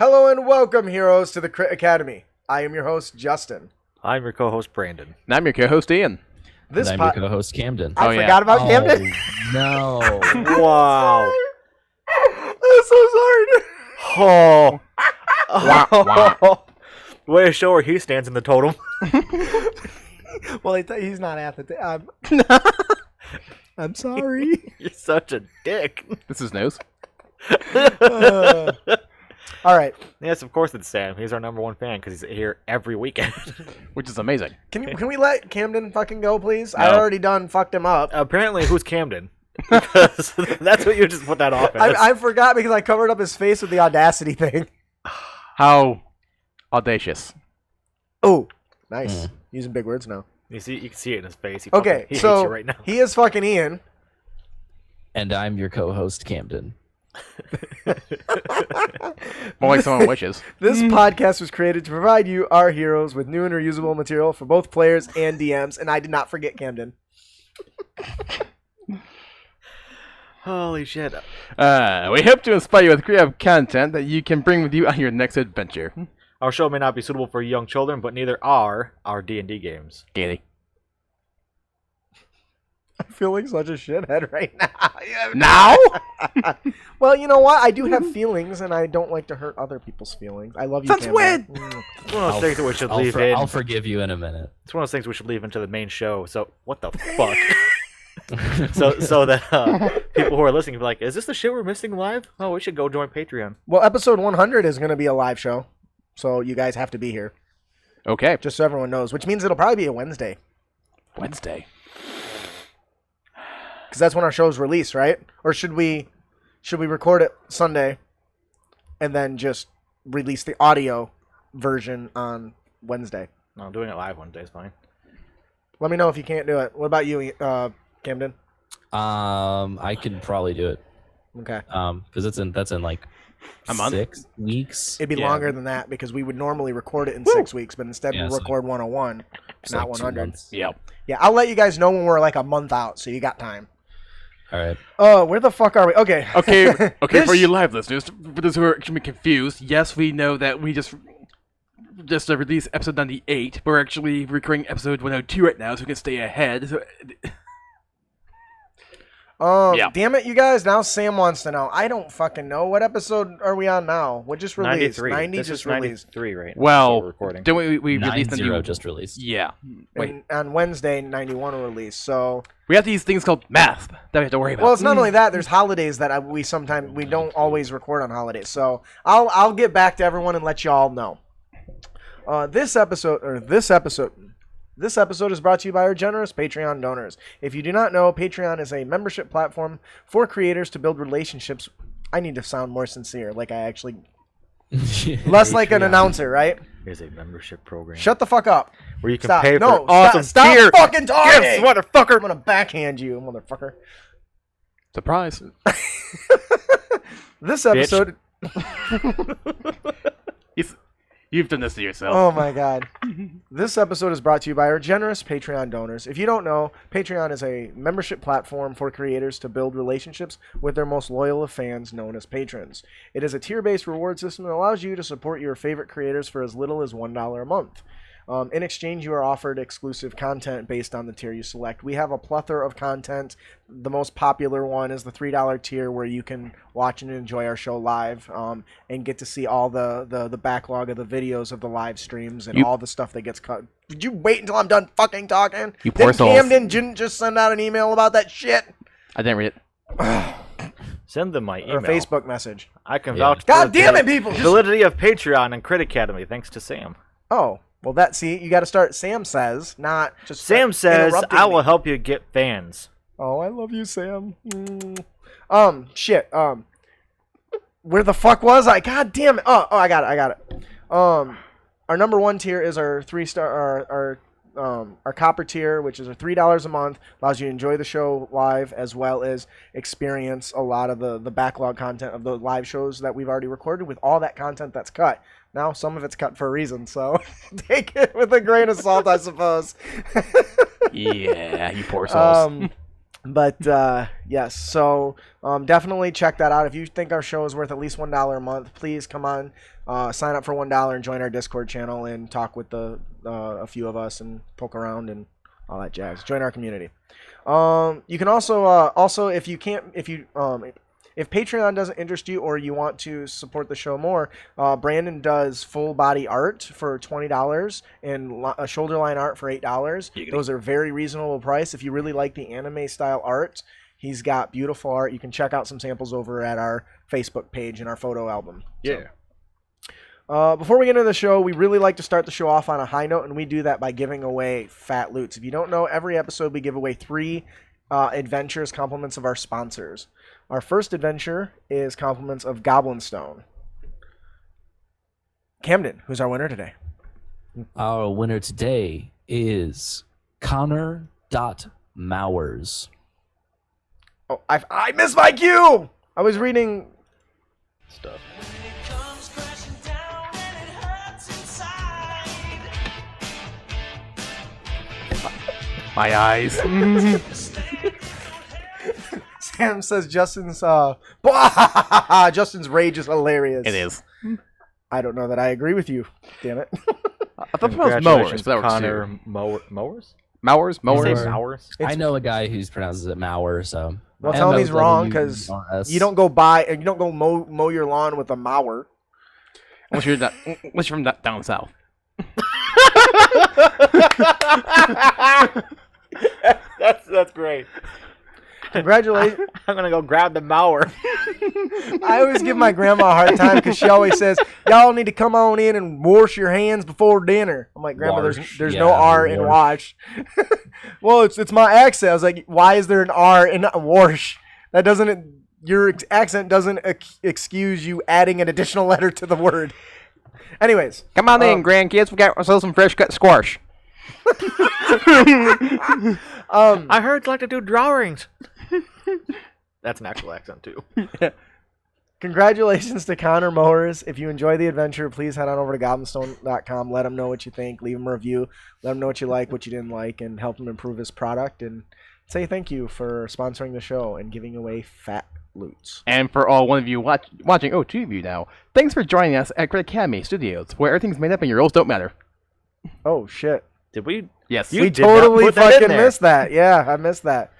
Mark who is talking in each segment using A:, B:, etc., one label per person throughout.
A: Hello and welcome, heroes, to the Crit Academy. I am your host, Justin.
B: I'm your co-host, Brandon.
C: And I'm your co-host, Ian.
D: And I'm your co-host, Camden.
A: I forgot about Camden.
D: No.
B: Wow.
A: I'm so sorry.
B: Oh. Wow. Way to show where he stands in the totem.
A: Well, he's not at the I'm sorry.
B: You're such a dick.
C: This is news.
A: All right.
B: Yes, of course it's Sam. He's our number one fan because he's here every weekend.
C: Which is amazing.
A: Can we let Camden fucking go, please?
C: No.
A: I already done fucked him up.
B: Apparently, who's Camden? Because that's what you just put that off as.
A: I forgot because I covered up his face with the Audacity thing.
C: How audacious.
A: Oh, nice. Using big words now.
B: You can see it in his face. He hates
A: so
B: you right now.
A: he is fucking Ian.
D: And I'm your co-host, Camden.
C: More like someone wishes.
A: This podcast was created to provide you, our heroes, with new and reusable material for both players and DMs, and I did not forget Camden.
B: Holy shit.
C: We hope to inspire you with creative content that you can bring with you on your next adventure.
B: Our show may not be suitable for young children, but neither are our D&D games.
C: Gaily.
A: I feel like such a shithead right now.
C: Now?
A: Well, you know what? I do have feelings, and I don't like to hurt other people's feelings. I love you,
C: That's
A: Camden.
C: weird.
B: It's one of those things that we should leave in.
D: I'll forgive you in a minute.
B: It's one of those things we should leave into the main show. So, what the fuck? so that people who are listening can be like, is this the shit we're missing live? Oh, we should go join Patreon.
A: Well, episode 100 is going to be a live show, so you guys have to be here,
C: Okay.
A: just so everyone knows, which means it'll probably be a Wednesday,
C: Wednesday.
A: because that's when our show's released, right? Or should we record it Sunday and then just release the audio version on Wednesday?
B: No, doing it live one day is fine.
A: Let me know if you can't do it. What about you, Camden?
D: I could probably do it.
A: Okay.
D: Because that's in like
C: a month?
D: 6 weeks.
A: It'd be
C: Yeah.
A: longer than that because we would normally record it in 6 weeks, but instead
D: Yeah,
A: we
D: so
A: record 101,
D: It's
A: not
D: like 2
A: 100.
D: months.
C: Yep.
A: Yeah, I'll let you guys know when we're like a month out, so you got time.
D: All right.
A: Oh, where the fuck are we? Okay.
C: Okay,
A: This-
C: for you live listeners, for those who are actually confused, yes, we know that we just released episode 98, but we're actually recording episode 102 right now, so we can stay ahead. So, yeah.
A: Damn it, you guys. Now Sam wants to know. I don't fucking know. What episode are we on now? What just released?
B: 93.
A: 90
B: This
A: just
B: is
A: released.
B: 93 right now.
C: well,
B: so we're recording.
C: don't we released the
D: 90
C: new...
D: just released.
C: Yeah. Wait.
A: And on Wednesday, 91 will release. So,
C: We have these things called math that we have to worry about.
A: well, it's not only that. There's holidays that we don't always record on holidays. So I'll get back to everyone and let y'all know. This episode is brought to you by our generous Patreon donors. If you do not know, Patreon is a membership platform for creators to build relationships. I need to sound more sincere, like I actually... Less like an announcer, right?
B: Here's a membership program.
A: Shut the fuck up.
B: Where you can
A: Stop.
B: pay for
A: No,
B: awesome
A: stop
B: gear.
A: fucking talking!
B: Gifts, motherfucker!
A: I'm gonna backhand you, motherfucker.
C: Surprise.
A: This episode...
C: You've done this to yourself.
A: Oh my god. This episode is brought to you by our generous Patreon donors. If you don't know, Patreon is a membership platform for creators to build relationships with their most loyal of fans, known as patrons. It is a tier-based reward system that allows you to support your favorite creators for as little as $1 a month. In exchange, you are offered exclusive content based on the tier you select. We have a plethora of content. The most popular one is the $3 tier, where you can watch and enjoy our show live and get to see all the backlog of the videos of the live streams and all the stuff that gets cut. Did you wait until I'm done fucking talking?
C: You poor
A: Then
C: souls.
A: Camden didn't just send out an email about that shit?
C: I didn't read it.
B: Send them my email.
A: Or a Facebook message.
B: I can
D: Yeah.
B: vouch
A: God
B: for the
A: damn it, people! Just...
B: validity of Patreon and Crit Academy, thanks to Sam.
A: Oh. Well, you got to start. Sam says, not just.
B: Sam says,
A: interrupting
B: I
A: me.
B: will help you get fans.
A: Oh, I love you, Sam. Shit. Where the fuck was I? God damn it. Oh, I got it. Our number one tier is our 3-star, our copper tier, which is our $3 a month. Allows you to enjoy the show live as well as experience a lot of the backlog content of the live shows that we've already recorded with all that content that's cut. Now, some of it's cut for a reason, so take it with a grain of salt, I suppose.
C: Yeah, you poor souls.
A: But yes, so definitely check that out. If you think our show is worth at least $1 a month, please come on, sign up for $1 and join our Discord channel and talk with a few of us and poke around and all that jazz. Join our community. You can also if Patreon doesn't interest you or you want to support the show more, Brandon does full body art for $20 and a shoulder line art for $8. Those are very reasonable price. If you really like the anime style art, he's got beautiful art. You can check out some samples over at our Facebook page and our photo album.
C: Yeah.
A: Before we get into the show, we really like to start the show off on a high note, and we do that by giving away fat loots. If you don't know, every episode we give away 3 adventures, compliments of our sponsors. Our first adventure is compliments of Goblinstone. Camden, who's our winner today?
D: Our winner today is Connor.Mowers.
A: Oh, I missed my cue! I was reading
B: Stuff.
C: My eyes.
A: Sam says Justin's rage is hilarious.
C: It is.
A: I don't know that I agree with you. Damn it.
C: I thought it was mowers, but that works
B: Connor
C: too.
B: Mowers?
C: Mowers?
B: Did you say
D: Mowers.
B: Mowers?
D: I know a guy who pronounces it Mauer, so.
A: Well, tell him he's wrong because you don't go mow your lawn with a mower.
C: Unless you're from down south.
B: That's great.
A: Congratulations.
B: I'm gonna go grab the mower.
A: I always give my grandma a hard time because she always says, y'all need to come on in and wash your hands before dinner. I'm like, Grandma,
D: Wash.
A: there's
D: Yeah,
A: no R in wash. Well, it's my accent. I was like, why is there an R in wash? That doesn't, your accent doesn't excuse you adding an additional letter to the word. Anyways.
C: Come on in, grandkids. We got ourselves some fresh cut squash.
B: I heard you like to do drawings. That's an actual accent too.
A: Congratulations to Connor Mowers. If you enjoy the adventure, please head on over to goblinstone.com. Let him know what you think. Leave him a review. Let him know what you like, what you didn't like, and help him improve his product. And say thank you for sponsoring the show and giving away fat loots.
C: And for all one of you watching, 2 of you now, thanks for joining us at Credit Academy Studios, where everything's made up and your roles don't matter.
A: Oh, shit.
B: Did we?
C: Yes.
B: You
A: We
B: did not
A: totally
B: put that in
A: fucking
B: there.
A: missed that. Yeah, I missed that.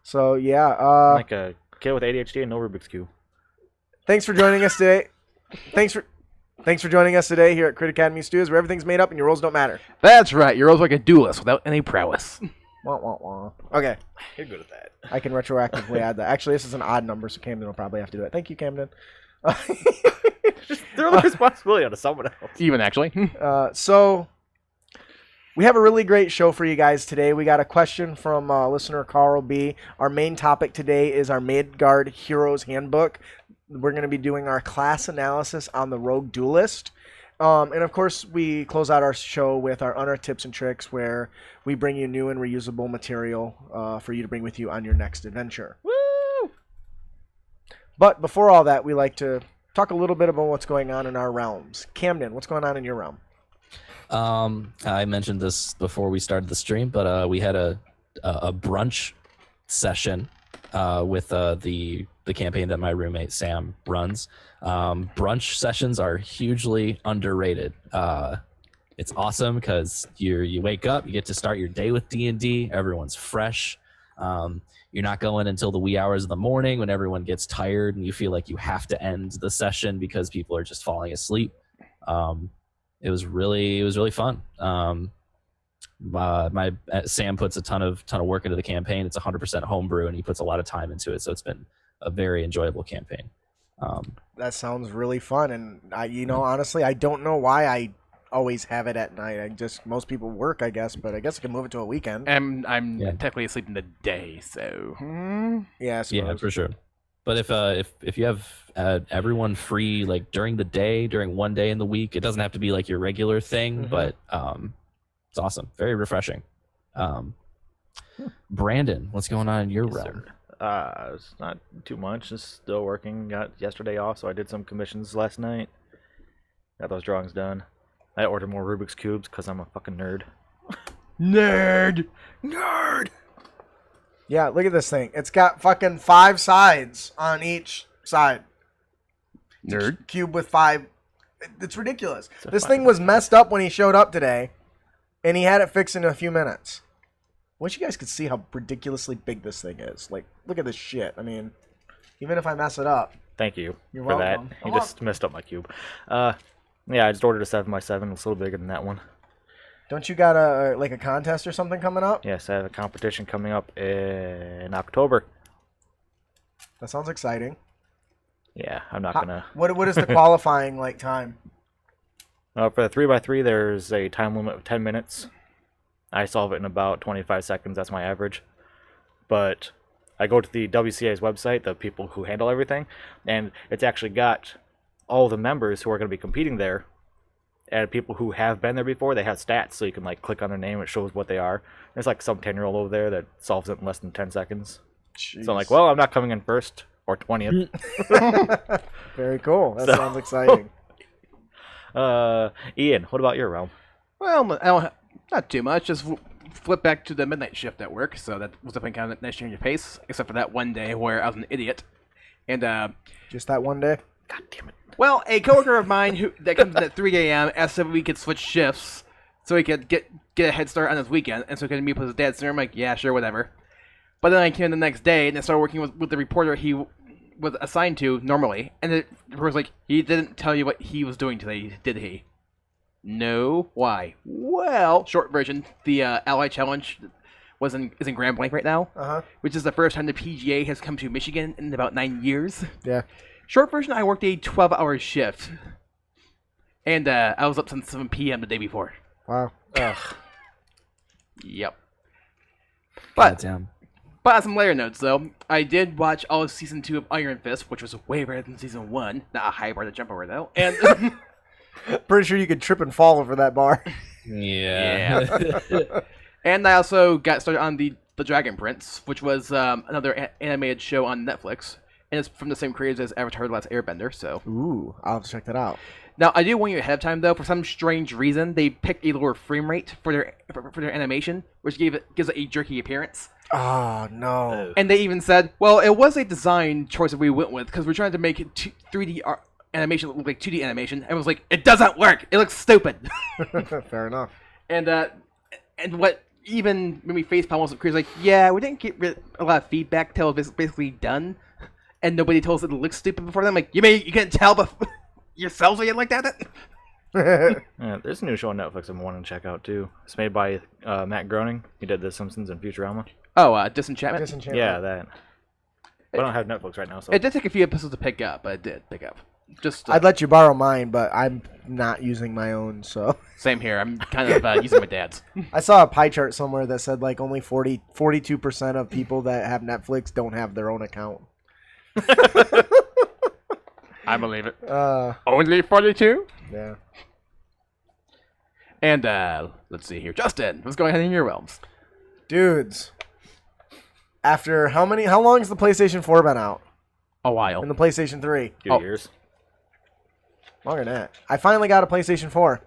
A: So, yeah.
B: Like a kid with ADHD and no Rubik's Cube.
A: Thanks for joining us today. Thanks for joining us today here at Crit Academy Studios, where everything's made up and your roles don't matter.
C: That's right. Your role's like a duelist without any prowess.
A: Wah, wah, wah. Okay,
B: You're good at that.
A: I can retroactively add that. Actually, this is an odd number, so Camden will probably have to do it. Thank you, Camden.
B: Just throw the responsibility onto someone else.
C: Even, actually.
A: So we have a really great show for you guys today. We got a question from listener Carl B. Our main topic today is our Midgard Heroes Handbook. We're going to be doing our class analysis on the Rogue Duelist. And of course, we close out our show with our Honor Tips and Tricks, where we bring you new and reusable material for you to bring with you on your next adventure.
B: Woo!
A: But before all that, we like to talk a little bit about what's going on in our realms. Camden, what's going on in your realm?
D: I mentioned this before we started the stream, but we had a brunch session with the campaign that my roommate Sam runs. Brunch sessions are hugely underrated. It's awesome because you wake up, you get to start your day with D&D. Everyone's fresh. You're not going until the wee hours of the morning when everyone gets tired and you feel like you have to end the session because people are just falling asleep. It was really fun. Sam puts a ton of work into the campaign. It's 100% homebrew, and he puts a lot of time into it. So it's been a very enjoyable campaign.
A: That sounds really fun, and honestly, I don't know why I always have it at night. Most people work, I guess, but I guess I can move it to a weekend.
C: And I'm
D: Yeah.
C: technically asleep in the day, so.
A: Yeah, I
D: Yeah,
A: suppose.
D: for sure. But if you have everyone free like during the day, during one day in the week, it doesn't have to be like your regular thing, but it's awesome, very refreshing. Brandon, what's going on in your realm?
B: It's not too much. Just still working. Got yesterday off, so I did some commissions last night. Got those drawings done. I ordered more Rubik's Cubes because I'm a fucking nerd.
C: Nerd!
B: Nerd!
A: Yeah, look at this thing. It's got fucking 5 sides on each side.
C: Nerd.
A: Cube with 5. It's ridiculous.
B: It's a
A: This
B: fine
A: thing was messed up when he showed up today, and he had it fixed in a few minutes. I wish you guys could see how ridiculously big this thing is. Like, look at this shit. I mean, even if I mess it up.
B: Thank you
A: You're
B: for
A: welcome.
B: that. You just messed up my cube. Yeah, I just ordered a 7x7. It's a little bigger than that one.
A: Don't you got a contest or something coming up?
B: Yes, I have a competition coming up in October.
A: That sounds exciting.
B: Yeah, I'm not gonna.
A: What is the qualifying time?
B: For the 3x3, there's a time limit of 10 minutes. I solve it in about 25 seconds. That's my average. But I go to the WCA's website, the people who handle everything, and it's actually got all the members who are going to be competing there. And people who have been there before, they have stats, so you can click on their name, it shows what they are. There's some 10-year-old over there that solves it in less than 10 seconds.
A: Jeez.
B: So I'm well, I'm not coming in first or 20th.
A: Very cool. That sounds exciting.
B: Ian, what about your realm?
C: Well, I don't not too much. Just flip back to the midnight shift at work, so that was definitely kind of a nice change of pace, except for that one day where I was an idiot. And,
A: Just that one day?
B: God damn it.
C: well, a coworker of mine that comes in at 3 a.m. asked if we could switch shifts so he could get a head start on his weekend, and so he could meet with his dad sooner. I'm like, yeah, sure, whatever. But then I came in the next day, and I started working with the reporter he was assigned to normally, and the reporter's like, he didn't tell you what he was doing today, did he? No. Why? Well, short version, the Ally Challenge is in Grand Blanc right now, which is the first time the PGA has come to Michigan in about 9 years.
A: Yeah.
C: Short version, I worked a 12-hour shift, and I was up since 7 p.m. the day before.
A: Wow.
B: Ugh.
C: Yep. But
D: Goddamn.
C: on some later notes, though, I did watch all of Season 2 of Iron Fist, which was way better than Season 1. Not a high bar to jump over, though. And
A: Pretty sure you could trip and fall over that bar.
D: Yeah.
C: and I also got started on the Dragon Prince, which was another animated show on Netflix. And it's from the same creators as Avatar: The Last Airbender, so...
A: Ooh, I'll have to check that out.
C: Now, I do warn you ahead of time, though. For some strange reason, they picked a lower frame rate for their animation, which gives it a jerky appearance.
A: Oh, no.
C: And they even said, well, it was a design choice that we went with, because we're trying to make it 3D animation look like 2D animation. And it was like, it doesn't work! It looks stupid!
A: Fair enough.
C: And what even made me facepalm was creators like, yeah, we didn't get a lot of feedback till it was basically done. And nobody told us it looked stupid before. I'm like, you can't tell yourselves again like that?
B: Yeah, there's a new show on Netflix I'm wanting to check out, too. It's made by Matt Groening. He did The Simpsons and Futurama.
C: Oh, Disenchantment?
B: Yeah, that. But I don't have Netflix right now, so...
C: It did take a few episodes to pick up, but it did pick up. Just
A: I'd let you borrow mine, but I'm not using my own, so...
C: Same here. I'm kind of using my dad's.
A: I saw a pie chart somewhere that said only 42% of people that have Netflix don't have their own account.
C: I believe it.
A: Only 42? Yeah.
C: And let's see here. Justin, what's going on in your realms?
A: Dudes. After how long has the PlayStation 4 been out?
C: A while.
A: And the PlayStation 3?
B: 2 years.
A: Longer than that. I finally got a PlayStation 4.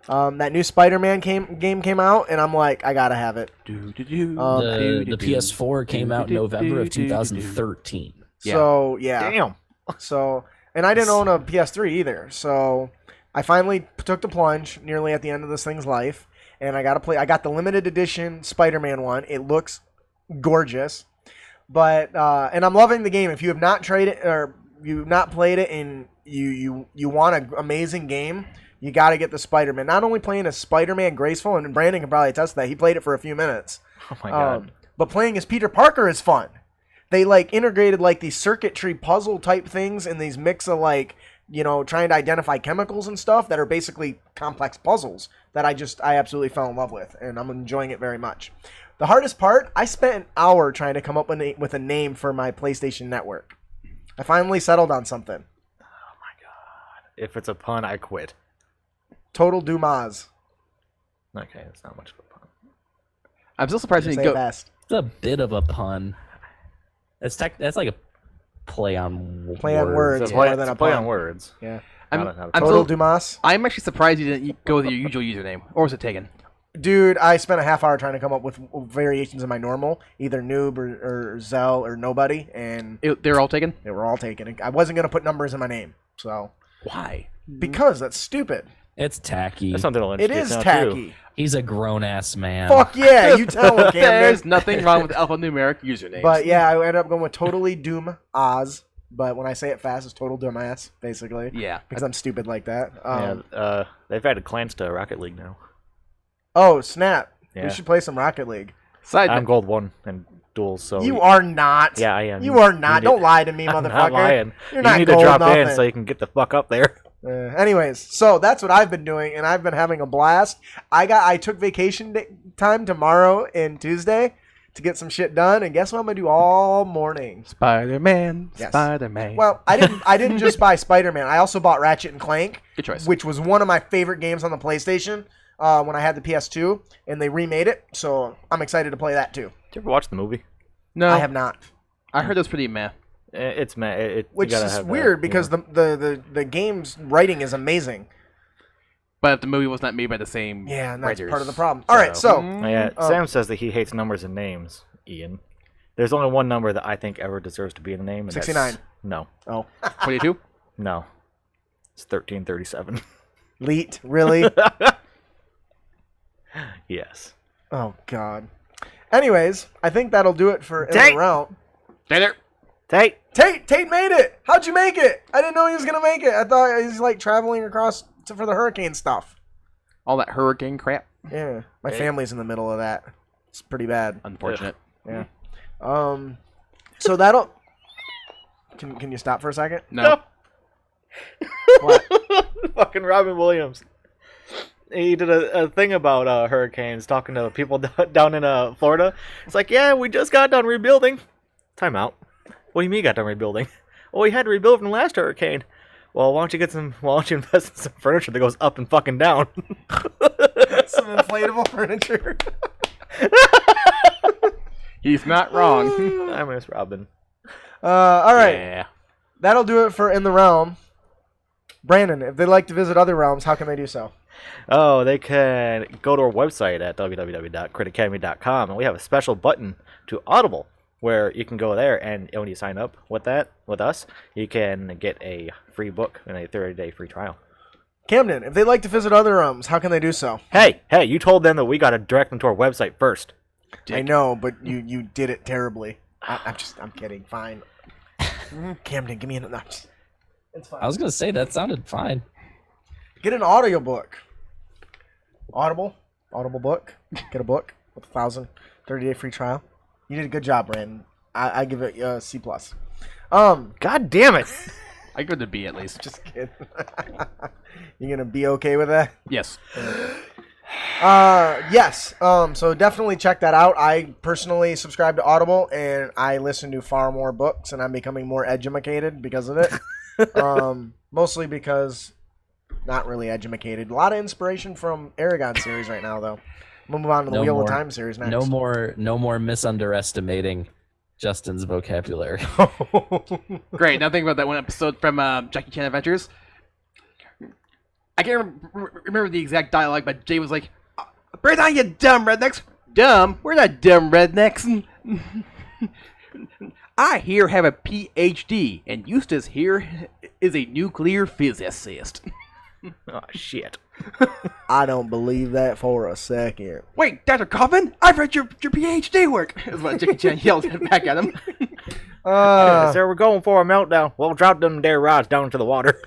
A: That new Spider-Man game came out, and I'm like, I gotta have it.
D: The PS4 came out in November of 2013.
A: So, yeah.
B: Damn.
A: So, and I didn't own a PS3 either. So, I finally took the plunge nearly at the end of this thing's life, and I got the limited edition Spider-Man one. It looks gorgeous. But and I'm loving the game. If you have not tried it or you've not played it and you want an amazing game, you got to get the Spider-Man. Not only playing as Spider-Man graceful, and Brandon can probably attest to that. He played it for a few minutes.
B: Oh my god.
A: But playing as Peter Parker is fun. They integrated these circuitry puzzle type things and these mix of trying to identify chemicals and stuff that are basically complex puzzles that I absolutely fell in love with, and I'm enjoying it very much. The hardest part, I spent an hour trying to come up with a name for my PlayStation Network. I finally settled on something.
B: Oh my god. If it's a pun, I quit.
A: Total Dumas.
B: Okay, that's not much of a pun.
C: I'm still surprised you
A: Say
C: didn't
A: it
C: go.
A: fast.
D: It's a bit of a pun. That's like a play on words.
A: Play on words.
B: It's a
A: more
B: play,
A: than
B: it's
A: a
B: a play
A: pun.
B: on words.
A: Yeah.
C: I'm
B: Not a
C: I'm
A: Total
C: still-
A: Dumas.
C: I'm actually surprised you didn't go with your usual username. Or was it taken?
A: Dude, I spent a half hour trying to come up with variations of my normal, either noob or Zell or nobody, and
C: They're all taken?
A: they were all taken. I wasn't going to put numbers in my name, so.
C: Why?
A: Because that's stupid.
D: It's tacky.
B: That's something to
A: It is
B: now,
A: tacky.
B: Too.
D: He's a grown-ass man.
A: Fuck yeah, you tell him, Camden.
C: There's nothing wrong with alphanumeric usernames.
A: But yeah, I ended up going with Totally Doom Oz. But when I say it fast, it's Total Dumbass, basically.
C: Yeah.
A: Because I'm stupid like that.
B: They've added clans to Rocket League now.
A: Oh, snap.
B: Yeah.
A: We should play some Rocket League.
C: Side
B: I'm
C: note,
B: gold 1 and duels, so
A: You are not.
B: Yeah, I am.
A: You are not.
B: need
A: Don't
B: it.
A: lie to me,
B: I'm
A: motherfucker.
B: not lying.
A: You're
B: you
A: not
B: need
A: gold
B: to drop
A: nothing.
B: in so you can get the fuck up there.
A: Anyways, so that's what I've been doing, and I've been having a blast. I took vacation time tomorrow and Tuesday to get some shit done, and guess what I'm gonna do all morning?
C: Spider-Man.
A: Yes.
C: Spider-Man.
A: Well, I didn't just buy Spider-Man. I also bought Ratchet and Clank,
C: Good choice.
A: which was one of my favorite games on the PlayStation when I had the PS2, and they remade it. So I'm excited to play that too.
B: Did you ever watch the movie?
C: No.
A: I have not,
C: I heard it was pretty meh.
B: It's man.
A: which is weird because the game's writing is amazing.
C: But if the movie was not made by the same
A: Yeah, and that's
C: writers,
A: part of the problem. All right, so
B: Sam says that he hates numbers and names. Ian, there's only one number that I think ever deserves to be in a name. And
A: 69.
B: No,
A: oh,
C: 22?
B: no, it's 1337.
A: Leet, really?
B: Yes.
A: Oh God. Anyways, I think that'll do it for in
B: Tate!
A: the round.
C: Taylor.
A: Tate made it. How'd you make it? I didn't know he was gonna make it. I thought he's like traveling across for the hurricane stuff.
C: All that hurricane crap.
A: Yeah, my family's in the middle of that. It's pretty bad.
C: Unfortunate.
A: Yeah. So that'll. Can you stop for a second?
C: No.
A: What?
B: Fucking Robin Williams. He did a thing about hurricanes, talking to people down in Florida. It's like, yeah, we just got done rebuilding. Time out. What do you mean got done rebuilding? Well, we had to rebuild from the last hurricane. Well, why don't you invest in some furniture that goes up and fucking down?
A: Some inflatable furniture.
C: He's not wrong.
B: I miss Robin.
A: All right.
C: Yeah.
A: That'll do it for In the Realm. Brandon, if they'd like to visit other realms, how can they do so?
B: Oh, they can go to our website at www.critacademy.com, and we have a special button to Audible where you can go there, and when you sign up with us, you can get a free book and a 30-day free trial.
A: Camden, if they'd like to visit other realms, how can they do so?
B: Hey, you told them that we got to direct them to our website first.
A: I know, but you did it terribly. I'm kidding. Fine. Camden, give me an. No, it's fine.
D: I was gonna say that sounded fine.
A: Get an audiobook. Audible book. Get a book with 30-day free trial. You did a good job, Brandon. I give it a C+.
B: God damn it!
C: I give it a B at least.
A: Just kidding. You gonna be okay with that?
C: Yes.
A: Yes. So definitely check that out. I personally subscribe to Audible, and I listen to far more books, and I'm becoming more edumacated because of it. Mostly because not really edumacated. A lot of inspiration from Aragon series right now, though. I'm gonna move on to the Wheel of Time series next.
D: No more misunderestimating Justin's vocabulary.
C: Great. Now think about that one episode from Jackie Chan Adventures. I can't remember the exact dialogue, but Jay was like, "Bring on, you dumb rednecks! Dumb? We're not dumb rednecks. I here have a PhD, and Eustace here is a nuclear physicist."
B: Oh, shit.
A: I don't believe that for a second.
C: Wait, Dr. Coffin? I've read your PhD work! Is what Jackie Chan yelled back at him.
B: Sir, we're going for a meltdown. We'll drop them there rods down into the water.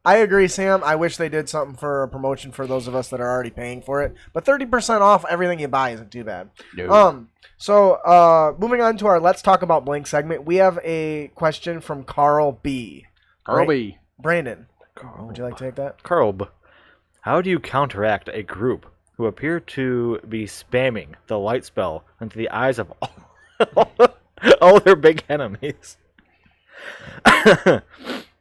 A: I agree, Sam. I wish they did something for a promotion for those of us that are already paying for it. But 30% off everything you buy isn't too bad.
C: No.
A: So moving on to our Let's Talk About Blank segment, we have a question from Carl B.
C: Carl B.
A: Brandon, would you like to take that?
B: Curb, how do you counteract a group who appear to be spamming the light spell into the eyes of all their big enemies?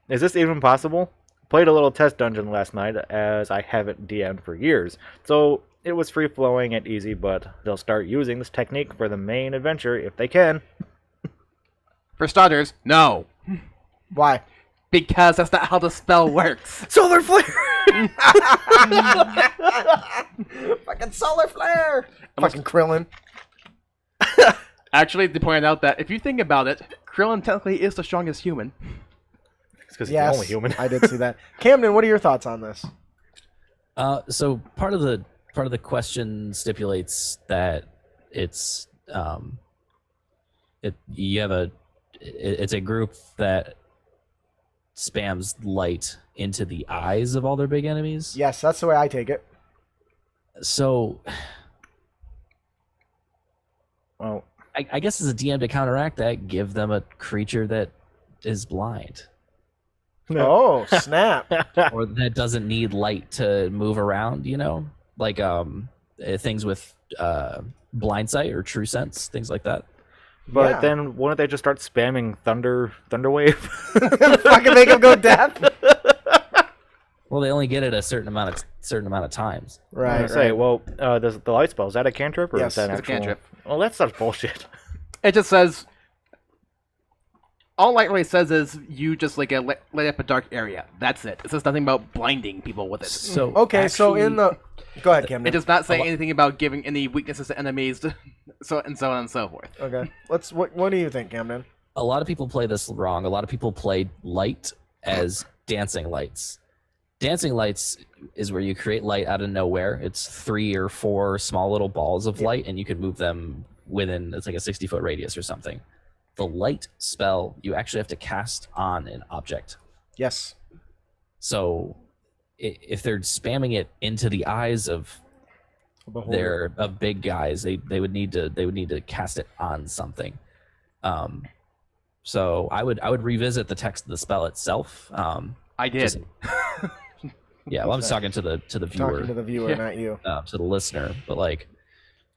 B: Is this even possible? Played a little test dungeon last night, as I haven't DM'd for years, so it was free-flowing and easy, but they'll start using this technique for the main adventure if they can.
C: For starters, no.
A: Why?
C: Because that's not how the spell works.
B: Solar Flare!
A: Fucking solar flare. Fucking Krillin.
C: Actually, they pointed out that if you think about it, Krillin technically is the strongest human.
B: It's because he's
A: Yes,
B: the only human.
A: I did see that. Camden, what are your thoughts on this?
D: So part of the question stipulates that it's it's a group that spams light into the eyes of all their big enemies.
A: Yes, that's the way I take it.
D: So
B: Well,
D: I guess as a DM to counteract that, give them a creature that is blind.
A: Oh, snap.
D: Or that doesn't need light to move around, you know? Like things with blind sight or true sense, things like that.
B: but
A: Yeah.
B: then wouldn't they just start spamming thunder wave?
A: Fucking make him go deaf.
D: Well, they only get it a certain amount of times.
A: Right.
B: I say,
A: right.
B: well, the light spell, is that a cantrip or
A: Yes,
B: is that an
C: it's a
B: actual?
C: cantrip.
B: Well, that's such bullshit.
C: It just says. All light really says is you just like light up a dark area. That's it. It says nothing about blinding people with it.
D: So
A: Okay, so
D: actually-
A: in the... Go ahead, Camden.
C: It does not say anything about giving any weaknesses to enemies, so on and so forth.
A: Okay. What do you think, Camden?
D: a lot of people play this wrong. A lot of people play light as dancing lights. Dancing lights is where you create light out of nowhere. It's 3 or 4 small little balls of light, and you can move them within, it's like a 60-foot radius or something. The light spell, you actually have to cast on an object.
A: Yes.
D: So if they're spamming it into the eyes of their big guys, they would need to cast it on something. So I would revisit the text of the spell itself.
C: I did.
D: Just- yeah, well, I'm just talking to the viewer,
A: Talking to the viewer, not you.
D: to the listener. But like,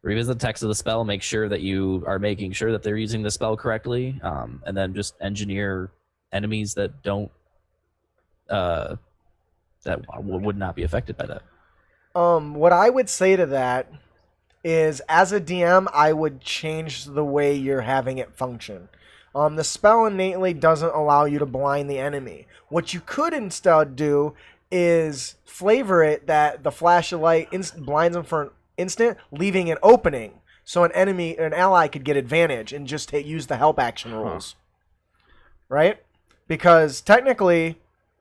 D: revisit the text of the spell, make sure that you are making sure that they're using the spell correctly, and then just engineer enemies that don't would not be affected by that.
A: What I would say to that is, as a DM, I would change the way you're having it function. The spell innately doesn't allow you to blind the enemy. What you could instead do is flavor it that the flash of light blinds them for an instant, leaving an opening so an ally could get advantage and just use the help action rules. Right? Because technically,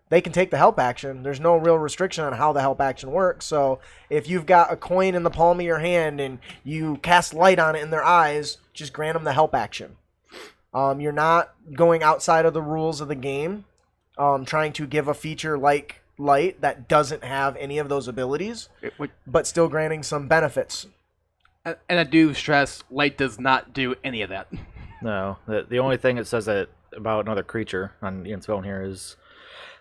A: they can take the help action. There's no real restriction on how the help action works. So if you've got a coin in the palm of your hand and you cast light on it in their eyes, just grant them the help action. You're not going outside of the rules of the game, trying to give a feature like light that doesn't have any of those abilities, but still granting some benefits.
C: And I do stress, light does not do any of that.
B: No, the only thing it says that about another creature on Ian's phone here is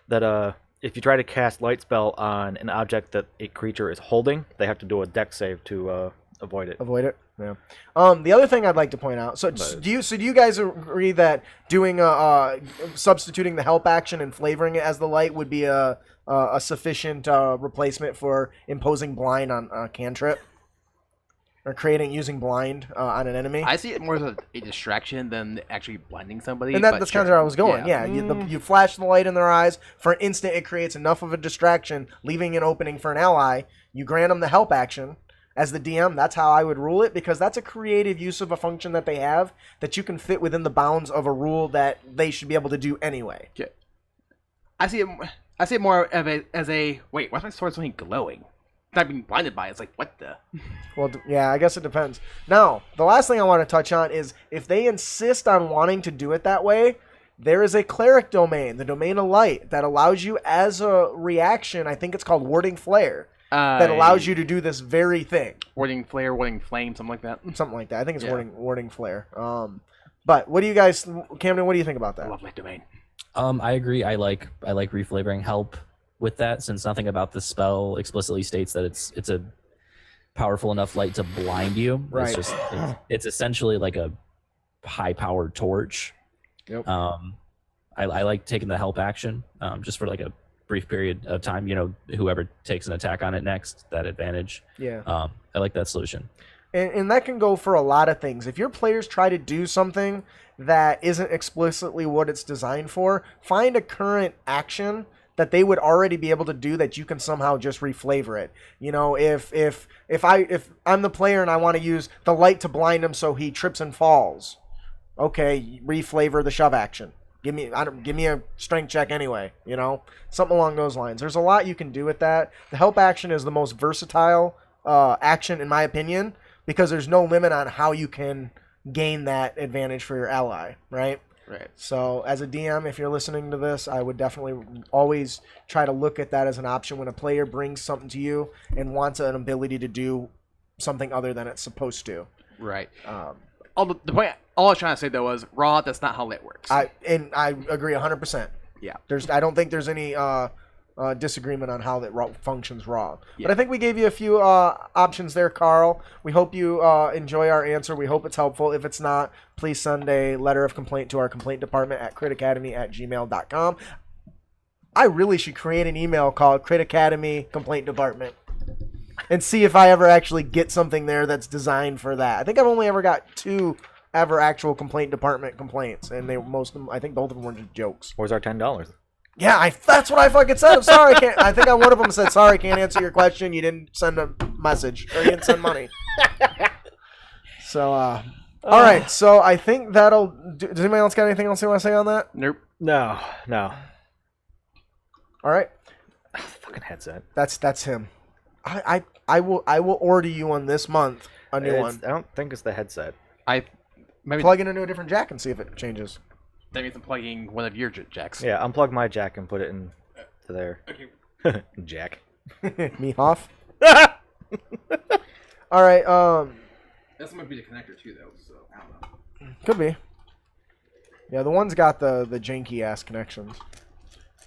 B: that if you try to cast light spell on an object that a creature is holding, they have to do a dex save to avoid it.
A: Avoid it. Yeah. The other thing I'd like to point out. So do you guys agree that doing substituting the help action and flavoring it as the light would be a sufficient replacement for imposing blind on a cantrip or using blind on an enemy?
C: I see it more as a distraction than actually blinding somebody.
A: And that's kind of where I was going. Yeah, you flash the light in their eyes. For an instant, it creates enough of a distraction, leaving an opening for an ally. You grant them the help action. As the DM, that's how I would rule it, because that's a creative use of a function that they have that you can fit within the bounds of a rule that they should be able to do anyway.
C: Okay. I see it more of as a wait. Why's my sword something glowing? Not being blinded by it. It's like, what the?
A: Well, yeah, I guess it depends. Now, the last thing I want to touch on is if they insist on wanting to do it that way, there is a Cleric Domain, the Domain of Light, that allows you as a reaction, I think it's called Warding Flare, that allows you to do this very thing.
C: Warding flare, warding flame, something like that.
A: Something like that. I think it's warding flare. But what do you guys, Camden? What do you think about
C: I
A: that?
C: love my domain.
D: I agree. I like reflavoring help with that, since nothing about the spell explicitly states that it's a powerful enough light to blind you.
A: Right.
D: It's essentially like a high-powered torch.
A: Yep.
D: I like taking the help action just for like a brief period of time. You know, whoever takes an attack on it next, that advantage.
A: Yeah.
D: I like that solution.
A: And that can go for a lot of things. If your players try to do something that isn't explicitly what it's designed for, find a current action that they would already be able to do that you can somehow just reflavor it. You know, if I'm the player and I want to use the light to blind him so he trips and falls, okay, reflavor the shove action. Give me a strength check anyway, you know? Something along those lines. There's a lot you can do with that. The help action is the most versatile action, in my opinion, because there's no limit on how you can gain that advantage for your ally, right?
C: Right.
A: So as a DM, if you're listening to this, I would definitely always try to look at that as an option when a player brings something to you and wants an ability to do something other than it's supposed to.
C: Right. All I was trying to say though was raw. That's not how lit works.
A: I agree 100%.
C: Yeah.
A: I don't think there's any disagreement on how that functions raw.
C: Yeah.
A: But I think we gave you a few options there, Carl. We hope you enjoy our answer. We hope it's helpful. If it's not, please send a letter of complaint to our complaint department at critacademy@gmail.com. I really should create an email called Crit Academy Complaint Department and see if I ever actually get something there that's designed for that. I think I've only ever got 2 actual complaint department complaints, and I think both of them were just jokes.
B: Where's our $10?
A: Yeah, that's what I fucking said. I'm sorry, I can't. I think one of them said, "Sorry, can't answer your question. You didn't send a message, or you didn't send money." So, all right. So I think that'll. Does anybody else got anything else they want to say on that?
C: Nope.
B: No.
A: All right.
B: Fucking headset.
A: That's him. I will order you on this month a new one.
B: I don't think it's the headset.
C: Maybe
A: Plug it into a different jack and see if it changes.
C: that means I'm plugging one of your jacks.
B: Yeah, unplug my jack and put it in to there.
C: Okay.
B: Jack.
A: Me off. All right.
C: This might be the connector too, though. So I don't know.
A: Could be. Yeah, the one's got the janky ass connections.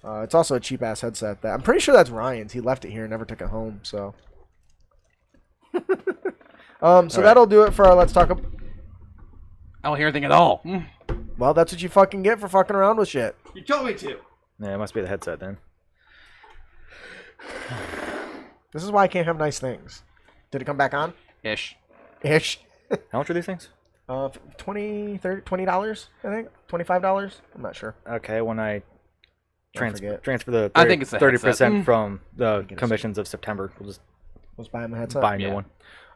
A: It's also a cheap ass headset. I'm pretty sure that's Ryan's. He left it here and never took it home. So. That'll do it for our Let's Talk.
C: I don't hear anything at all.
A: Well, that's what you fucking get for fucking around with shit.
C: You told me to.
B: Yeah, it must be the headset then.
A: This is why I can't have nice things. Did it come back on?
C: Ish.
A: Ish.
B: How much are these things?
A: $20, $30, I think. $25. I'm not sure.
B: Okay, when I transfer the 30,
C: I think it's a
B: 30% from the commissions of September, we'll just
A: Let's buy him a headset.
B: buy a new one.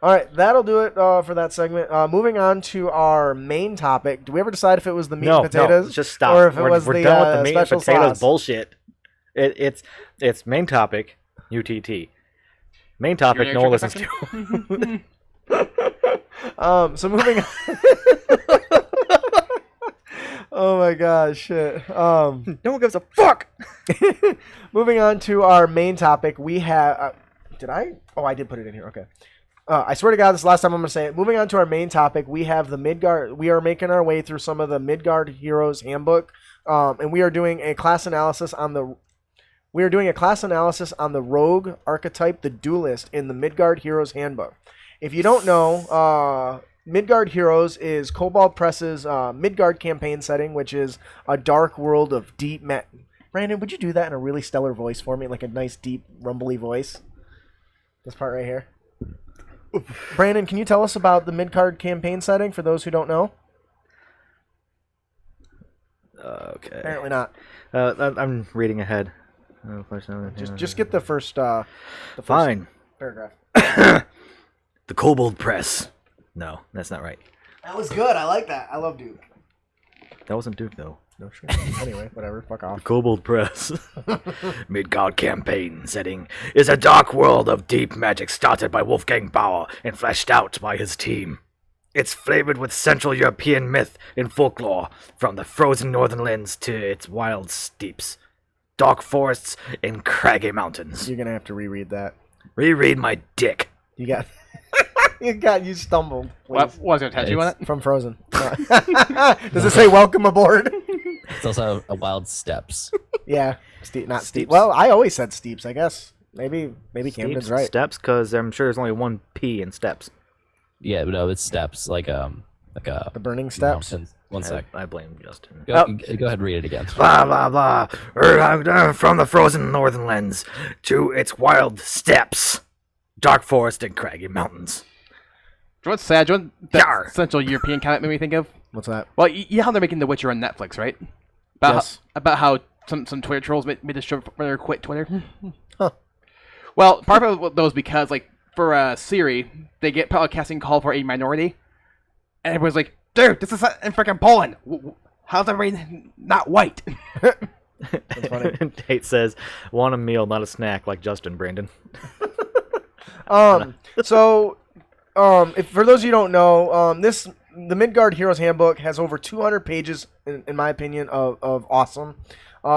A: All right, that'll do it for that segment. Moving on to our main topic. Do we ever decide if it was the meat and potatoes?
B: No, just stop.
A: Or if it
B: we're
A: was
B: we're
A: the
B: done with the meat and
A: special
B: potatoes
A: sauce?
B: bullshit. It's main topic, UTT. Main topic, no one listens to.
A: So moving on. Oh my gosh, shit.
B: No one gives a fuck.
A: Moving on to our main topic, we have... did I? Oh, I did put it in here. Okay. I swear to God, this is the last time I'm going to say it. Moving on to our main topic, we have the Midgard... We are making our way through some of the Midgard Heroes Handbook, and we are doing a class analysis on the... We are doing a class analysis on the Rogue archetype, the Duelist, in the Midgard Heroes Handbook. If you don't know, Midgard Heroes is Kobold Press's Midgard Campaign Setting, which is a dark world of deep... Brandon, would you do that in a really stellar voice for me? Like a nice, deep, rumbly voice? This part right here. Brandon, can you tell us about the Midgard Campaign Setting for those who don't know?
B: Okay.
A: Apparently not.
B: I'm reading ahead.
A: Just get the first
B: Fine.
A: paragraph.
B: The Kobold Press. No, that's not right.
A: That was good. I like that. I love Duke.
B: That wasn't Duke, though.
A: No shit. Anyway, whatever. Fuck off.
B: Kobold Press. Midgard Campaign Setting is a dark world of deep magic started by Wolfgang Baur and fleshed out by his team. It's flavored with Central European myth and folklore, from the frozen Northlands to its wild steeps, dark forests, and craggy mountains.
A: You're gonna have to reread that.
B: Reread my dick.
A: You got... you stumbled.
C: What was going to tattoo on it?
A: From Frozen. Does it say welcome aboard?
D: It's also a wild steps.
A: Yeah. Not steep. Well, I always said steeps, I guess. Maybe Camden's right.
B: Steps, because I'm sure there's only one P in steps.
D: Yeah, but no, it's steps like a
A: The burning steps.
D: mountain. One sec.
B: I blame Justin.
D: Go ahead and read it again.
B: Blah, blah, blah. From the frozen Northlands to its wild steppes, dark forest and craggy mountains.
C: Do you know what's sad? Do you know what that
B: Yar.
C: Central European comment made me think of?
A: What's that?
C: Well, you know how they're making The Witcher on Netflix, right?
A: Yes.
C: About how some Twitter trolls made this show rather quit Twitter.
A: Huh.
C: Well, part of those because like for Siri, they get podcasting call for a minority, and everyone's like, "Dude, this is in freaking Poland. How's everybody not white?"
A: That's funny.
B: Tate says, "Want a meal, not a snack," like Justin Brandon.
A: So, if for those of you who don't know, the Midgard Heroes Handbook has over 200 pages, in my opinion, of awesome,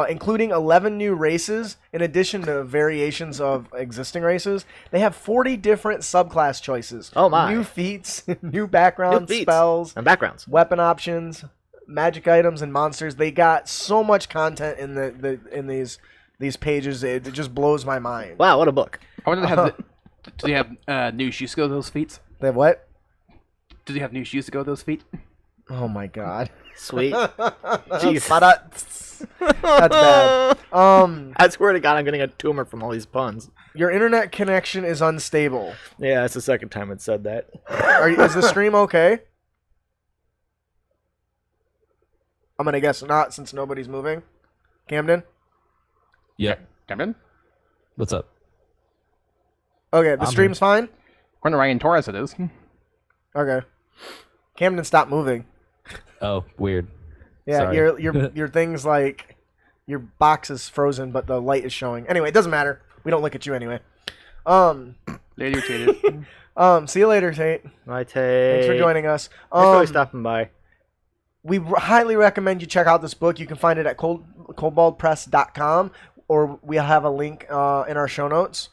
A: including 11 new races, in addition to variations of existing races. They have 40 different subclass choices.
B: Oh my!
A: New feats, new background spells,
B: and backgrounds,
A: weapon options, magic items, and monsters. They got so much content in these pages. It just blows my mind.
B: Wow, what a book!
C: I wonder do they have new shoes to go with those feats?
A: They have what?
C: Do they have new shoes to go with those feet?
A: Oh my god.
B: Sweet. Jeez.
A: That's bad.
B: I swear to God, I'm getting a tumor from all these puns.
A: Your internet connection is unstable.
B: Yeah, that's the second time it said that.
A: Is the stream okay? I'm gonna guess not, since nobody's moving. Camden?
D: Yeah.
C: Camden?
D: What's up?
A: Okay, the stream's fine?
C: According to Ryan Torres, it is.
A: Okay. Camden, stop moving.
D: Oh, weird.
A: Yeah,
D: Sorry.
A: your thing's like your box is frozen, but the light is showing. Anyway, it doesn't matter. We don't look at you anyway.
C: Later, Tate.
A: See you later, Tate.
B: Bye, Tate.
A: Thanks for joining us.
B: Thanks for stopping by.
A: We highly recommend you check out this book. You can find it at koboldpress.com, or we'll have a link in our show notes.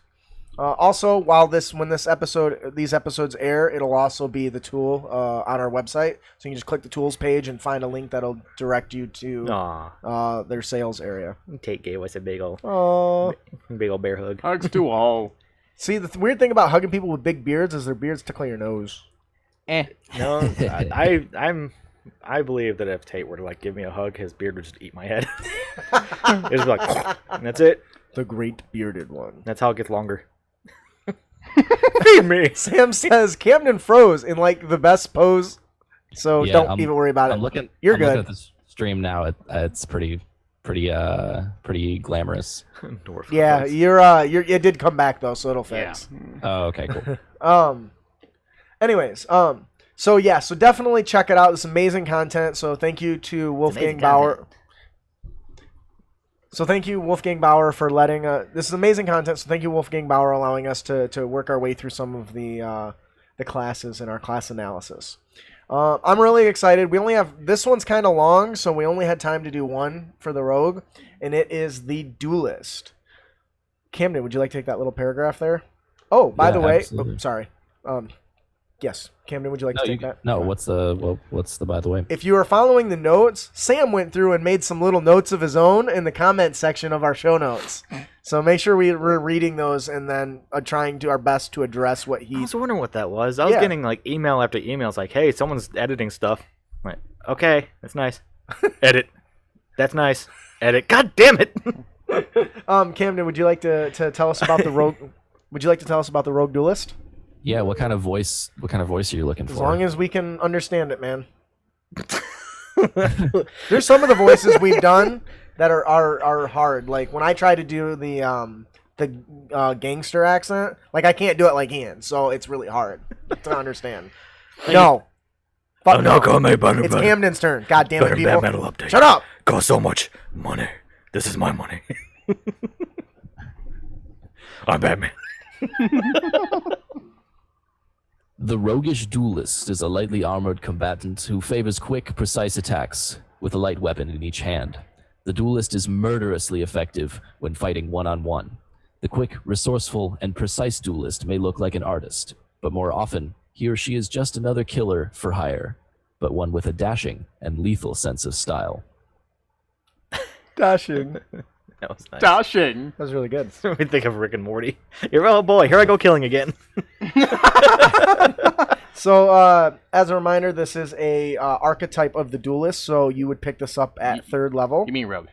A: Also, when these episodes air, it'll also be the tool on our website. So you can just click the tools page and find a link that'll direct you to their sales area.
B: Tate gave us a big ol' bear hug.
C: Hugs to all.
A: See, the weird thing about hugging people with big beards is their beards tickle your nose.
B: No, I believe that if Tate were to like give me a hug, his beard would just eat my head. It would be like, and that's it.
A: The great bearded one.
B: That's how it gets longer. Feed me.
A: Sam says Camden froze in like the best pose, so don't even worry about it.
D: I'm looking
A: good.
D: Looking at this stream now. It's pretty glamorous.
A: Yeah, it did come back though, so it'll fix.
C: Yeah.
D: Oh, okay, cool.
A: Anyways, so definitely check it out. It's amazing content. So thank you to Wolfgang Baur. So thank you, Wolfgang Baur, for letting this is amazing content. So thank you, Wolfgang Baur, allowing us to work our way through some of the classes in our class analysis. I'm really excited. We only have this one's kind of long, so we only had time to do one for the Rogue, and it is the Duelist. Camden, would you like to take that little paragraph there? Oh, by the way, sorry. Yes, Camden, would you like to take that?
D: No, what's the by the way?
A: If you are following the notes, Sam went through and made some little notes of his own in the comment section of our show notes. So make sure we're reading those and then trying to our best to address what he...
B: I was wondering what that was. I was getting like email after email. It's like, hey, someone's editing stuff. I'm like, okay, that's nice. Edit. That's nice. Edit. God damn it.
A: Camden, would you like to tell us about the Rogue... Would you like to tell us about the Rogue Duelist?
D: Yeah, what kind of voice are you looking for?
A: As long as we can understand it, man. There's some of the voices we've done that are hard. Like when I try to do the gangster accent, like I can't do it like Ian, so it's really hard to understand. No. Fuck no. It's Camden's turn. God damn it, people.
B: Metal update.
A: Shut up.
B: Cost so much money. This is my money. I'm Batman.
D: The Roguish Duelist is a lightly armored combatant who favors quick, precise attacks with a light weapon in each hand. The Duelist is murderously effective when fighting one-on-one. The quick, resourceful, and precise Duelist may look like an artist, but more often, he or she is just another killer for hire, but one with a dashing and lethal sense of style.
A: Dashing.
B: That was nice.
C: Dashing.
A: That was really good.
B: We think of Rick and Morty. You're oh boy, here I go killing again.
A: So, as a reminder, this is a archetype of the Duelist, so you would pick this up at 3rd level.
C: You mean Rogue?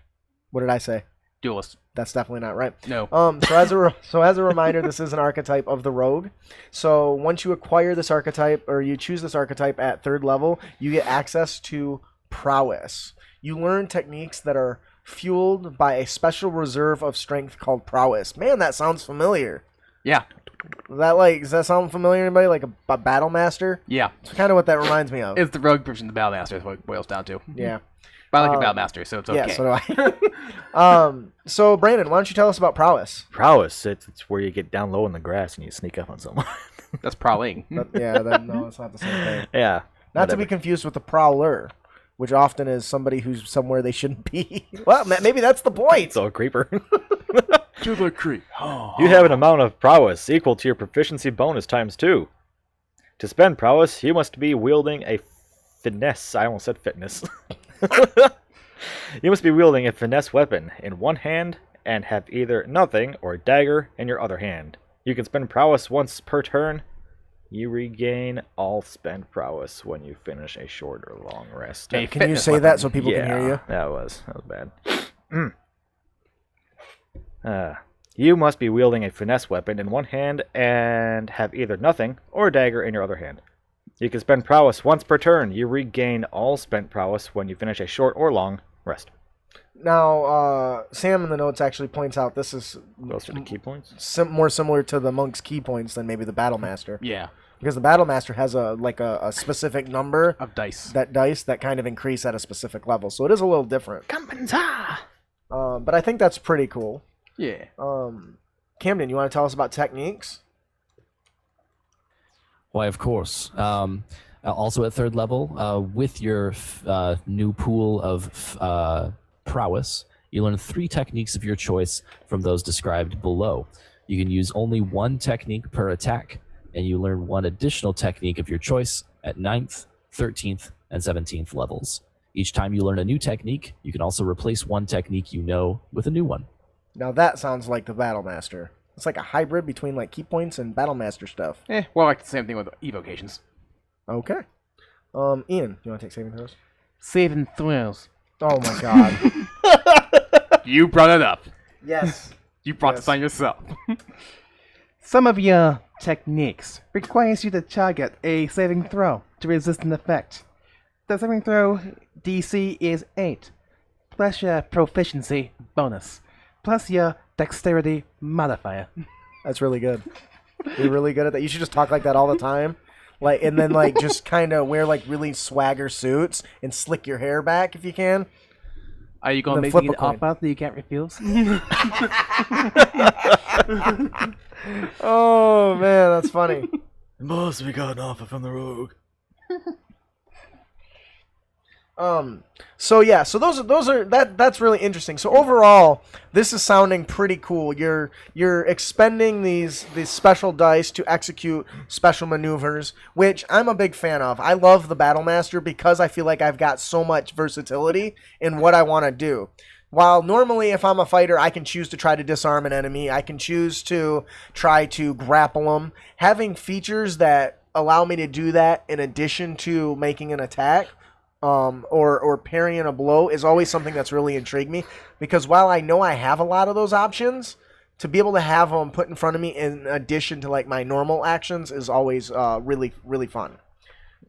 A: What did I say?
C: Duelist.
A: That's definitely not right.
C: No.
A: So as a reminder, this is an archetype of the Rogue. So once you acquire this archetype, or you choose this archetype at 3rd level, you get access to Prowess. You learn techniques that are fueled by a special reserve of strength called Prowess. Man, that sounds familiar.
C: Yeah.
A: Does that sound familiar to anybody? Like a Battle Master?
C: Yeah.
A: It's kind of what that reminds me of.
C: It's the rogue version of the Battlemaster is what it boils down to.
A: Yeah.
C: But I like the Battlemaster, so it's okay.
A: Yeah, so do I. So, Brandon, why don't you tell us about Prowess?
B: Prowess, it's where you get down low in the grass and you sneak up on someone.
C: That's prowling.
A: No, it's not the same thing.
B: Yeah.
A: Not to be confused with the Prowler, which often is somebody who's somewhere they shouldn't be. Well, maybe that's the point.
B: So a creeper.
C: To the creep.
B: You have an amount of prowess equal to your proficiency bonus times 2. To spend prowess, you must be wielding a finesse. I almost said fitness. You must be wielding a finesse weapon in one hand and have either nothing or a dagger in your other hand. You can spend prowess once per turn. You regain all spent prowess when you finish a short or long rest.
C: Hey,
A: Can you say that so people can hear you?
B: That was bad. You must be wielding a finesse weapon in one hand and have either nothing or a dagger in your other hand. You can spend prowess once per turn. You regain all spent prowess when you finish a short or long rest.
A: Now, Sam in the notes actually points out this is
B: Those are the key points.
A: more similar to the monk's key points than maybe the Battle Master.
C: Yeah.
A: Because the Battle Master has a specific number
C: Of dice.
A: that kind of increase at a specific level. So it is a little different. But I think that's pretty cool.
C: Yeah.
A: Camden, you want to tell us about techniques?
D: Why, of course. Also at 3rd level, with your new pool of prowess, you learn 3 techniques of your choice from those described below. You can use only 1 technique per attack, and you learn 1 additional technique of your choice at 9th, 13th, and 17th levels. Each time you learn a new technique, you can also replace 1 technique you know with a new one.
A: Now that sounds like the Battle Master. It's like a hybrid between like key points and Battle Master stuff.
C: Well, like the same thing with evocations.
A: Okay. Ian, you want to take saving throws?
C: Saving throws.
A: Oh my god.
C: You brought it up.
A: Yes.
C: You brought this on yourself. Some of your techniques requires you to target a saving throw to resist an effect. The saving throw DC is 8, plus your proficiency bonus, plus your dexterity modifier.
A: That's really good. You're really good at that. You should just talk like that all the time. And then just kind of wear really swagger suits and slick your hair back if you can.
C: Are you going to
A: Then
C: make me
A: flip
C: an
A: a coin.
C: offer that you can't refuse?
A: Oh man, that's funny.
B: Boss, we got an offer from the rogue.
A: So that's really interesting. So overall, this is sounding pretty cool. You're expending these special dice to execute special maneuvers, which I'm a big fan of. I love the Battle Master because I feel like I've got so much versatility in what I want to do. While normally if I'm a fighter, I can choose to try to disarm an enemy, I can choose to try to grapple them. Having features that allow me to do that in addition to making an attack or parrying a blow is always something that's really intrigued me, because while I know I have a lot of those options, to be able to have them put in front of me in addition to my normal actions is always really, really fun.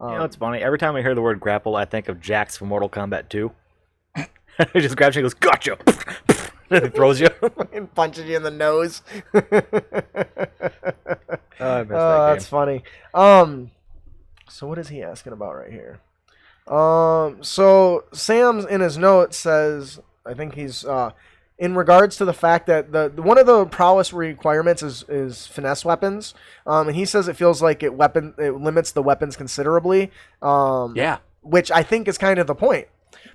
B: It's funny. Every time I hear the word grapple, I think of Jax from Mortal Kombat 2. He just grabs you and goes, "Gotcha!" And he throws you.
A: And punches you in the nose.
B: I missed that
A: That's
B: game.
A: funny. So what is he asking about right here? So Sam's in his notes says, I think he's in regards to the fact that the one of the prowess requirements is finesse weapons. And he says it feels like it limits the weapons considerably.
C: Yeah.
A: Which I think is kind of the point.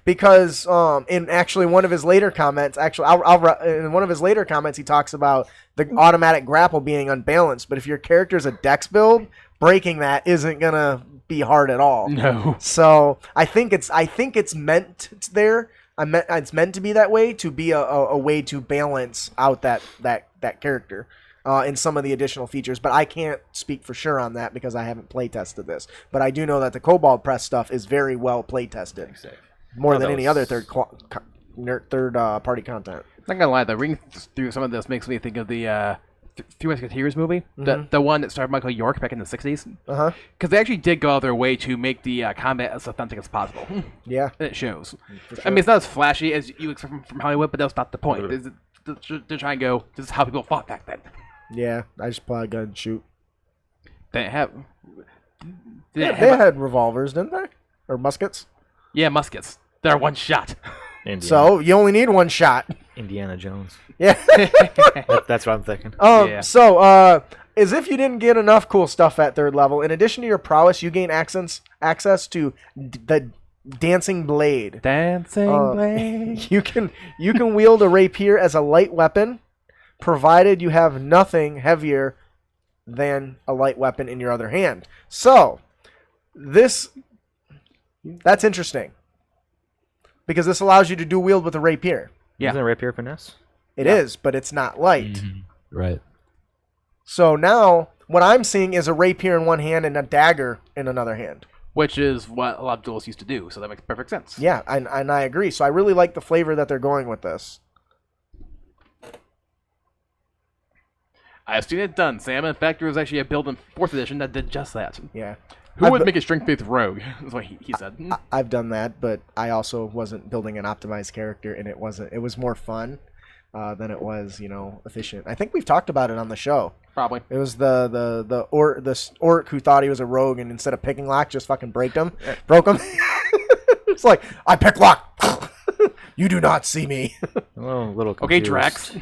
A: Because in actually one of his later comments, in one of his later comments, he talks about the automatic grapple being unbalanced. But if your character's a dex build, breaking that isn't gonna be hard at all.
C: No.
A: So I think it's meant there. It's meant to be that way, to be a way to balance out that character in some of the additional features. But I can't speak for sure on that because I haven't play tested this. But I do know that the Kobold press stuff is very well play tested. More than any other third party content.
C: Not gonna lie, the ring through some of this makes me think of the Three Musketeers movie, the one that starred Michael York back in the 60s.
A: Uh-huh.
C: Because they actually did go out of their way to make the combat as authentic as possible.
A: Yeah.
C: And it shows.
A: For sure.
C: I mean, it's not as flashy as you expect from Hollywood, but that's not the point. They're trying to go, this is how people fought back then.
A: Yeah, I just pull out a gun and shoot.
C: They have...
A: They had revolvers, didn't they? Or muskets?
C: Yeah, muskets. They're one shot.
B: Indiana.
A: So, you only need one shot.
B: Indiana Jones.
A: Yeah.
B: That's what I'm thinking.
C: Yeah.
A: So, as if you didn't get enough cool stuff at 3rd level, in addition to your prowess, you gain access to the Dancing Blade.
C: Dancing blade.
A: You can wield a rapier as a light weapon, provided you have nothing heavier than a light weapon in your other hand. So, that's interesting. Because this allows you to do wield with a rapier.
C: Yeah.
B: Isn't it rapier finesse?
A: It is, but it's not light.
D: Mhm. Right.
A: So now, what I'm seeing is a rapier in one hand and a dagger in another hand.
C: Which is what a lot of duelists used to do, so that makes perfect sense.
A: Yeah, and I agree. So I really like the flavor that they're going with this.
C: I've seen it done, Sam. In fact, there was actually a build in 4th edition that did just that.
A: Yeah.
C: Who would make a strength-based rogue? That's what he said.
A: I've done that, but I also wasn't building an optimized character, and it was more fun than it was, efficient. I think we've talked about it on the show.
C: Probably.
A: It was the orc who thought he was a rogue, and instead of picking lock, just fucking broke him. It's like, I pick lock. You do not see me.
B: A little confused.
C: Okay, Drax.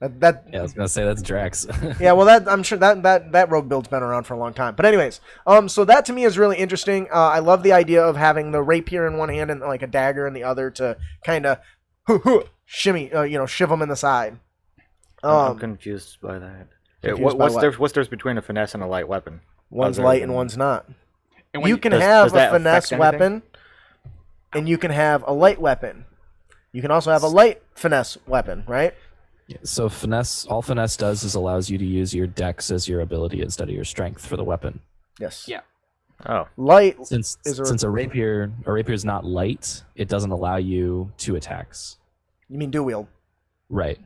A: Yeah,
D: I was gonna say that's Drax.
A: Yeah, well, I'm sure that rogue build's been around for a long time. But anyways, so that to me is really interesting. I love the idea of having the rapier in one hand and like a dagger in the other to kind of shimmy, shiv them in the side.
B: I'm confused by that. What's the difference between a finesse and a light weapon?
A: One's light and one's not.
C: And
A: You can
B: does
A: have a
B: that
A: finesse
B: affect anything?
A: weapon, and you can have a light weapon. You can also have a light finesse weapon, right?
D: So all finesse does is allows you to use your dex as your ability instead of your strength for the weapon.
A: Yes.
C: Yeah.
B: Oh.
A: Light
D: Since
A: is
D: a rapier is not light, it doesn't allow you 2 attacks.
A: You mean dual wield?
D: Right.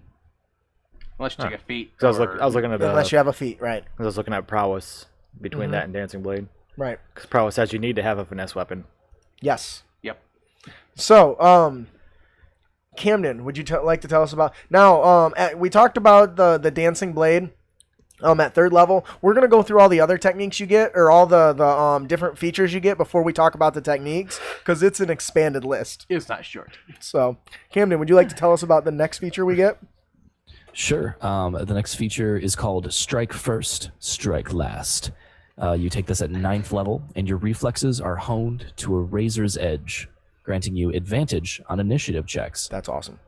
C: Unless you take a feat.
B: So I was looking at
A: Unless you have a feat, right?
B: I was looking at prowess between that and dancing blade.
A: Right.
B: Because prowess says you need to have a finesse weapon.
A: Yes.
C: Yep.
A: So, Camden, would you like to tell us about now? We talked about the dancing blade. At 3rd level, we're gonna go through all the other techniques you get, or all the different features you get before we talk about the techniques, because it's an expanded list.
C: It's not short.
A: So, Camden, would you like to tell us about the next feature we get?
D: Sure. The next feature is called Strike First, Strike Last. You take this at 9th level, and your reflexes are honed to a razor's edge, granting you advantage on initiative checks.
A: That's awesome.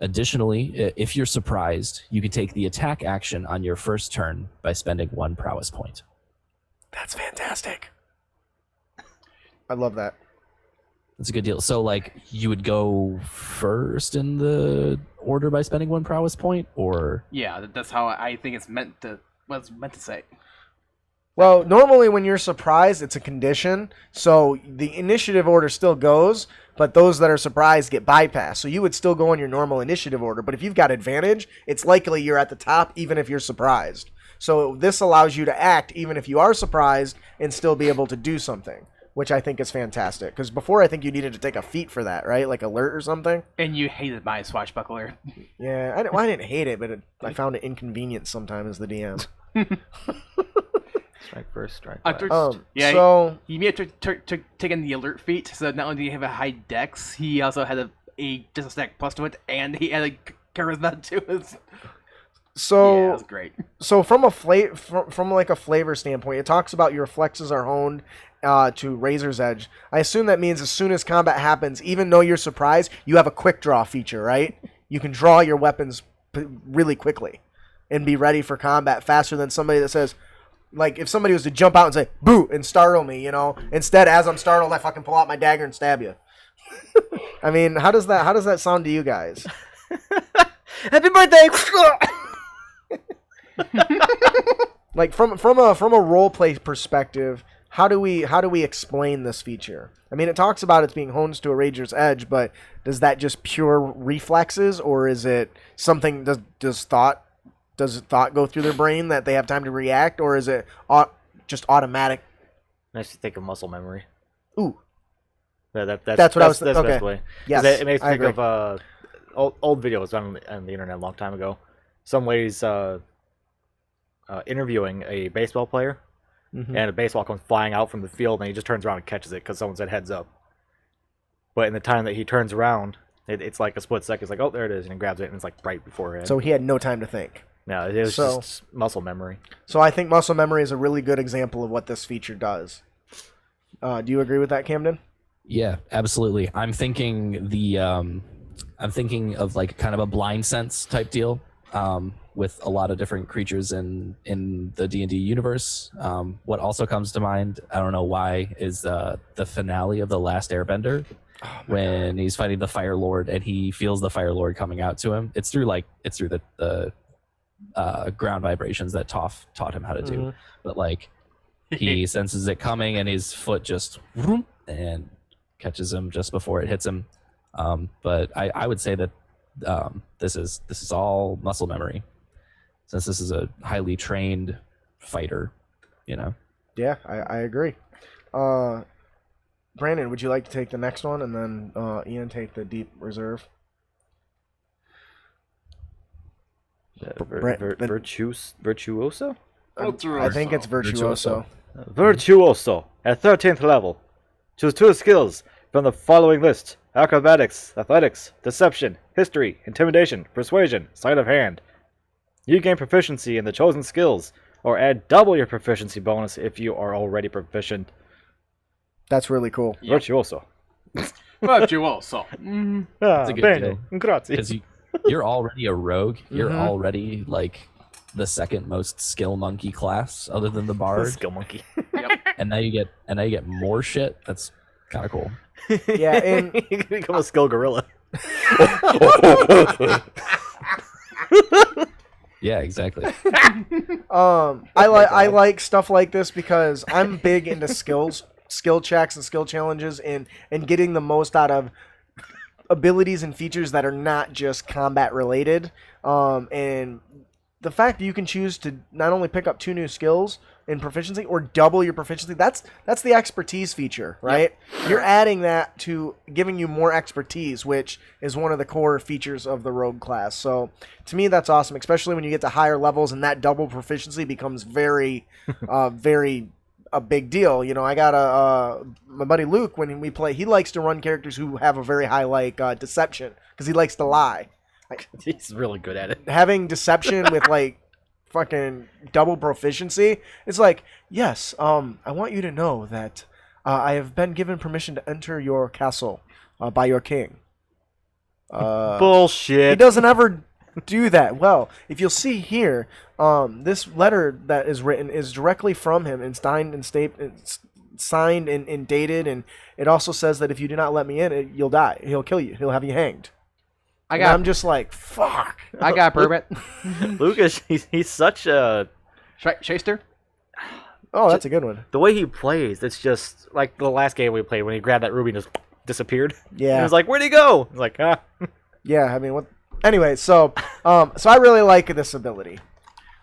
D: Additionally, if you're surprised, you can take the attack action on your first turn by spending 1 prowess point.
A: That's fantastic. I love that.
D: That's a good deal. So, like, you would go first in the order by spending 1 prowess point, or
C: Yeah, that's how I think it's meant to say.
A: Well, normally when you're surprised, it's a condition, so the initiative order still goes, but those that are surprised get bypassed. So you would still go in your normal initiative order, but if you've got advantage, it's likely you're at the top even if you're surprised. So this allows you to act even if you are surprised and still be able to do something, which I think is fantastic. Because before I think you needed to take a feat for that, right? Like alert or something.
C: And you hated my swashbuckler.
A: Yeah, I didn't hate it, but I found it inconvenient sometimes as the DM.
B: Strike first, strike
C: After-
B: last.
C: Yeah,
A: So
C: He may have taken the alert feat, so not only did he have a high dex, he also had a just a stack plus to it, and he had a charisma to it. Yeah, that was great.
A: So from a from like a flavor standpoint, it talks about your reflexes are honed to razor's edge. I assume that means as soon as combat happens, even though you're surprised, you have a quick draw feature, right? You can draw your weapons really quickly and be ready for combat faster than somebody that says, like, if somebody was to jump out and say, boo, and startle me, instead, as I'm startled, I fucking pull out my dagger and stab you. I mean, how does that sound to you guys?
B: Happy birthday!
A: Like, from a role play perspective, how do we explain this feature? I mean, it talks about it's being honed to a razor's edge, but does that just pure reflexes, or is it something? Does does thought go through their brain that they have time to react, or is it just automatic?
B: Nice to think of muscle memory.
A: Ooh,
B: That's
A: what I was.
B: That's the
A: Okay.
B: best way. 'Cause
A: Yes,
B: it makes me
A: I
B: think
A: agree.
B: of old videos on the internet a long time ago. Some ladies interviewing a baseball player,
A: Mhm.
B: and a baseball comes flying out from the field, and he just turns around and catches it because someone said heads up. But in the time that he turns around, it's like a split second. It's like, oh, there it is, and he grabs it, and it's like right before it.
A: So he had no time to think.
B: No, it was
A: So-
B: just muscle memory.
A: So I think muscle memory is a really good example of what this feature does. Do you agree with that, Camden?
D: Yeah, absolutely. I'm thinking of like kind of a blind sense type deal, with a lot of different creatures in the D&D universe. What also comes to mind, I don't know why, is the finale of The Last Airbender, when he's fighting the Fire Lord and he feels the Fire Lord coming out to him. It's through the ground vibrations that Toph taught him how to do.
A: Mhm.
D: But like he senses it coming and his foot just vroom, and catches him just before it hits him. But I would say that this is all muscle memory, since this is a highly trained fighter, you know.
A: Yeah, I agree. Brandon, would you like to take the next one, and then Ian take the deep reserve?
B: Virtuoso?
A: I think it's virtuoso.
B: Virtuoso at 13th level. Choose 2 skills from the following list: acrobatics, athletics, deception, history, intimidation, persuasion, sleight of hand. You gain proficiency in the chosen skills, or add double your proficiency bonus if you are already proficient.
A: That's really cool.
C: Yeah.
B: Virtuoso.
C: Virtuoso.
B: Ah,
D: a good
B: bene,
D: deal.
B: grazie.
D: Because you're already a rogue. You're
A: Mhm.
D: already like the second most skill monkey class other than the bard,
B: Skill monkey.
D: and now you get more shit. That's kind of cool.
A: Yeah, and
B: You can become a skill gorilla.
D: Yeah, exactly.
A: I like stuff like this because I'm big into skill checks and skill challenges, and getting the most out of abilities and features that are not just combat related. And the fact that you can choose to not only pick up 2 new skills in proficiency or double your proficiency, that's the expertise feature, right? You're adding that to giving you more expertise, which is one of the core features of the rogue class. So to me, that's awesome, especially when you get to higher levels and that double proficiency becomes very, very a big deal. You know, I got my buddy Luke, when we play, he likes to run characters who have a very high deception, because he likes to lie.
B: He's really good at it.
A: Having deception with like fucking double proficiency, it's like, yes, I want you to know that I have been given permission to enter your castle by your king. He
B: Bullshit.
A: doesn't ever do that. Well, if you'll see here, this letter that is written is directly from him and signed and dated, and it also says that if you do not let me in, you'll die. He'll kill you. He'll have you hanged. I'm just like, fuck.
C: I got a permit.
B: Lucas, he's such a...
C: Shaster?
A: Oh, that's a good one.
B: The way he plays, it's just like the last game we played when he grabbed that ruby and just disappeared.
A: Yeah.
B: He was like, where'd he go? He's like, ah.
A: Yeah, I mean, what? Anyway, so I really like this ability.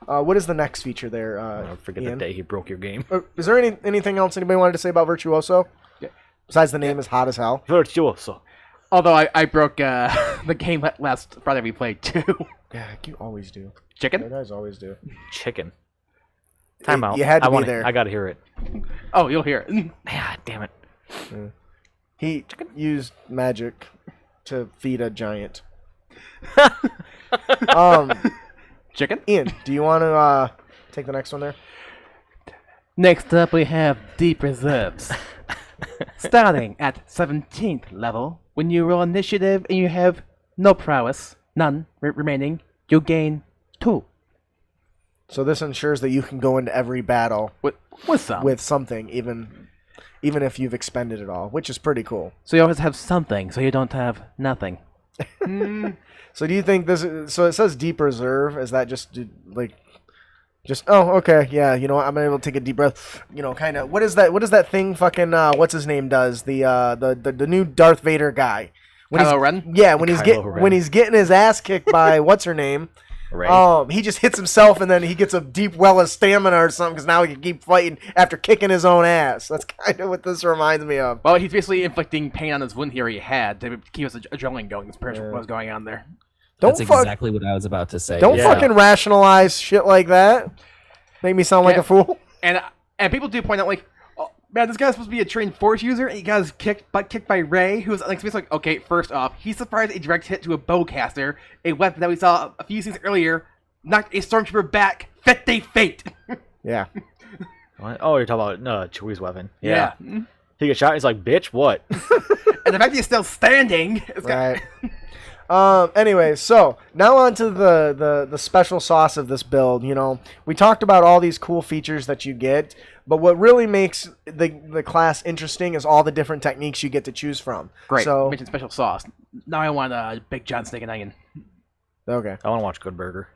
A: What is the next feature there?
B: I'll forget
A: Ian?
B: the day he broke your game.
A: Is there anything else anybody wanted to say about Virtuoso?
C: Yeah.
A: Besides the name is hot as hell.
B: Virtuoso.
C: Although I broke the game last Friday we played too.
A: Yeah, you always do. You
C: Chicken?
A: guys always do.
B: Chicken. Time out.
A: You had to
B: I
A: be
B: want
A: there.
B: I gotta hear it.
C: Oh, you'll hear it.
B: Ah, damn it.
A: He used magic to feed a giant.
C: Chicken?
A: Ian, do you want to take the next one there?
C: Next up we have Deep Reserves. Starting at 17th level, when you roll initiative and you have no prowess, none remaining, you gain 2.
A: So this ensures that you can go into every battle
C: With some.
A: with something, even if you've expended it all, which is pretty cool.
C: So you always have something, so you don't have nothing.
A: So do you think this is, so it says deep reserve, is that just like oh, okay, yeah, you know what, I'm able to take a deep breath, you know, kind of, what is that thing fucking what's his name does, the new Darth Vader guy, when
C: Kylo Ren?
A: yeah, when
B: Kylo Ren.
A: when he's getting his ass kicked by what's her name,
B: Right.
A: He just hits himself and then he gets a deep well of stamina or something because now he can keep fighting after kicking his own ass. That's kind of what this reminds me of.
C: Well, he's basically inflicting pain on his wound he already had to keep his adrenaline going. That's pretty much what was going on there.
D: That's exactly what I was about to say.
A: Don't fucking rationalize shit like that. Make me sound like a fool.
C: And people do point out, like, oh, man, this guy's supposed to be a trained force user, and he got his butt kicked by Ray, who's like, okay, first off, he surprised a direct hit to a bowcaster, a weapon that we saw a few scenes earlier, knocked a stormtrooper back, fete fate.
A: Yeah.
B: What? Oh, you're talking about Chewie's weapon.
C: Yeah.
B: He gets shot, he's like, bitch, what?
C: And the fact that he's still standing.
A: Right. Anyway, so now on to the special sauce of this build. You know, we talked about all these cool features that you get, but what really makes the class interesting is all the different techniques you get to choose from.
C: Great.
A: So,
C: You mentioned special sauce. Now I want a Big John Steak and Onion.
A: okay.
B: I want to watch Good Burger.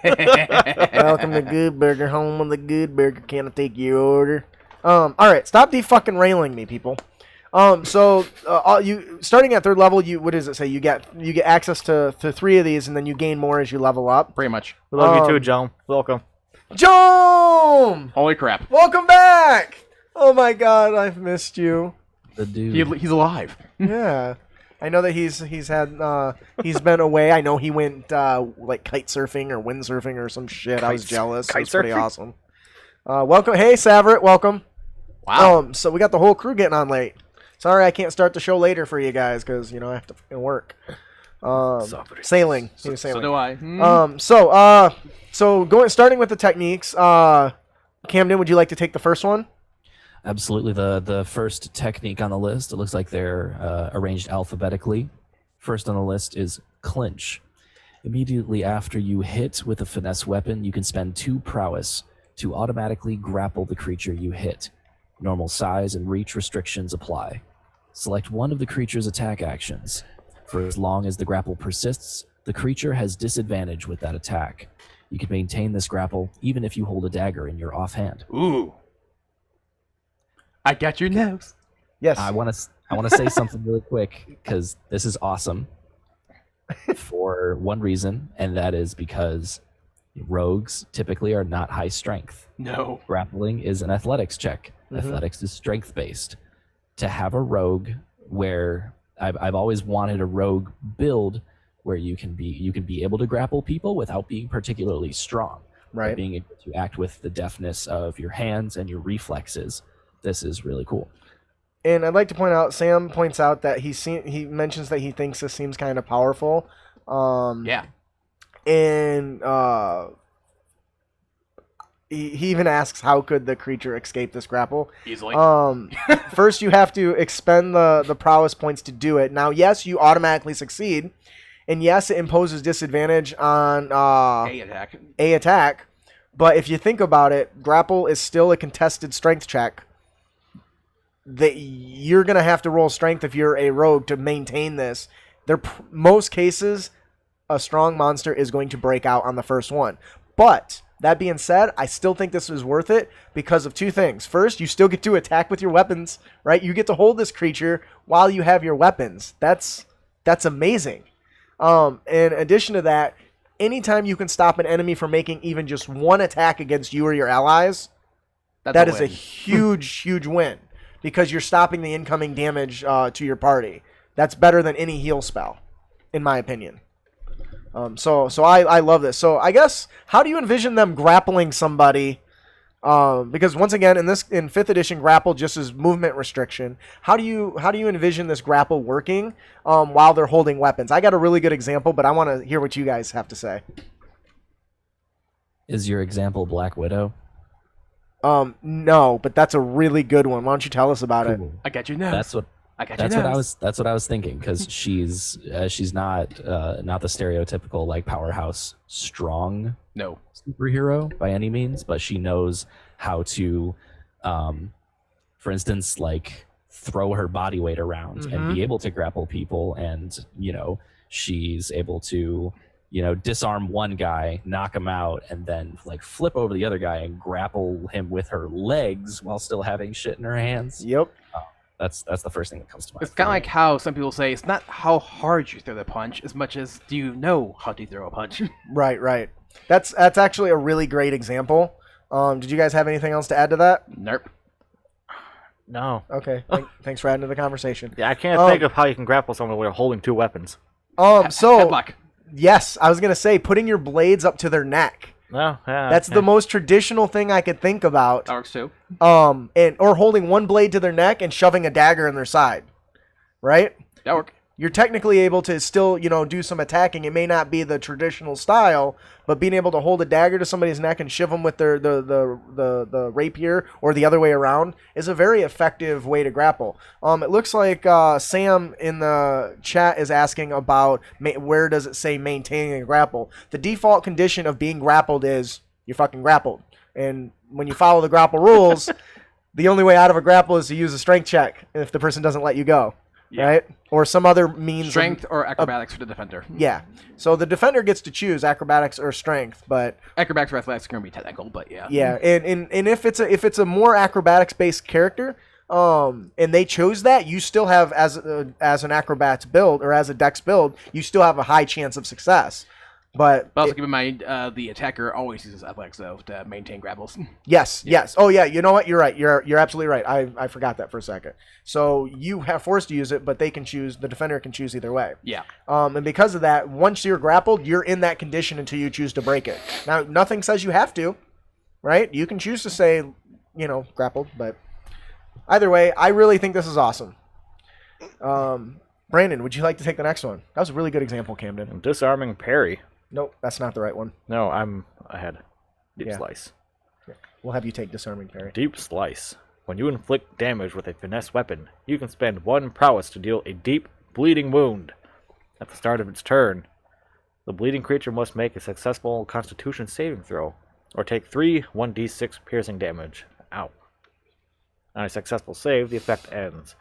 A: Welcome to Good Burger, home of the Good Burger. Can I take your order? All right, stop fucking railing me, people. So you starting at 3rd level, what does it say? You get access to 3 of these, and then you gain more as you level up.
C: Pretty much.
B: We love you too, Joan. Welcome.
A: Joan!
C: Holy crap.
A: Welcome back! Oh my god, I've missed you.
D: The dude.
C: He's alive.
A: Yeah. I know that he's been away. I know he went like kite surfing or windsurfing or some shit. I was jealous. That's pretty awesome. Welcome. Hey, Savret, welcome.
C: Wow.
A: So we got the whole crew getting on late. Sorry I can't start the show later for you guys because, you know, I have to fucking work. Sailing. He was sailing.
C: So do I.
A: Starting with the techniques, Camden, would you like to take the first one?
D: Absolutely. The first technique on the list, it looks like they're arranged alphabetically. First on the list is Clinch. Immediately after you hit with a finesse weapon, you can spend 2 prowess to automatically grapple the creature you hit. Normal size and reach restrictions apply. Select one of the creature's attack actions. For as long as the grapple persists, the creature has disadvantage with that attack. You can maintain this grapple even if you hold a dagger in your offhand.
C: Ooh. I got your nose.
A: Yes.
D: I want to say something really quick because this is awesome for one reason, and that is because rogues typically are not high strength.
C: No.
D: Grappling is an athletics check. Athletics is strength based. To have a rogue where I've always wanted a rogue build where you can be able to grapple people without being particularly strong.
A: Right.
D: Being able to act with the deftness of your hands and your reflexes. This is really cool.
A: And I'd like to point out, Sam points out that he mentions that he thinks this seems kind of powerful.
C: Yeah.
A: And he even asks how could the creature escape this grapple.
C: Easily.
A: First, you have to expend the prowess points to do it. Now, yes, you automatically succeed. And yes, it imposes disadvantage on A attack. But if you think about it, grapple is still a contested strength check. That you're going to have to roll strength if you're a rogue to maintain this. Most cases, a strong monster is going to break out on the first one. But that being said, I still think this is worth it because of 2 things. First, you still get to attack with your weapons, right? You get to hold this creature while you have your weapons. That's amazing. In addition to that, anytime you can stop an enemy from making even just one attack against you or your allies, that is a huge, huge win because you're stopping the incoming damage to your party. That's better than any heal spell, in my opinion. So I love this. So I guess, how do you envision them grappling somebody? Because once again, in 5th edition, grapple just is movement restriction. How do you envision this grapple working while they're holding weapons? I got a really good example, but I want to hear what you guys have to say.
D: Is your example Black Widow?
A: No, but that's a really good one. Why don't you tell us about it?
C: I got your nose.
D: That's what I was thinking because she's not the stereotypical like powerhouse strong superhero by any means, but she knows how to, for instance, like throw her body weight around and be able to grapple people, and she's able to disarm one guy, knock him out, and then like flip over the other guy and grapple him with her legs while still having shit in her hands.
A: Yep.
D: That's the first thing that comes to mind.
C: It's kind of like how some people say it's not how hard you throw the punch as much as do you know how to throw a punch.
A: Right. That's actually a really great example. Did you guys have anything else to add to that?
C: Nope.
B: No.
A: Okay. Thanks for adding to the conversation.
B: Yeah, I can't think of how you can grapple someone while holding two weapons.
A: So
C: Headlock.
A: yes, I was gonna say putting your blades up to their neck.
B: No, yeah.
A: That's the most traditional thing I could think about.
C: That works too.
A: Or holding one blade to their neck and shoving a dagger in their side, right?
C: That work.
A: You're technically able to still, do some attacking. It may not be the traditional style, but being able to hold a dagger to somebody's neck and shiv them with the rapier or the other way around is a very effective way to grapple. It looks like Sam in the chat is asking about where does it say maintaining a grapple. The default condition of being grappled is you're fucking grappled. And when you follow the grapple rules, the only way out of a grapple is to use a strength check if the person doesn't let you go. Yeah. Right? Or some other means.
C: Strength or acrobatics for the defender.
A: Yeah. So the defender gets to choose acrobatics or strength, but
C: acrobatics or athletics are going to be technical, but yeah.
A: Yeah, and if it's a more acrobatics based character, and they chose that, you still have as an acrobats build or as a dex build, you still have a high chance of success. But
C: also keep in mind, the attacker always uses athletics though to maintain grapples.
A: Yes. Oh yeah, you know what? You're right. You're absolutely right. I forgot that for a second. So you have forced to use it, but they can choose. The defender can choose either way.
C: Yeah.
A: And because of that, once you're grappled, you're in that condition until you choose to break it. Now, nothing says you have to, right? You can choose to say, grappled, but either way, I really think this is awesome. Brandon, would you like to take the next one? That was a really good example, Camden.
B: Disarming parry.
A: Nope, that's not the right one.
B: No, I'm ahead. Deep slice.
A: Yeah. We'll have you take disarming parry.
B: Deep slice. When you inflict damage with a finesse weapon, you can spend 1 prowess to deal a deep, bleeding wound. At the start of its turn, the bleeding creature must make a successful Constitution saving throw, or take 3 1d6 piercing damage. Ow. On a successful save, the effect ends.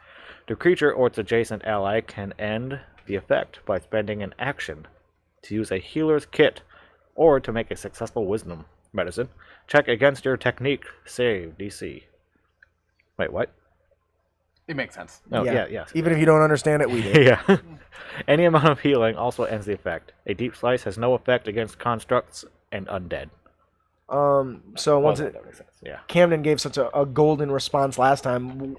B: The creature or its adjacent ally can end the effect by spending an action to use a healer's kit, or to make a successful wisdom medicine check against your technique save DC. Wait, what?
C: It makes sense.
B: Oh, yeah.
A: Even if you don't understand it, we do.
B: Yeah. Any amount of healing also ends the effect. A deep slice has no effect against constructs and undead.
A: So once
B: that makes sense. Yeah.
A: Camden gave such a golden response last time.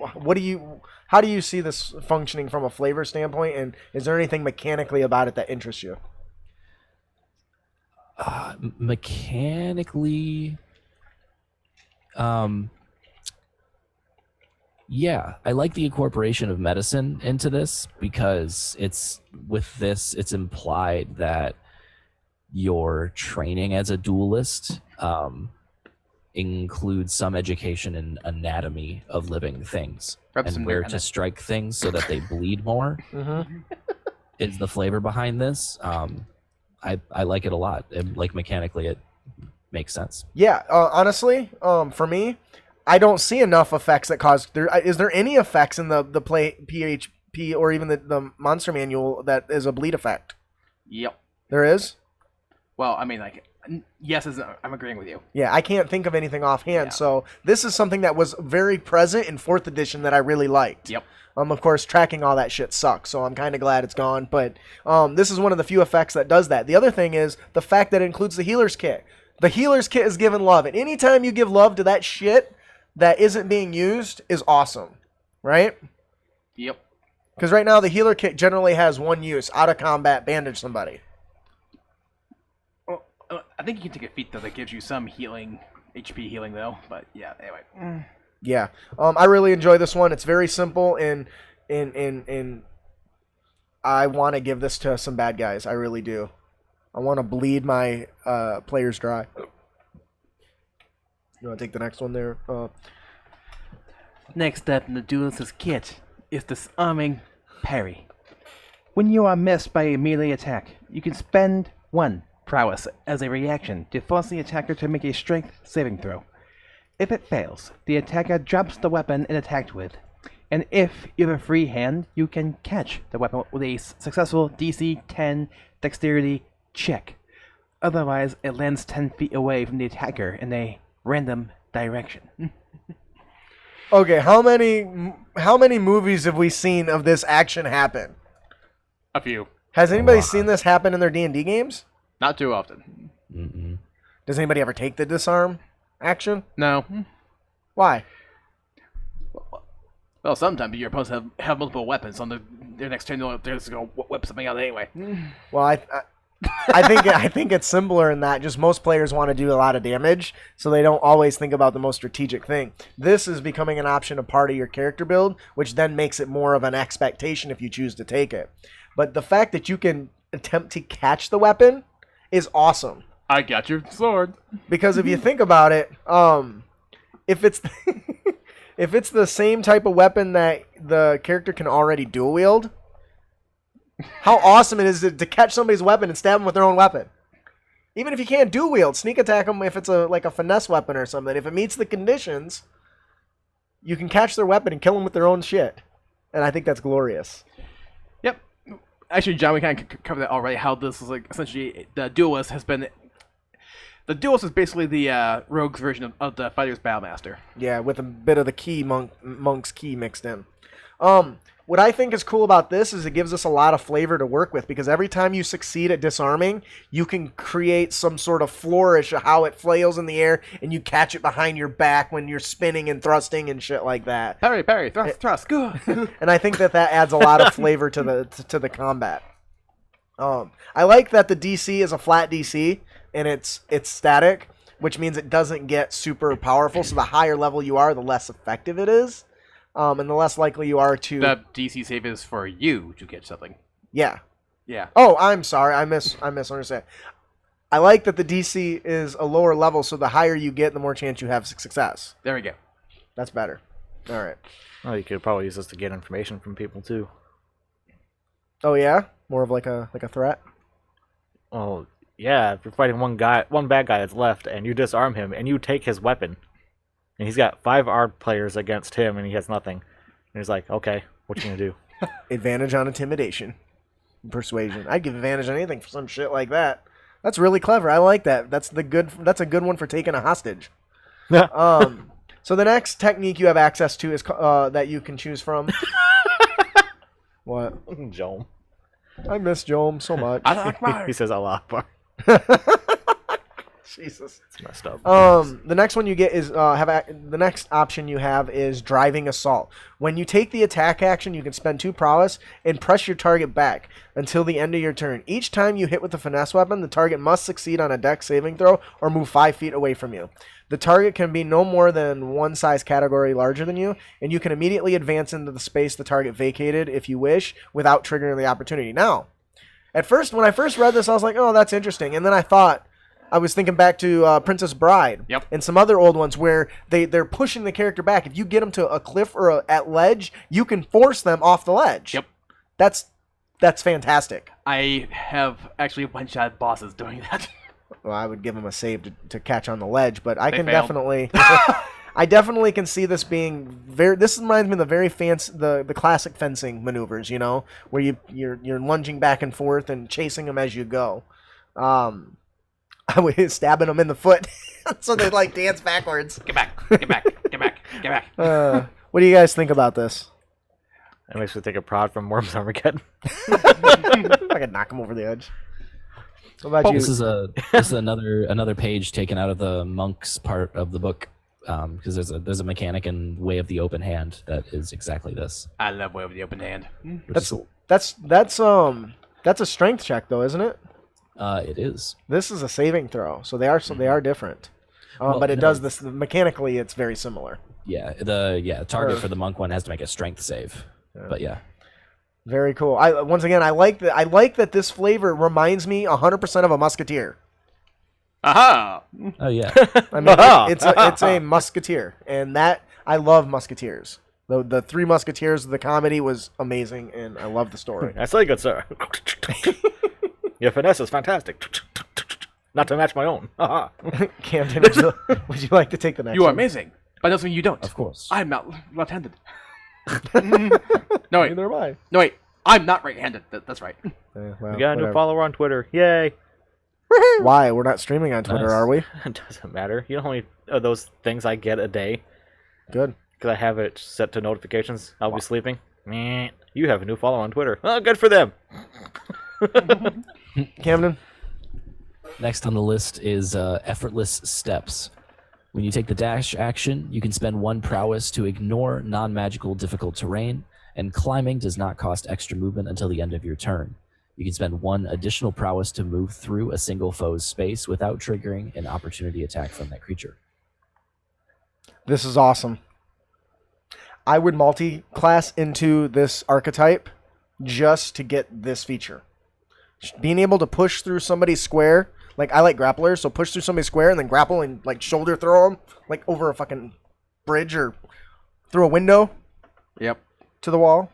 A: How do you see this functioning from a flavor standpoint, and is there anything mechanically about it that interests you?
D: Mechanically, yeah, I like the incorporation of medicine into this because it's implied that your training as a duelist includes some education in anatomy of living things and where to strike things so that they bleed more.
A: Mm-hmm.
D: Is the flavor behind this. I like it a lot. Like mechanically, it makes sense.
A: Yeah, honestly, for me, I don't see enough effects that cause. Is there any effects in the play PHP or even the monster manual that is a bleed effect?
C: Yep.
A: There is.
C: Well, I mean, yes, I'm agreeing with you.
A: Yeah, I can't think of anything offhand.
C: Yeah.
A: So this is something that was very present in 4th edition that I really liked.
C: Yep.
A: Of course, tracking all that shit sucks, so I'm kind of glad it's gone. But this is one of the few effects that does that. The other thing is the fact that it includes the healer's kit. The healer's kit is given love, and anytime you give love to that shit that isn't being used is awesome, right?
C: Yep.
A: Because right now the healer kit generally has one use: out of combat, bandage somebody.
C: Well, I think you can take a feat though that gives you some healing, HP healing though. But yeah, anyway.
A: Yeah, I really enjoy this one. It's very simple, and I want to give this to some bad guys. I really do. I want to bleed my players dry. You want to take the next one there?
C: Next step in the duelist's kit is disarming parry. When you are missed by a melee attack, you can spend 1 prowess as a reaction to force the attacker to make a strength saving throw. If it fails, the attacker drops the weapon it attacked with, and if you have a free hand, you can catch the weapon with a successful DC 10 dexterity check. Otherwise, it lands 10 feet away from the attacker in a random direction.
A: Okay, how many movies have we seen of this action happen?
C: A few.
A: Has anybody seen this happen in their D&D games?
C: Not too often.
D: Mm-mm.
A: Does anybody ever take the disarm action?
C: No.
A: Why?
C: Well, sometimes your opponents have multiple weapons on their next turn. They're just going to whip something out anyway.
A: Well, I think it's simpler in that just most players want to do a lot of damage, so they don't always think about the most strategic thing. This is becoming an option, a part of your character build, which then makes it more of an expectation if you choose to take it. But the fact that you can attempt to catch the weapon is awesome.
C: I got your sword.
A: Because if you think about it, if it's if it's the same type of weapon that the character can already dual wield, how awesome it is to catch somebody's weapon and stab them with their own weapon. Even if you can't dual wield, sneak attack them if it's like a finesse weapon or something. If it meets the conditions, you can catch their weapon and kill them with their own shit. And I think that's glorious.
C: Yep. Actually, John, we kind of covered that already. How this is like essentially the Duelist has been. The Duelist is basically the rogue's version of the fighter's battlemaster.
A: Yeah, with a bit of the key monk's key mixed in. What I think is cool about this is it gives us a lot of flavor to work with, because every time you succeed at disarming, you can create some sort of flourish of how it flails in the air, and you catch it behind your back when you're spinning and thrusting and shit like that.
C: Parry, thrust, good.
A: And I think that adds a lot of flavor to the combat. I like that the DC is a flat DC, and it's static, which means it doesn't get super powerful. So the higher level you are, the less effective it is. And the less likely you are to...
C: The DC save is for you to get something.
A: Yeah.
C: Yeah.
A: Oh, I'm sorry. I misunderstand. I like that the DC is a lower level, so the higher you get, the more chance you have success.
C: There we go.
A: That's better. All right.
B: Oh, you could probably use this to get information from people too.
A: Oh, yeah? More of like a threat?
B: Oh, yeah. If you're fighting one bad guy that's left, and you disarm him, and you take his weapon, and he's got 5 ARD players against him, and he has nothing. And he's like, okay, what you gonna do?
A: Advantage on intimidation. Persuasion. I'd give advantage on anything for some shit like that. That's really clever. I like that. That's a good one for taking a hostage. So the next technique you have access to is that you can choose from. What?
B: Jom.
A: I miss Jom so much.
B: He says Allah Akbar.
A: Jesus.
B: It's messed up.
A: The next one you get is the next option you have is driving assault. When you take the attack action, you can spend 2 prowess and press your target back until the end of your turn. Each time you hit with the finesse weapon, the target must succeed on a dex saving throw or move 5 feet away from you. The target can be no more than one size category larger than you, and you can immediately advance into the space the target vacated if you wish, without triggering the opportunity. Now, at first, when I first read this, I was like, oh, that's interesting. And then I was thinking back to Princess Bride and some other old ones where they're pushing the character back. If you get them to a cliff or at ledge, you can force them off the ledge.
C: Yep.
A: That's fantastic.
C: I have actually one-shot bosses doing that.
A: Well, I would give them a save to catch on the ledge, but I
C: They
A: can
C: failed.
A: definitely... I definitely can see this being very... This reminds me of the very fancy... The classic fencing maneuvers, you know, where you're lunging back and forth and chasing them as you go. I was stabbing them in the foot so they like dance backwards.
C: Get back. Get back.
A: What do you guys think about this?
B: It makes me think of Prod from Worms Armageddon.
A: I could knock him over the edge. What about you?
D: This is another page taken out of the monk's part of the book, because there's a mechanic in Way of the Open Hand that is exactly this.
C: I love Way of the Open Hand.
A: That's a strength check though, isn't it?
D: It is.
A: This is a saving throw, so they are different. But it does this mechanically. It's very similar.
D: Yeah, the target for the monk one has to make a strength save. But yeah.
A: Very cool. I like that this flavor reminds me 100% of a musketeer.
C: Aha!
D: Oh yeah.
A: I mean, it's a musketeer, and that I love musketeers. The Three Musketeers of the comedy was amazing, and I love the story.
B: That's really good, sir. Your finesse is fantastic. Not to match my own.
A: Camden, would you like to take the next
C: You are
A: one?
C: amazing. But doesn't mean you don't.
D: Of course.
C: I'm not left-handed. No, wait.
A: Neither am I.
C: No, wait. I'm not right-handed. That's right.
A: Well,
B: We got a new
A: whatever.
B: follower on Twitter. Yay!
A: Why? We're not streaming on Twitter,
D: Nice.
A: are we?
B: It doesn't matter. You know how many of those things I get a day?
A: Good.
B: because I have it set to notifications. I'll be sleeping. Meh. You have a new follower on Twitter. Oh, good for them.
A: Camden?
D: Next on the list is Effortless Steps. When you take the dash action, you can spend 1 prowess to ignore non-magical difficult terrain, and climbing does not cost extra movement until the end of your turn. You can spend 1 additional prowess to move through a single foe's space without triggering an opportunity attack from that creature.
A: This is awesome. I would multi-class into this archetype just to get this feature. Being able to push through somebody's square, like I like grapplers, so push through somebody's square and then grapple and like shoulder throw them like over a fucking bridge or through a window.
C: Yep.
A: To the wall.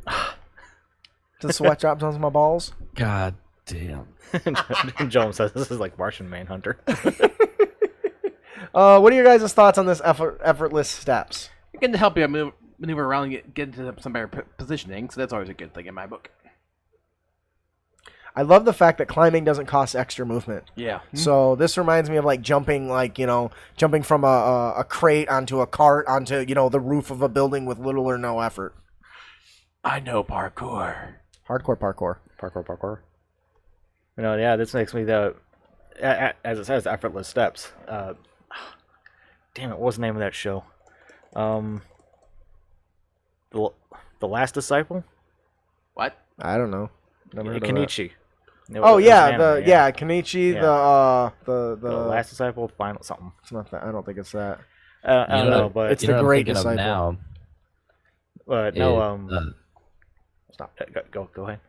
A: To the sweat drops onto my balls.
D: God damn.
B: Jones says this is like Martian Manhunter.
A: What are your guys' thoughts on this effortless steps?
C: It can help you maneuver around and get into some better positioning, so that's always a good thing in my book.
A: I love the fact that climbing doesn't cost extra movement.
C: Yeah.
A: So this reminds me of like jumping, jumping from a crate onto a cart onto, the roof of a building with little or no effort.
C: I know parkour.
A: Hardcore parkour.
B: Parkour. Yeah, this makes me as it says, Effortless Steps. Damn it, what was the name of that show? The Last Disciple?
C: What?
A: I don't know. Never heard of that.
B: Kenichi.
A: Oh yeah,
B: anime,
A: Kenichi,
B: Yeah.
A: the
B: Last Disciple, Final something.
A: It's not that. I don't think it's that.
B: I don't know, but
A: it's the Great Disciple.
D: Now,
B: but no, stop. Go ahead.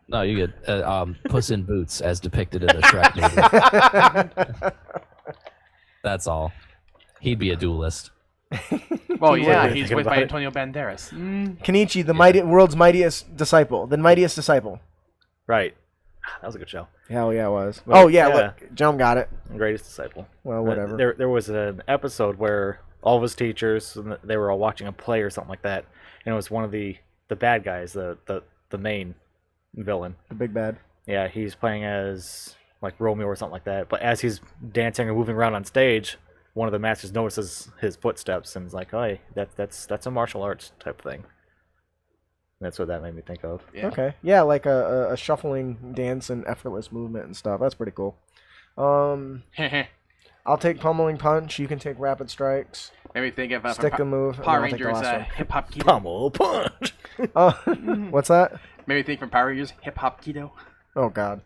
D: no, you good. Puss in Boots, as depicted in the Shrek movie. That's all. He'd be a duelist.
C: Well, yeah,
B: Really
C: he's
B: thinking
C: voiced by
B: about it.
C: Antonio Banderas.
A: Kenichi, the world's mightiest disciple. The mightiest disciple.
B: Right. That was a good show.
A: Hell yeah, it was.
B: But,
A: oh yeah,
B: yeah.
A: look, John got it.
B: Greatest Disciple.
A: Well, whatever.
B: There was an episode where all of his teachers, they were all watching a play or something like that, and it was one of the bad guys, the main villain.
A: The big bad.
B: Yeah, he's playing as like Romeo or something like that. But as he's dancing or moving around on stage, one of the masters notices his footsteps and is like, "Oh, hey, that's a martial arts type thing." That's what that made me think of.
C: Yeah.
A: Okay. Yeah, like a shuffling dance and effortless movement and stuff. That's pretty cool. I'll take Pummeling Punch. You can take Rapid Strikes.
C: Maybe think of
A: Stick a move.
C: Power
A: and then I'll take the
C: Rangers
A: last one.
C: Hip Hop Keto.
B: Pummel Punch.
A: What's that?
C: Maybe think from Power Rangers Hip Hop Keto.
A: Oh God.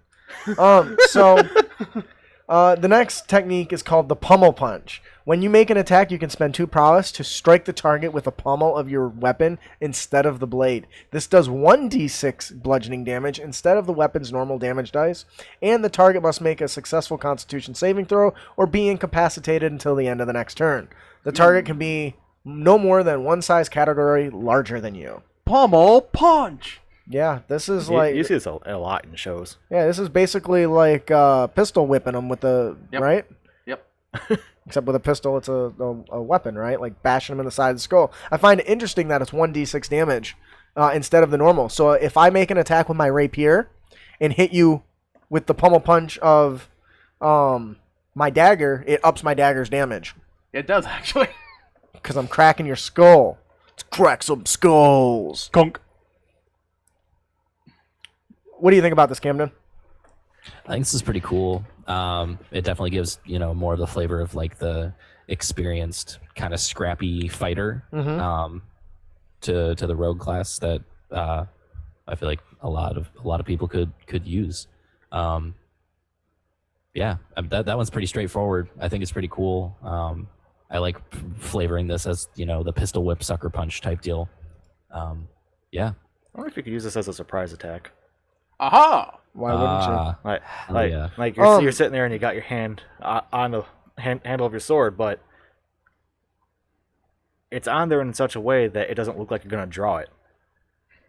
A: The next technique is called the Pummel Punch. When you make an attack, you can spend 2 prowess to strike the target with a pommel of your weapon instead of the blade. This does 1d6 bludgeoning damage instead of the weapon's normal damage dice, and the target must make a successful Constitution saving throw or be incapacitated until the end of the next turn. The target can be no more than one size category larger than you.
C: Pummel Punch.
A: Yeah, this is
B: You see this a lot in shows.
A: Yeah, this is basically like pistol whipping them with the
C: Yep.
A: right.
C: Yep.
A: Except with a pistol, it's a weapon, right? Like bashing them in the side of the skull. I find it interesting that it's 1d6 damage instead of the normal. So if I make an attack with my rapier and hit you with the pummel punch of my dagger, it ups my dagger's damage.
C: It does, actually.
A: Because I'm cracking your skull. Let's crack some skulls.
C: Conk.
A: What do you think about this, Camden?
D: I think this is pretty cool. It definitely gives more of the flavor of like the experienced kind of scrappy fighter to the rogue class that I feel like a lot of people could use. That one's pretty straightforward. I think it's pretty cool. I like flavoring this as the pistol whip sucker punch type deal.
B: I wonder if you could use this as a surprise attack.
C: Aha!
A: Why wouldn't you?
B: Like you're sitting there and you got your hand on the handle of your sword, but it's on there in such a way that it doesn't look like you're gonna draw it.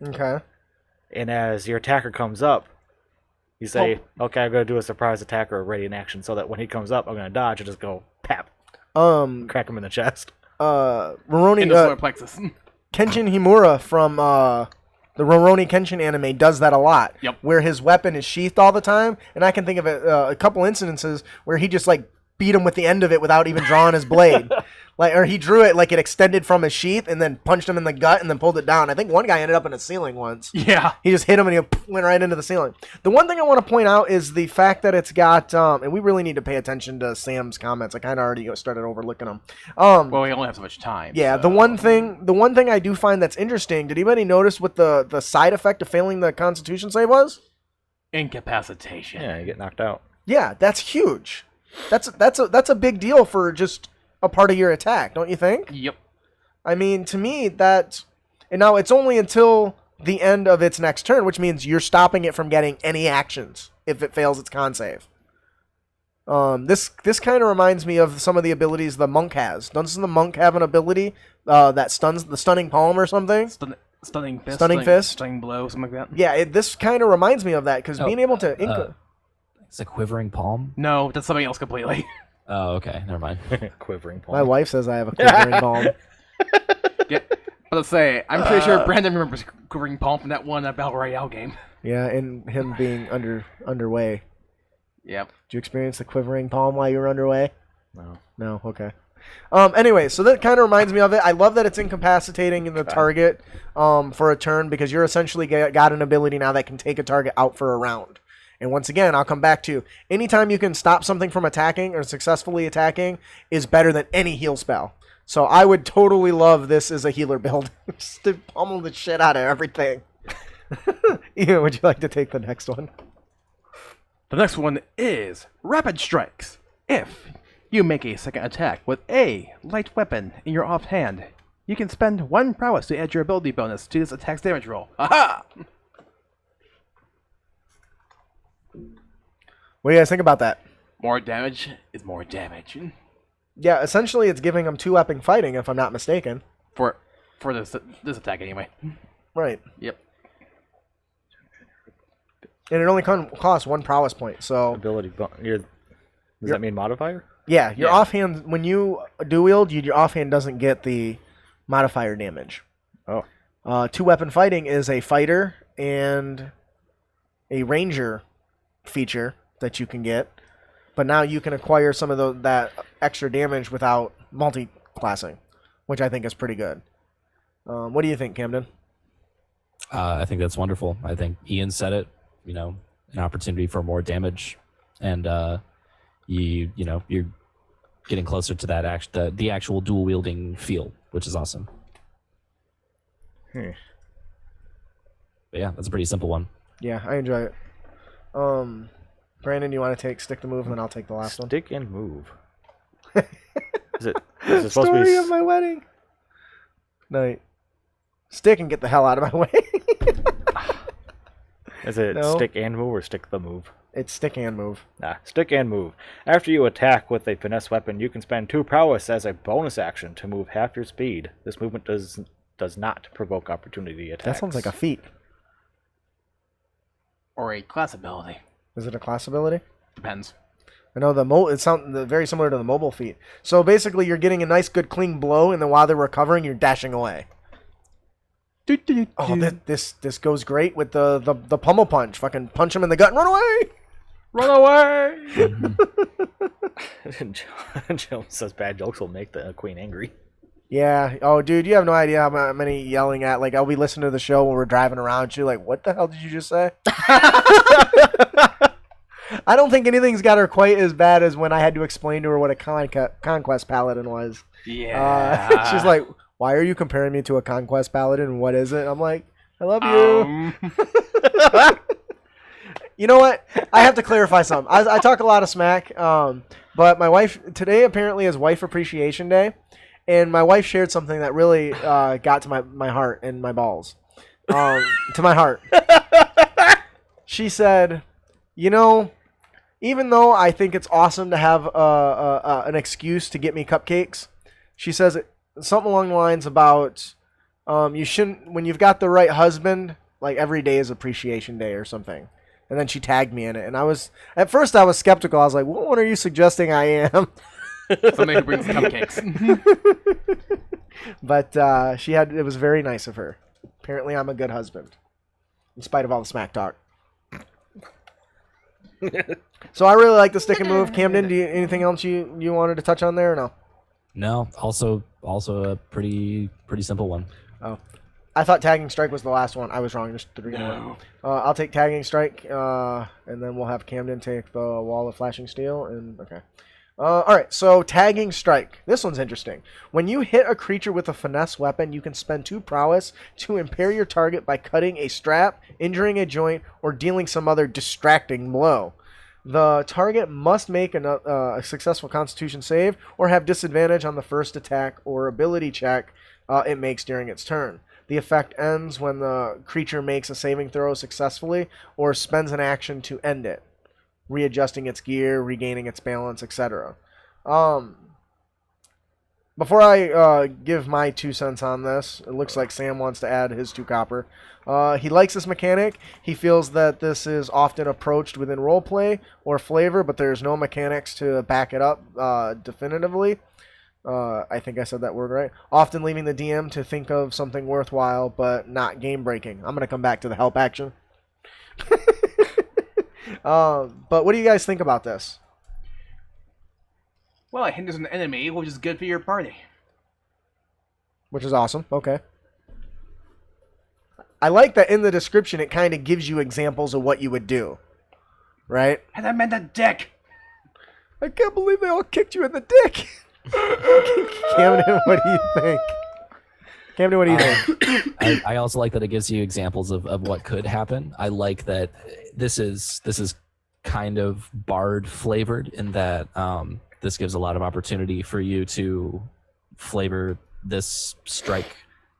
A: Okay.
B: And as your attacker comes up, you say, "Okay, I'm gonna do a surprise attack or a ready in action, so that when he comes up, I'm gonna dodge and just go pap, crack him in the chest."
A: Roroni,
C: In the solar plexus.
A: Kenshin Himura from the Rurouni Kenshin anime does that a lot.
C: Yep.
A: Where his weapon is sheathed all the time, and I can think of a couple incidences where he just like beat him with the end of it without even drawing his blade. Or he drew it like it extended from his sheath and then punched him in the gut and then pulled it down. I think one guy ended up in a ceiling once.
C: Yeah.
A: He just hit him and he went right into the ceiling. The one thing I want to point out is the fact that it's got, and we really need to pay attention to Sam's comments. I kind of already started overlooking them.
C: Well, we only have so much time.
A: Yeah,
C: so.
A: the one thing I do find that's interesting. Did anybody notice what the side effect of failing the Constitution save was?
C: Incapacitation.
B: Yeah, you get knocked out.
A: Yeah, that's huge. That's a big deal for just a part of your attack, don't you think?
C: Yep.
A: I mean, to me, and now it's only until the end of its next turn, which means you're stopping it from getting any actions if it fails its con save. This kind of reminds me of some of the abilities the monk has. Doesn't the monk have an ability that stuns the stunning palm or something?
C: Stunning fist.
A: Stunning fist?
C: Stunning blow, something like that.
A: Yeah, this kind of reminds me of that because being able to...
D: It's a quivering palm.
C: No, that's something else completely.
D: Oh, okay. Never mind.
B: Quivering palm.
A: My wife says I have a quivering palm.
C: Yeah. But let's say, I'm pretty sure Brandon remembers quivering palm from that one Battle Royale game.
A: Yeah, and him being underway.
C: Yep.
A: Did you experience the quivering palm while you were underway?
B: No.
A: No, okay. Anyway, so that kind of reminds me of it. I love that it's incapacitating in the target for a turn because you're essentially got an ability now that can take a target out for a round. And once again, I'll come back to anytime you can stop something from attacking or successfully attacking is better than any heal spell. So I would totally love this as a healer build. Just to pummel the shit out of everything. Ian, would you like to take the next one?
C: The next one is Rapid Strikes. If you make a second attack with a light weapon in your offhand, you can spend 1 prowess to add your ability bonus to this attack's damage roll. Aha!
A: What do you guys think about that?
C: More damage is more damage.
A: Yeah, essentially it's giving them 2-weapon fighting, if I'm not mistaken.
C: For this attack, anyway.
A: Right.
C: Yep.
A: And it only costs 1 prowess point, so...
B: Does that mean modifier?
A: Yeah, your offhand, when you dual wield, your offhand doesn't get the modifier damage.
B: Oh.
A: 2-weapon fighting is a fighter and a ranger feature that you can get, but now you can acquire some of that extra damage without multi-classing, which I think is pretty good. What do you think, Camden?
D: I think that's wonderful. I think Ian said it. An opportunity for more damage, and you're getting closer to that the actual dual wielding feel, which is awesome. But yeah, that's a pretty simple one.
A: Yeah, I enjoy it. Brandon, you want to stick the move, and then I'll take the last one.
B: Stick and move. Is it supposed to
A: Story
B: be...
A: of my wedding. No, stick and get the hell out of my way.
B: Is it
A: No.
B: stick and move or stick the move?
A: It's stick and move.
B: Nah, stick and move. After you attack with a finesse weapon, you can spend 2 prowess as a bonus action to move half your speed. This movement does not provoke opportunity attacks.
A: That sounds like a feat.
C: Or a class ability.
A: Is it a class ability?
C: Depends.
A: I know it sounds very similar to the mobile feat. So basically, you're getting a nice, good, clean blow, and then while they're recovering, you're dashing away. Oh, this goes great with the pummel punch. Fucking punch him in the gut and run away.
C: Run away!
B: Joe says bad jokes will make the queen angry.
A: Yeah. Oh, dude, you have no idea how many yelling at. Like, I'll be listening to the show when we're driving around. You're like, what the hell did you just say? I don't think anything's got her quite as bad as when I had to explain to her what a conquest paladin was.
C: Yeah.
A: She's like, why are you comparing me to a conquest paladin? What is it? I'm like, I love you. You know what? I have to clarify something. I talk a lot of smack, but my wife, today apparently is Wife Appreciation Day, and my wife shared something that really got to my heart and my balls. To my heart. She said, even though I think it's awesome to have an excuse to get me cupcakes, she says something along the lines about you shouldn't, when you've got the right husband, like every day is Appreciation Day or something. And then she tagged me in it. And at first I was skeptical. I was like, what one are you suggesting I am?
C: Somebody who brings cupcakes.
A: But it was very nice of her. Apparently I'm a good husband. In spite of all the smack talk. So I really like the stick and move. Camden, anything else you wanted to touch on there or no?
D: No, also a pretty simple one.
A: Oh, I thought tagging strike was the last one. I was wrong. There's 3 more. I'll take tagging strike, and then we'll have Camden take the wall of flashing steel. And okay. All right. So tagging strike. This one's interesting. When you hit a creature with a finesse weapon, you can spend 2 prowess to impair your target by cutting a strap, injuring a joint, or dealing some other distracting blow. The target must make a successful Constitution save or have disadvantage on the first attack or ability check it makes during its turn. The effect ends when the creature makes a saving throw successfully or spends an action to end it, readjusting its gear, regaining its balance, etc. Before I give my 2 cents on this, it looks like Sam wants to add his 2 copper. He likes this mechanic. He feels that this is often approached within roleplay or flavor, but there's no mechanics to back it up definitively. I think I said that word right. Often leaving the DM to think of something worthwhile, but not game-breaking. I'm going to come back to the help action. But what do you guys think about this?
C: Well, it hinders an enemy, which is good for your party.
A: Which is awesome. Okay. I like that in the description it kind of gives you examples of what you would do. Right?
C: And I meant the dick!
A: I can't believe they all kicked you in the dick! Camden, what do you think? Camden, what do you think?
D: I also like that it gives you examples of what could happen. I like that this is kind of bard flavored in that this gives a lot of opportunity for you to flavor this strike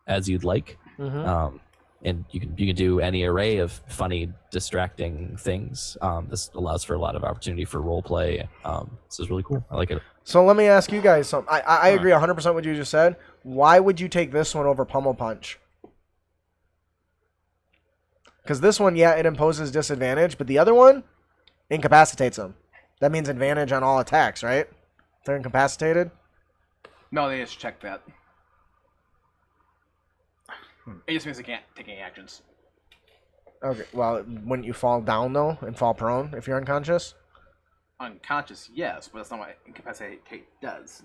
D: as you'd like.
A: Mm-hmm.
D: And you can do any array of funny, distracting things. This allows for a lot of opportunity for role play. This is really cool. I like it.
A: So let me ask you guys something. I agree 100% with what you just said. Why would you take this one over Pummel Punch? Because this one, yeah, it imposes disadvantage, but the other one incapacitates them. That means advantage on all attacks, right? If they're incapacitated?
C: No, they just check that. It just means they can't take any actions.
A: Okay, well, wouldn't you fall down, though, and fall prone if you're unconscious?
C: Unconscious, yes, but that's not what incapacitate does.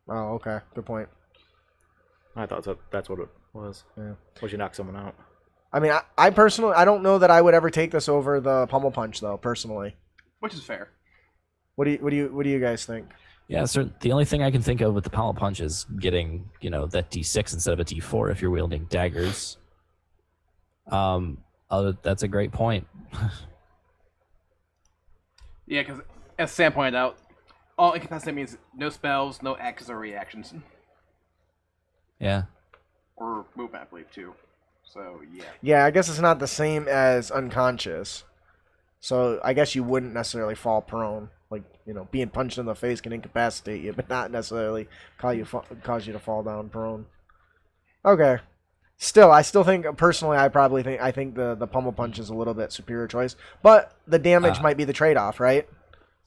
A: Oh, okay. Good point.
B: I thought that's what it was.
A: Yeah.
B: Would you knock someone out?
A: I mean, I personally, I don't know that I would ever take this over the Pummel Punch, though, personally.
C: Which is fair.
A: What do you guys think?
D: Yeah, so the only thing I can think of with the Pommel Punch is getting, that D6 instead of a D4 if you're wielding daggers. That's a great point.
C: Yeah, because as Sam pointed out, all incapacitate means no spells, no actions or reactions.
D: Yeah.
C: Or movement, I believe, too. So, yeah.
A: Yeah, I guess it's not the same as unconscious. So I guess you wouldn't necessarily fall prone. Like, being punched in the face can incapacitate you, but not necessarily cause you to fall down prone. Okay. I still think, personally, I think the Pummel Punch is a little bit superior choice. But the damage might be the trade-off, right?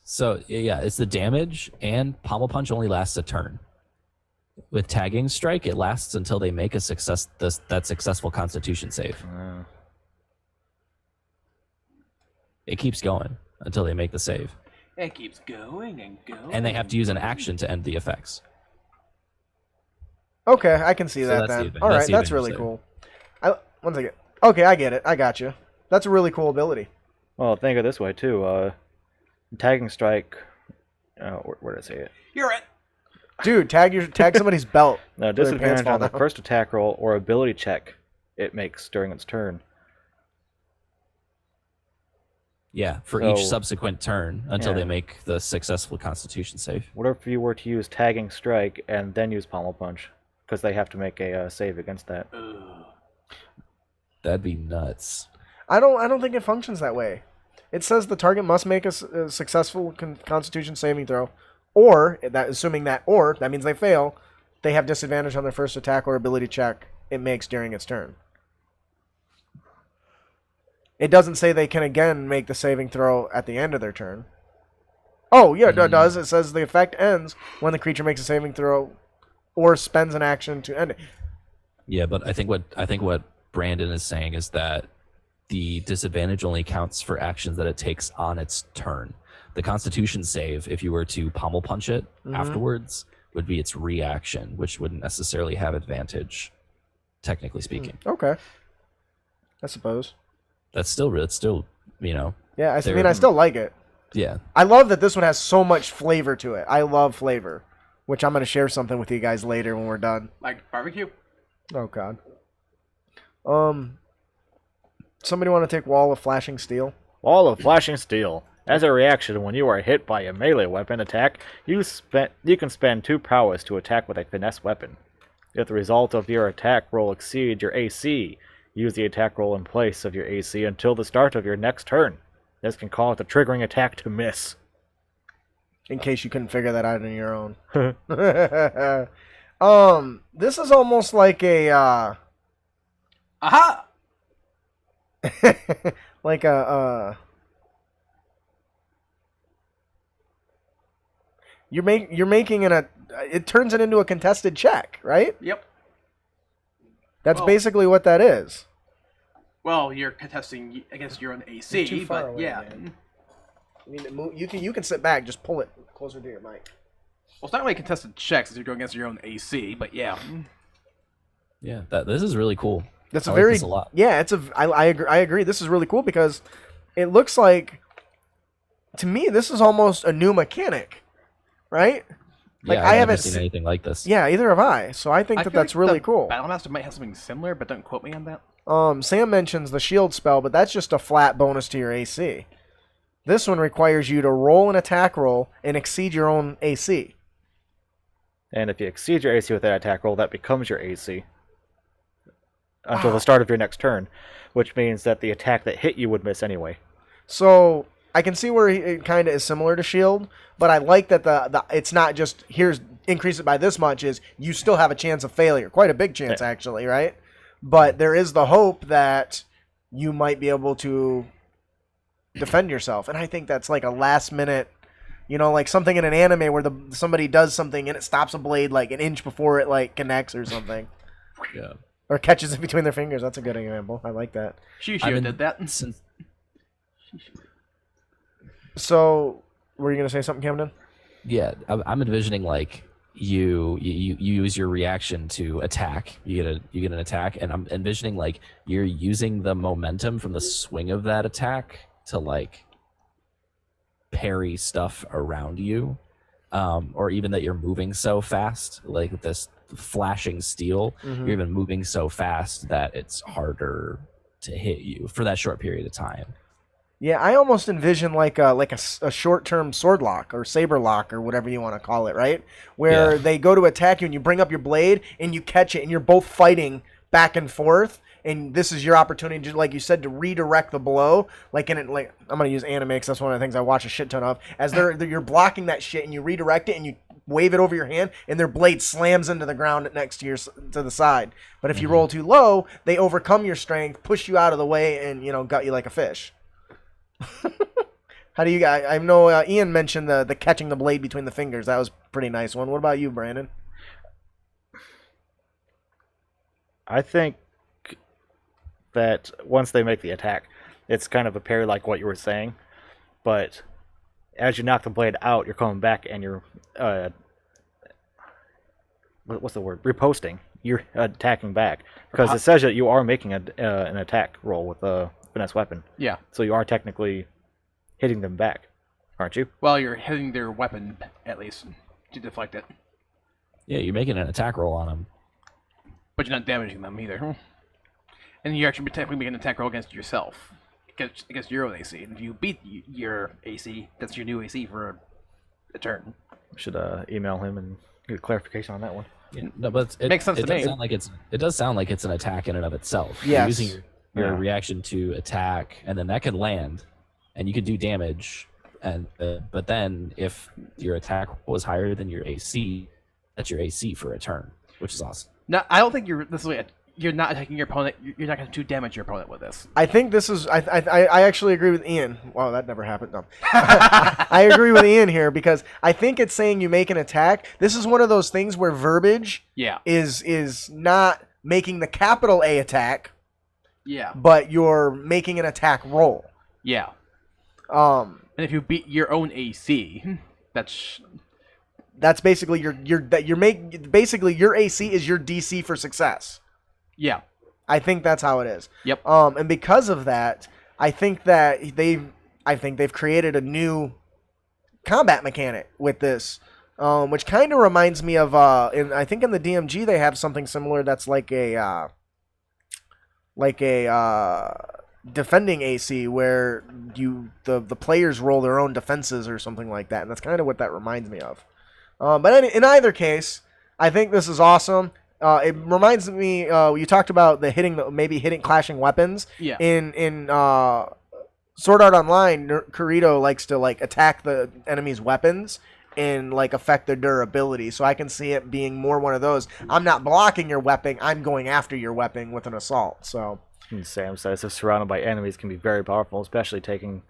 D: So, yeah, it's the damage, and Pommel Punch only lasts a turn. With Tagging Strike, it lasts until they make that successful Constitution save. It keeps going until they make the save.
C: It keeps going and going.
D: And they have to use an action to end the effects.
A: Okay, I can see that then. All right, that's really cool. One second. Okay, I get it. I got you. That's a really cool ability.
B: Well, think of it this way, too. Tagging Strike... where did I say it?
C: You're it.
A: Dude, tag somebody's belt.
B: No, disadvantage on the first attack roll or ability check it makes during its turn.
D: Yeah, for each subsequent turn until they make the successful Constitution save.
B: What if you were to use Tagging Strike and then use Pommel Punch? Because they have to make a save against that.
D: That'd be nuts.
A: I don't think it functions that way. It says the target must make a successful Constitution saving throw, or that means they fail. They have disadvantage on their first attack or ability check it makes during its turn. It doesn't say they can again make the saving throw at the end of their turn. Oh, yeah, it does. It says the effect ends when the creature makes a saving throw or spends an action to end it.
D: Yeah, but I think what Brandon is saying is that the disadvantage only counts for actions that it takes on its turn. The Constitution save, if you were to Pummel Punch it afterwards, would be its reaction, which wouldn't necessarily have advantage, technically speaking.
A: Okay. I suppose.
D: It's still, you know.
A: Yeah, I mean, I still like it.
D: Yeah.
A: I love that this one has so much flavor to it. I love flavor, which I'm going to share something with you guys later when we're done.
C: Like barbecue?
A: Oh, God. Somebody want to take Wall of Flashing Steel?
B: Wall of Flashing Steel. As a reaction, when you are hit by a melee weapon attack, you can spend 2 prowess to attack with a finesse weapon. If the result of your attack roll exceeds your AC, use the attack roll in place of your AC until the start of your next turn. This can cause the triggering attack to miss.
A: In case you couldn't figure that out on your own. This is almost like a
C: Aha!
A: like a you're making it turns it into a contested check, right?
C: Yep.
A: That's
C: Well-
A: basically what that is.
C: Well, you're contesting against your own AC,
A: You're too far
C: but
A: away,
C: yeah.
A: man. You need to move. You can sit back. Just pull it closer to your mic.
C: Well, it's not really contested checks as you're going against your own AC, but yeah.
D: Yeah, this is really cool.
A: That's
D: I
A: a
D: like
A: very
D: this a lot.
A: yeah. I agree. This is really cool because it looks like to me this is almost a new mechanic, right? Like
D: Yeah,
A: I
D: I've
A: haven't
D: never seen
A: se-
D: anything like this.
A: Yeah, either have I. So I think
C: I
A: that
C: feel
A: that's
C: like
A: really
C: the
A: cool.
C: Battlemaster might have something similar, but don't quote me on that.
A: Sam mentions the shield spell, but that's just a flat bonus to your AC. This one requires you to roll an attack roll and exceed your own AC.
B: And if you exceed your AC with that attack roll, that becomes your AC. Until
A: Wow.
B: the start of your next turn. Which means that the attack that hit you would miss anyway.
A: So I can see where it kind of is similar to shield, but I like that the it's not just here's increase it by this much. Is you still have a chance of failure, quite a big chance actually, right? But there is the hope that you might be able to defend yourself, and I think that's like a last minute, like something in an anime where somebody does something and it stops a blade like an inch before it like connects or something,
D: Yeah.
A: or catches it between their fingers. That's a good example. I like that.
C: Shishio did that.
A: So, were you gonna say something, Camden?
D: Yeah, I'm envisioning like you use your reaction to attack. You get an attack, and I'm envisioning like you're using the momentum from the swing of that attack to like parry stuff around you, or even that you're moving so fast, like with this flashing steel. You're even moving so fast that it's harder to hit you for that short period of time.
A: Yeah, I almost envision like a short-term sword lock or saber lock or whatever you want to call it, right? Where they go to attack you and you bring up your blade and you catch it and you're both fighting back and forth, and this is your opportunity, to, like you said, to redirect the blow. Like I'm gonna use anime because that's one of the things I watch a shit ton of. As you're blocking that shit and you redirect it and you wave it over your hand and their blade slams into the ground next to the side. But if you roll too low, they overcome your strength, push you out of the way, and gut you like a fish. How do you guys? I know Ian mentioned the catching the blade between the fingers. That was a pretty nice one. What about you, Brandon?
B: I think that once they make the attack, it's kind of a parry like what you were saying. But as you knock the blade out, you're coming back and you're what's the word? Reposting. You're attacking back because it says that you are making an attack roll with a finesse weapon.
C: Yeah.
B: So you are technically hitting them back, aren't you?
C: Well, you're hitting their weapon, at least, to deflect it.
D: Yeah, you're making an attack roll on them.
C: But you're not damaging them either. And you're actually technically making an attack roll against yourself. Against your own AC. And if you beat your AC, that's your new AC for a turn.
B: Should email him and get clarification on that one.
D: Yeah, no, but it
C: Makes sense to me.
D: It does sound like it's an attack in and of itself.
A: Yes.
D: You're using your reaction to attack, and then that can land, and you can do damage. And but then if your attack was higher than your AC, that's your AC for a turn, which is awesome.
C: No, I don't think you're not attacking your opponent. You're not going to damage your opponent with this.
A: I think this is. I actually agree with Ian. Wow, that never happened. No. I agree with Ian here because I think it's saying you make an attack. This is one of those things where verbiage
C: Yeah.
A: is not making the capital A attack.
C: Yeah.
A: but you're making an attack roll.
C: Yeah.
A: Um,
C: And if you beat your own AC, that's
A: basically your AC is your DC for success.
C: yeah.
A: I think that's how it is.
C: Yep.
A: And because of that, I think they've created a new combat mechanic with this, which kind of reminds me of I think in the DMG they have something similar that's like a defending AC where the players roll their own defenses or something like that, and that's kind of what that reminds me of. But in either case, I think this is awesome. It reminds me. You talked about maybe hitting clashing weapons.
C: Yeah.
A: In Sword Art Online, Kurito likes to like attack the enemy's weapons and like affect their durability. So I can see it being more one of those. I'm not blocking your weapon. I'm going after your weapon with an assault. So.
B: And Sam says if surrounded by enemies can be very powerful, especially taking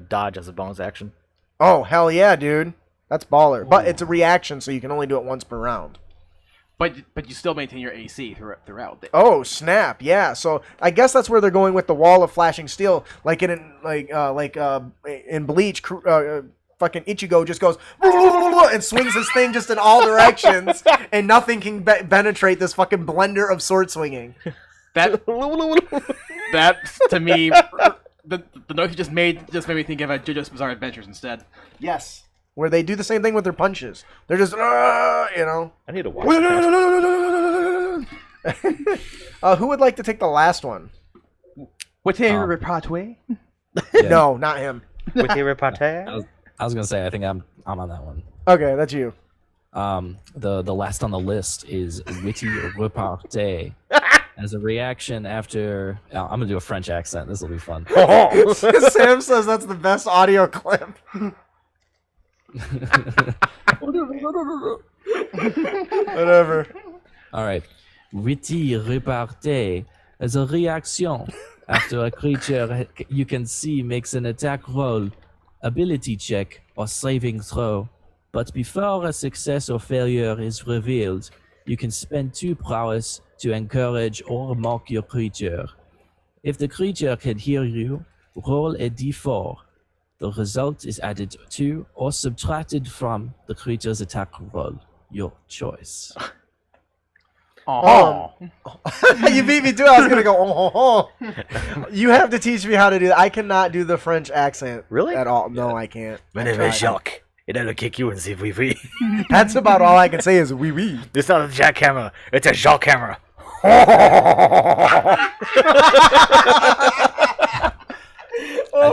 B: dodge as a bonus action.
A: Oh hell yeah, dude! That's baller. But it's a reaction, so you can only do it once per round.
C: But you still maintain your AC throughout.
A: Oh snap! Yeah, so I guess that's where they're going with the wall of flashing steel, like in Bleach. Fucking Ichigo just goes and swings his thing just in all directions, and nothing can penetrate this fucking blender of sword swinging.
C: That to me, the noise you just made me think of JoJo's Bizarre Adventures instead.
A: Yes, where they do the same thing with their punches. They're just
B: I need to watch that.
A: Who would like to take the last one?
C: Witty Repartee?
D: Yeah.
A: No, not him.
B: Witty Repartee?
D: I was gonna say I think I'm on that one.
A: Okay, that's you.
D: The last on the list is Witty Repartee. As a reaction after... I'm going to do a French accent. This will be fun.
A: Sam says that's the best audio clip. Whatever.
D: All right. Witty Repartee. As a reaction after a creature you can see makes an attack roll, ability check, or saving throw. But before a success or failure is revealed, you can spend 2 prowess to encourage or mock your creature. If the creature can hear you, roll a d4. The result is added to or subtracted from the creature's attack roll. Your choice.
C: Oh.
A: You beat me too. I was gonna go. Oh. You have to teach me how to do that. I cannot do the French accent.
B: Really?
A: At all? No, I can't.
B: My name is Jacques. And I'll kick you and see if we wee.
A: That's about all I can say is wee wee.
B: It's not a jackhammer. It's a jackhammer.
D: I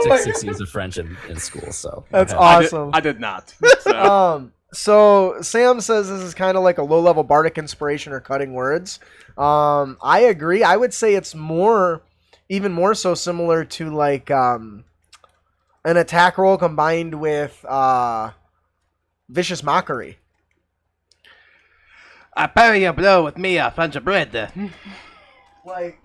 D: took 6 years of French in school, so...
A: That's
D: okay.
A: awesome.
C: I did not. So.
A: So Sam says this is kind of like a low-level bardic inspiration or cutting words. I agree. I would say it's even more so similar to like an attack roll combined with vicious mockery.
C: I parry a blow with me a bunch of bread.
A: Like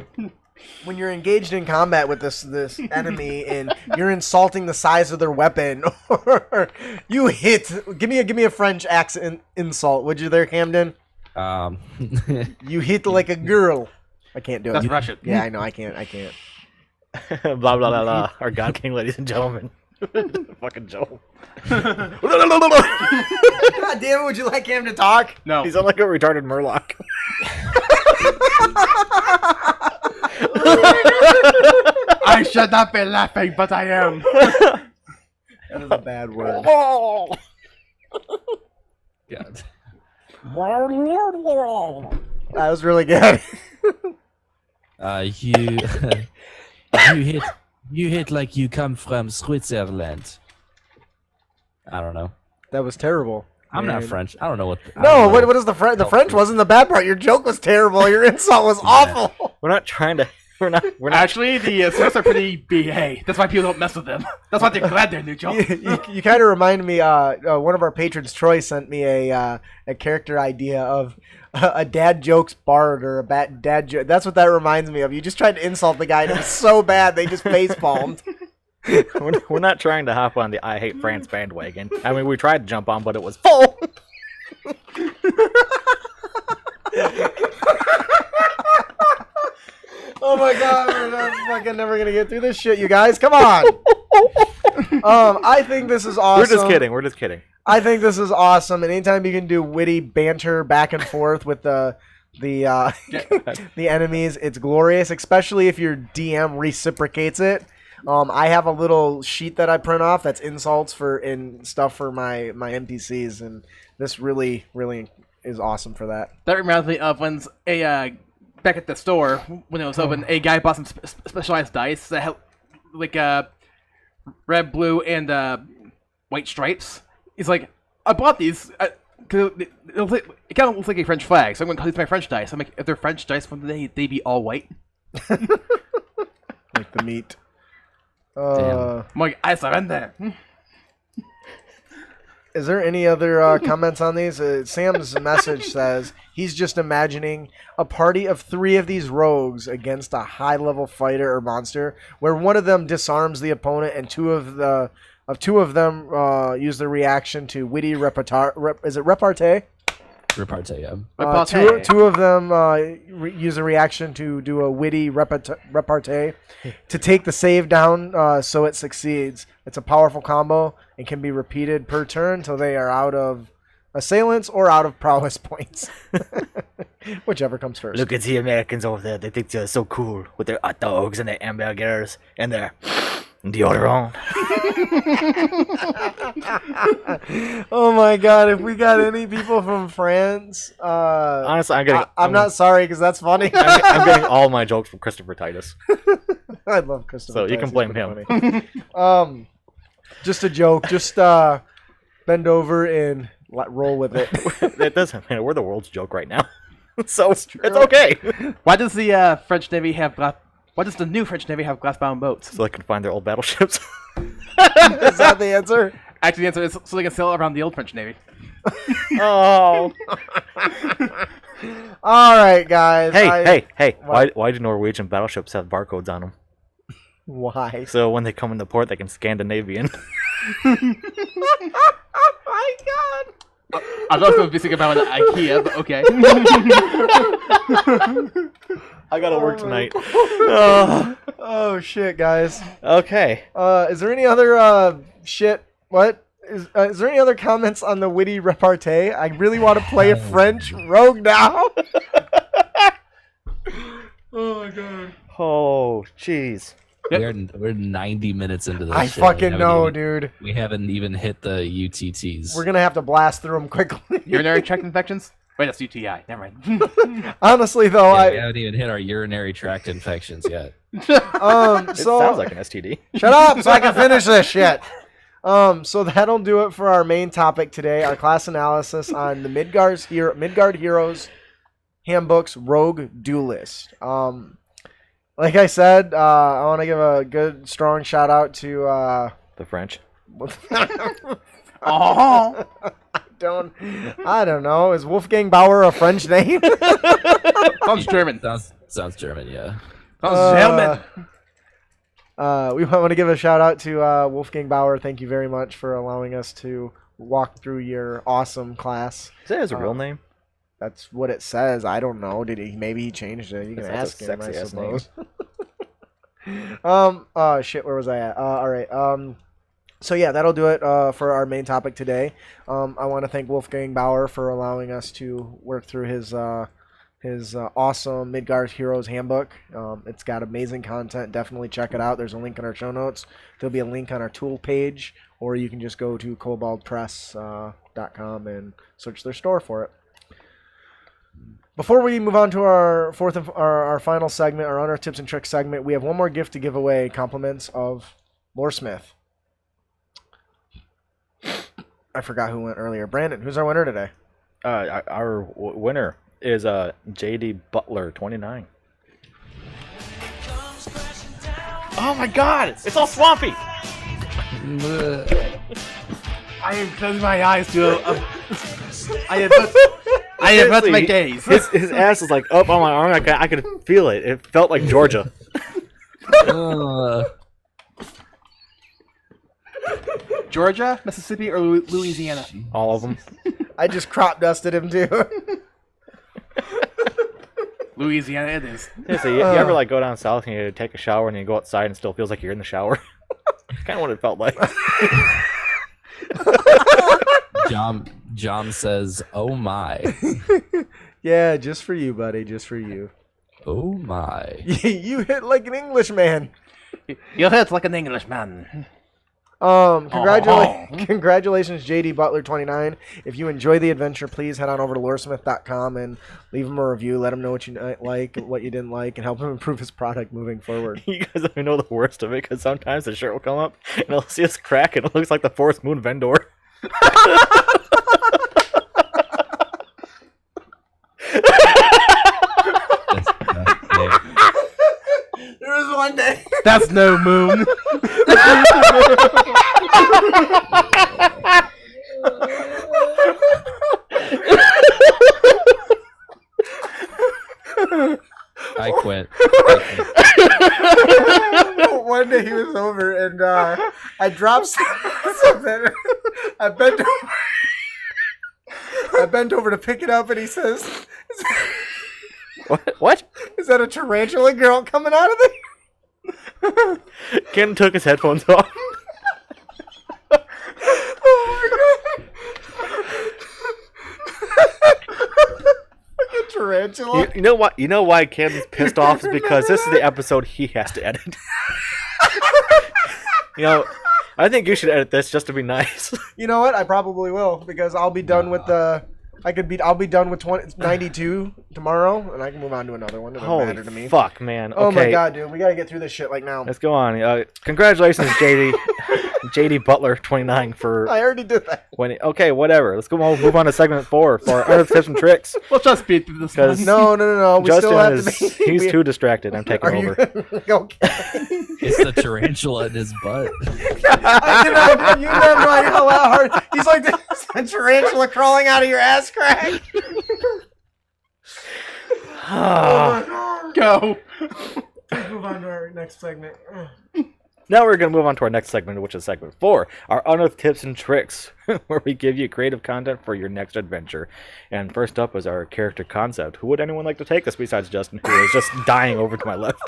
A: when you're engaged in combat with this enemy and you're insulting the size of their weapon, or you hit. Give me a French accent insult, would you there, Camden? You hit like a girl. I can't do it.
C: That's Russian.
A: Yeah, I know. I can't.
B: Blah, blah, blah, blah. Our God King, ladies and gentlemen. Fucking Joel.
A: God damn it, would you like him to talk?
C: No.
B: He's on like a retarded Murloc.
C: I should not be laughing, but I am.
A: That is a bad word.
D: God.
A: That was really good.
D: You hit like you come from Switzerland. I don't know.
A: That was terrible.
D: I'm not French. I don't know what.
A: No, what is the French? The French wasn't the bad part. Your joke was terrible. Your insult was awful.
B: We're not trying to. We're not.
C: Actually, the Swiss are pretty BA. That's why people don't mess with them. That's why they're glad they're neutral.
A: You kind of remind me. One of our patrons, Troy, sent me a character idea of a dad jokes bard or a dad joke. That's what that reminds me of. You just tried to insult the guy, and it was so bad they just face palmed.
B: We're not trying to hop on the I Hate France bandwagon. I mean, we tried to jump on, but it was full.
A: Oh my god, we're not fucking never gonna get through this shit, you guys. Come on. I think this is awesome.
B: We're just kidding.
A: I think this is awesome. And anytime you can do witty banter back and forth with the enemies, it's glorious. Especially if your DM reciprocates it. I have a little sheet that I print off that's insults and stuff for my NPCs, and this really is awesome for that.
C: That reminds me of when back at the store when it was open, a guy bought some specialized dice that had like red, blue, and white stripes. He's like, I bought these because it kind of looks like a French flag, so I'm going to call these my French dice. I'm like, if they're French dice, wouldn't they be all white?
A: Like the meat.
C: I'm like, I surrender.
A: Is there any other comments on these? Sam's message says he's just imagining a party of 3 of these rogues against a high-level fighter or monster, where one of them disarms the opponent and two of them use their reaction to witty repartee. Is it repartee?
D: Repartee, yeah.
A: Two of them use a reaction to do a witty repartee to take the save down so it succeeds. It's a powerful combo and can be repeated per turn until they are out of assailants or out of prowess points. Whichever comes first.
B: Look at the Americans over there. They think they're so cool with their hot dogs and their hamburgers and their deodorant.
A: Oh my god, if we got any people from France,
B: honestly,
A: I'm not sorry because that's funny.
B: I'm getting all my jokes from Christopher Titus.
A: I love Christopher
B: So
A: Titus.
B: you can blame him.
A: Just a joke. Just bend over and roll with it.
B: That doesn't matter. We're the world's joke right now. So it's okay.
C: Why does the French Navy have Why does the new French Navy have glass-bound boats?
B: So they can find their old battleships.
A: Is that the answer?
C: Actually, the answer is so they can sail around the old French Navy.
B: Oh.
A: All right, guys.
B: Hey.
A: What?
B: Why do Norwegian battleships have barcodes on them?
A: Why?
B: So when they come into port, they can Scandinavian.
A: Oh my god.
C: I thought I was going to be thinking about an IKEA, but okay.
B: I gotta work tonight.
A: Oh shit, guys.
B: Okay.
A: Is there any other shit? What? Is there any other comments on the witty repartee? I really want to play a French rogue now. Oh my god.
B: Oh, jeez.
D: We're 90 minutes into this.
A: I
D: shit.
A: fucking know, dude.
D: We haven't even hit the UTTs.
A: We're gonna have to blast through them quickly.
C: Urinary tract infections? Wait, that's UTI. Never mind.
A: Honestly, though,
D: we haven't even hit our urinary tract infections yet.
B: It sounds like an STD.
A: Shut up, so I can finish this shit. So that'll do it for our main topic today, our class analysis on the Midgard Heroes Handbook's Rogue Duelist. Like I said, I want to give a good, strong shout out to
B: The French.
C: Oh,
A: I don't know. Is Wolfgang Baur a French name?
C: sounds German.
D: Sounds German, yeah.
C: Sounds German.
A: We want to give a shout out to Wolfgang Baur. Thank you very much for allowing us to walk through your awesome class.
B: Is that his real name?
A: That's what it says. I don't know. Maybe he changed it. You can ask him, I suppose. Shit, where was I at? All right. So yeah, that'll do it for our main topic today. I want to thank Wolfgang Baur for allowing us to work through his awesome Midgard Heroes Handbook. It's got amazing content. Definitely check it out. There's a link in our show notes. There'll be a link on our tool page, or you can just go to koboldpress.com and search their store for it. Before we move on to our our final segment, our honor tips and tricks segment, we have one more gift to give away. Compliments of Lore Smith. I forgot who went earlier. Brandon, who's our winner today?
B: Our winner is JD Butler 29. Oh my God! It's all swampy.
C: I am closing my eyes to I have to my gaze.
B: His ass is like up on my arm. I could feel it. It felt like Georgia.
C: Georgia, Mississippi, or Louisiana?
B: All of them.
A: I just crop dusted him too.
C: Louisiana it is.
B: Yeah, so you ever like go down south and you take a shower and you go outside and it still feels like you're in the shower? Kind of what it felt like.
D: John says, "Oh my,
A: Yeah, just for you, buddy. Just for you.
D: oh my."
A: You hit like an Englishman.
C: You hit like an Englishman.
A: Congratulations, JD Butler 29. If you enjoy the adventure, please head on over to loresmith.com and leave him a review. Let him know what you like, what you didn't like, and help him improve his product moving forward.
B: You guys don't even know the worst of it because sometimes the shirt will come up and I'll see us crack and it looks like the Forest Moon vendor.
A: There was one day.
C: That's no moon.
D: I quit.
A: One day he was over and I dropped something. I bent over to pick it up and he says,
B: What?
A: "Is that a tarantula girl coming out of there?"
B: Ken took his headphones off.
A: Oh my god. Fucking tarantula.
B: You know what? You know why Ken's pissed off is because this is the episode he has to edit. I think you should edit this just to be nice.
A: You know what? I probably will because I'll be done with the. I'll be done with 92 tomorrow, and I can move on to another one. It doesn't matter to me.
B: Fuck, man.
A: Oh my
B: Okay,
A: god, dude, we gotta get through this shit like now.
B: let's go on. Congratulations, JD Butler 29 for
A: I already did that.
B: winning. Okay, whatever. Let's move on to segment 4 for our other tips and tricks.
C: We'll just speed through this
B: Because
C: one.
A: No. We
B: Justin
A: still have
B: is
A: to be.
B: he's too distracted. I'm taking
A: Are you
B: over.
A: okay?
D: It's the tarantula in his butt.
A: I you never know how hard. He's like the tarantula crawling out of your ass crack.
C: Go.
A: Let's move on to our next segment.
B: Now we're going to move on to our next segment, which is segment 4, our unearthed tips and tricks, where we give you creative content for your next adventure. And first up is our character concept. Who would anyone like to take this besides Justin, who is just dying over to my left?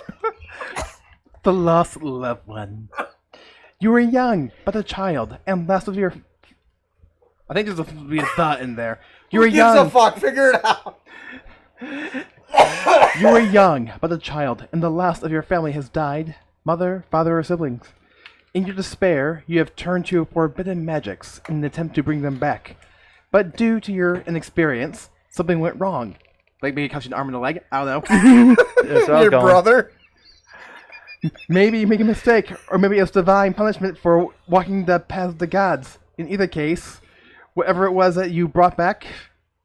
C: The lost loved one. You were young, but a child, and last of your... I think there's a weird thought in there. You were
A: Who gives a
C: young.
A: fuck? Figure it out.
C: You were young, but a child, and the last of your family has died. Mother, father, or siblings. In your despair, you have turned to forbidden magics in an attempt to bring them back. But due to your inexperience, something went wrong. Like maybe catching an arm and a leg? I don't know.
B: That's where I was
A: Your
B: going.
A: brother.
C: Maybe you make a mistake, or maybe it's divine punishment for walking the path of the gods. In either case, whatever it was that you brought back,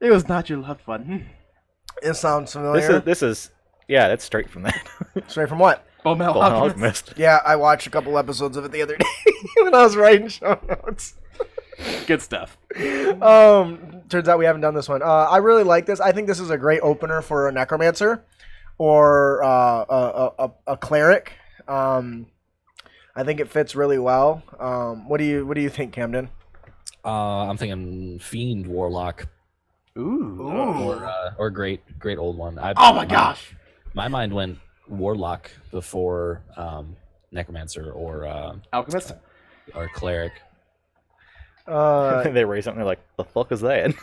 C: it was not your loved one.
A: It sounds familiar.
B: This is, yeah, that's straight from that.
A: Straight from what?
C: Fullmetal
B: Full
C: Alchemist.
B: Alchemist.
A: Yeah, I watched a couple episodes of it the other day when I was writing show notes.
C: Good stuff.
A: Turns out we haven't done this one. I really like this. I think this is a great opener for a necromancer or a cleric. I think it fits really well. What do you think, Camden?
D: I'm thinking fiend warlock
C: Ooh.
D: or great old one.
C: Oh my gosh.
D: My mind went warlock before necromancer or
C: Alchemist?
D: cleric.
B: They raise something like, the fuck is that?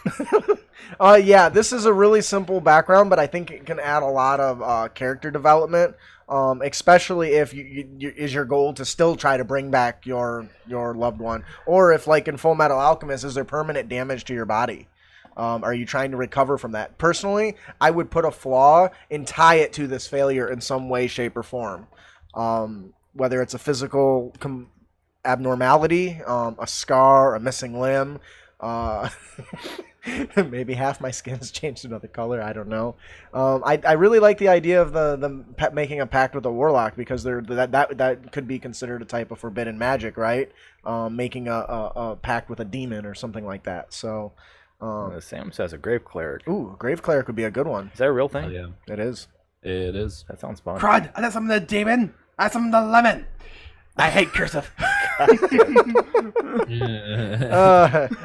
A: Yeah, this is a really simple background, but I think it can add a lot of character development, especially if is your goal to still try to bring back your loved one, or if, like in Full Metal Alchemist, is there permanent damage to your body? Are you trying to recover from that? Personally, I would put a flaw and tie it to this failure in some way, shape, or form. Whether it's a physical abnormality, a scar, a missing limb, maybe half my skin's changed another color. I don't know. I really like the idea of the making a pact with a warlock, because that could be considered a type of forbidden magic, right? Making a pact with a demon or something like that. So.
B: Sam says a grave cleric.
A: Ooh, grave cleric would be a good one.
B: Is that a real thing?
D: Oh, yeah,
A: It is.
D: it is.
B: That sounds fun.
C: Crud! I got some of the demon. I got some of the lemon. I hate cursive.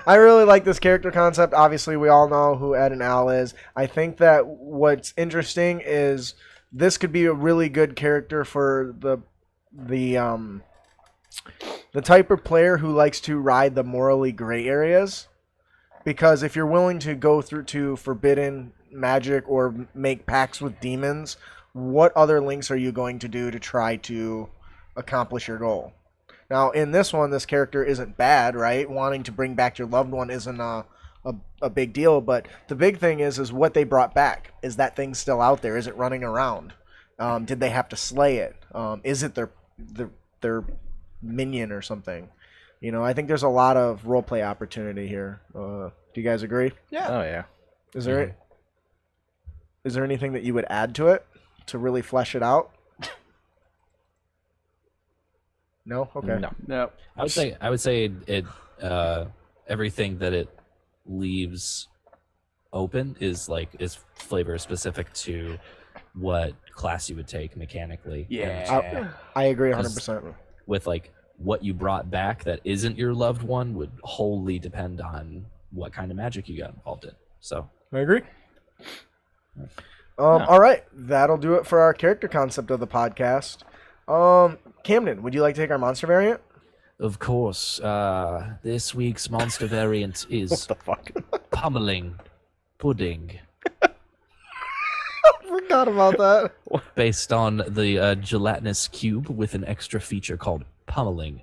A: I really like this character concept. Obviously, we all know who Ed and Al is. I think that what's interesting is this could be a really good character for the type of player who likes to ride the morally gray areas. Because if you're willing to go through to forbidden magic or make pacts with demons, what other links are you going to do to try to accomplish your goal? Now, in this one, this character isn't bad, right? Wanting to bring back your loved one isn't a big deal, but the big thing is what they brought back. Is that thing still out there? Is it running around? Did they have to slay it? Is it their minion or something? You know, I think there's a lot of roleplay opportunity here. Do you guys agree?
C: Yeah.
B: Oh yeah.
A: Is there anything that you would add to it to really flesh it out? No? Okay.
C: No.
D: I would say it everything that it leaves open is flavor specific to what class you would take mechanically.
C: Yeah.
A: I agree 100%.
D: With what you brought back that isn't your loved one would wholly depend on what kind of magic you got involved in. So
A: I agree. All right, that'll do it for our character concept of the podcast. Camden, would you like to take our monster variant?
D: of course, this week's monster variant is
B: What the fuck?
D: Pummeling Pudding.
A: Forgot about that.
D: Based on the gelatinous cube with an extra feature called Pummeling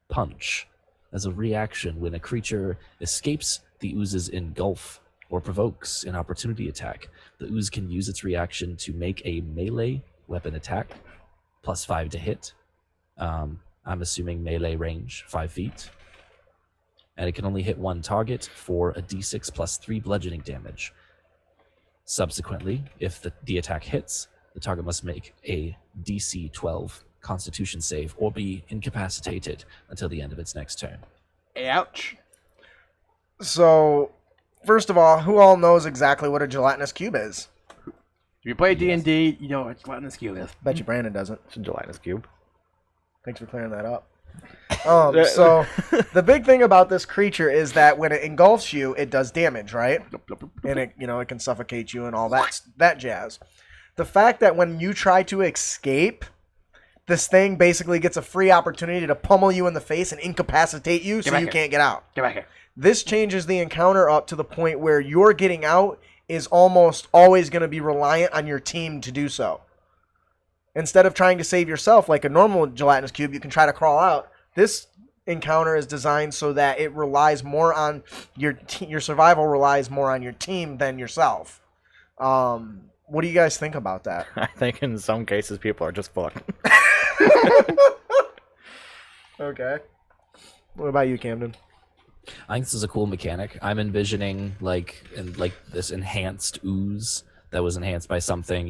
D: Punch. As a reaction when a creature escapes the ooze's engulf or provokes an opportunity attack, the ooze can use its reaction to make a melee weapon attack, +5 to hit. I'm assuming melee range, 5 feet. And it can only hit one target for a d6 +3 bludgeoning damage. Subsequently, if the attack hits, the target must make a DC 12 Constitution save or be incapacitated until the end of its next turn.
C: Ouch.
A: So, first of all, who all knows exactly what a gelatinous cube is?
C: If you play D&D, you know what gelatinous cube is.
A: Bet you Brandon doesn't.
B: It's a gelatinous cube.
A: Thanks for clearing that up. So, the big thing about this creature is that when it engulfs you, it does damage, right? And it can suffocate you and all that jazz. The fact that when you try to escape, this thing basically gets a free opportunity to pummel you in the face and incapacitate you so you can't get out.
C: Get back here.
A: This changes the encounter up to the point where your getting out is almost always going to be reliant on your team to do so. Instead of trying to save yourself like a normal gelatinous cube, you can try to crawl out. This encounter is designed so that it relies more on your survival relies more on your team than yourself. What do you guys think about that?
B: I think in some cases people are just fucked.
A: Okay. What about you, Camden?
D: I think this is a cool mechanic. I'm envisioning this enhanced ooze that was enhanced by something,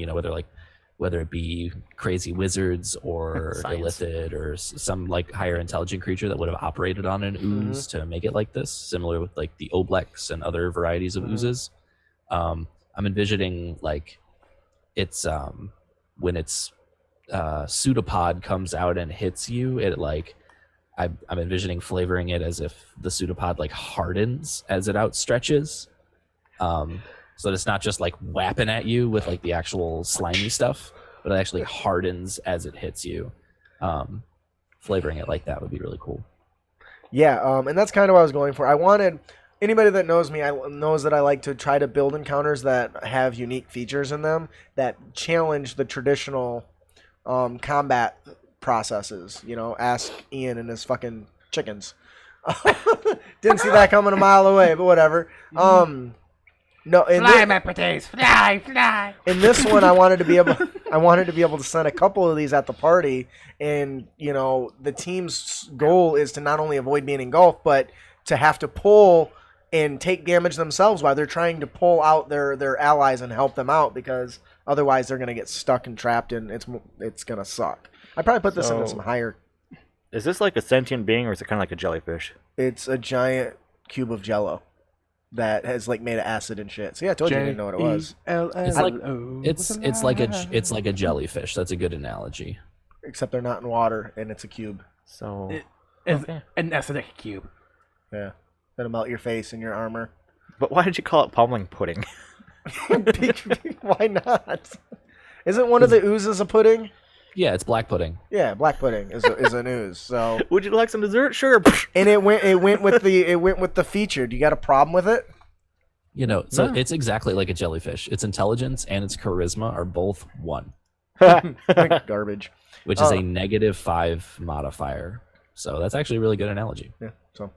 D: whether it be crazy wizards or illithid or some higher intelligent creature that would have operated on an ooze to make it like this, similar with the Oblex and other varieties of oozes. I'm envisioning it's when its pseudopod comes out and hits you, it I'm envisioning flavoring it as if the pseudopod hardens as it outstretches. So that it's not just whapping at you with the actual slimy stuff, but it actually hardens as it hits you. Flavoring it like that would be really cool.
A: Yeah, and that's kind of what I was going for. I wanted anybody that knows me knows that I like to try to build encounters that have unique features in them that challenge the traditional combat processes. Ask Ian and his fucking chickens. Didn't see that coming a mile away, but whatever. No,
C: Fly, my potatoes, fly.
A: In this one, I wanted to be able to send a couple of these at the party, and the team's goal is to not only avoid being engulfed, but to have to pull and take damage themselves while they're trying to pull out their allies and help them out, because otherwise they're gonna get stuck and trapped, and it's gonna suck. I probably put this into some higher.
B: Is this like a sentient being, or is it kind of like a jellyfish?
A: It's a giant cube of jello that has made of acid and shit. See, I told you I didn't know what it was.
D: It's like a jellyfish. That's a good analogy.
A: except they're not in water, and it's a cube.
B: So
C: It's
B: okay.
C: an acidic cube.
A: Yeah, that'll melt your face and your armor.
B: But why did you call it pummeling pudding?
A: Why not? Isn't one of the oozes a pudding?
D: Yeah, it's black pudding.
A: Yeah, black pudding is an ooze. So,
B: Would you like some dessert? Sure.
A: and it went with the feature. Do you got a problem with it?
D: You know, so
B: No.
D: it's exactly like a jellyfish. Its intelligence and its charisma are both 1,
A: Garbage.
D: which is a -5 modifier. So that's actually a really good analogy.
A: Yeah. So,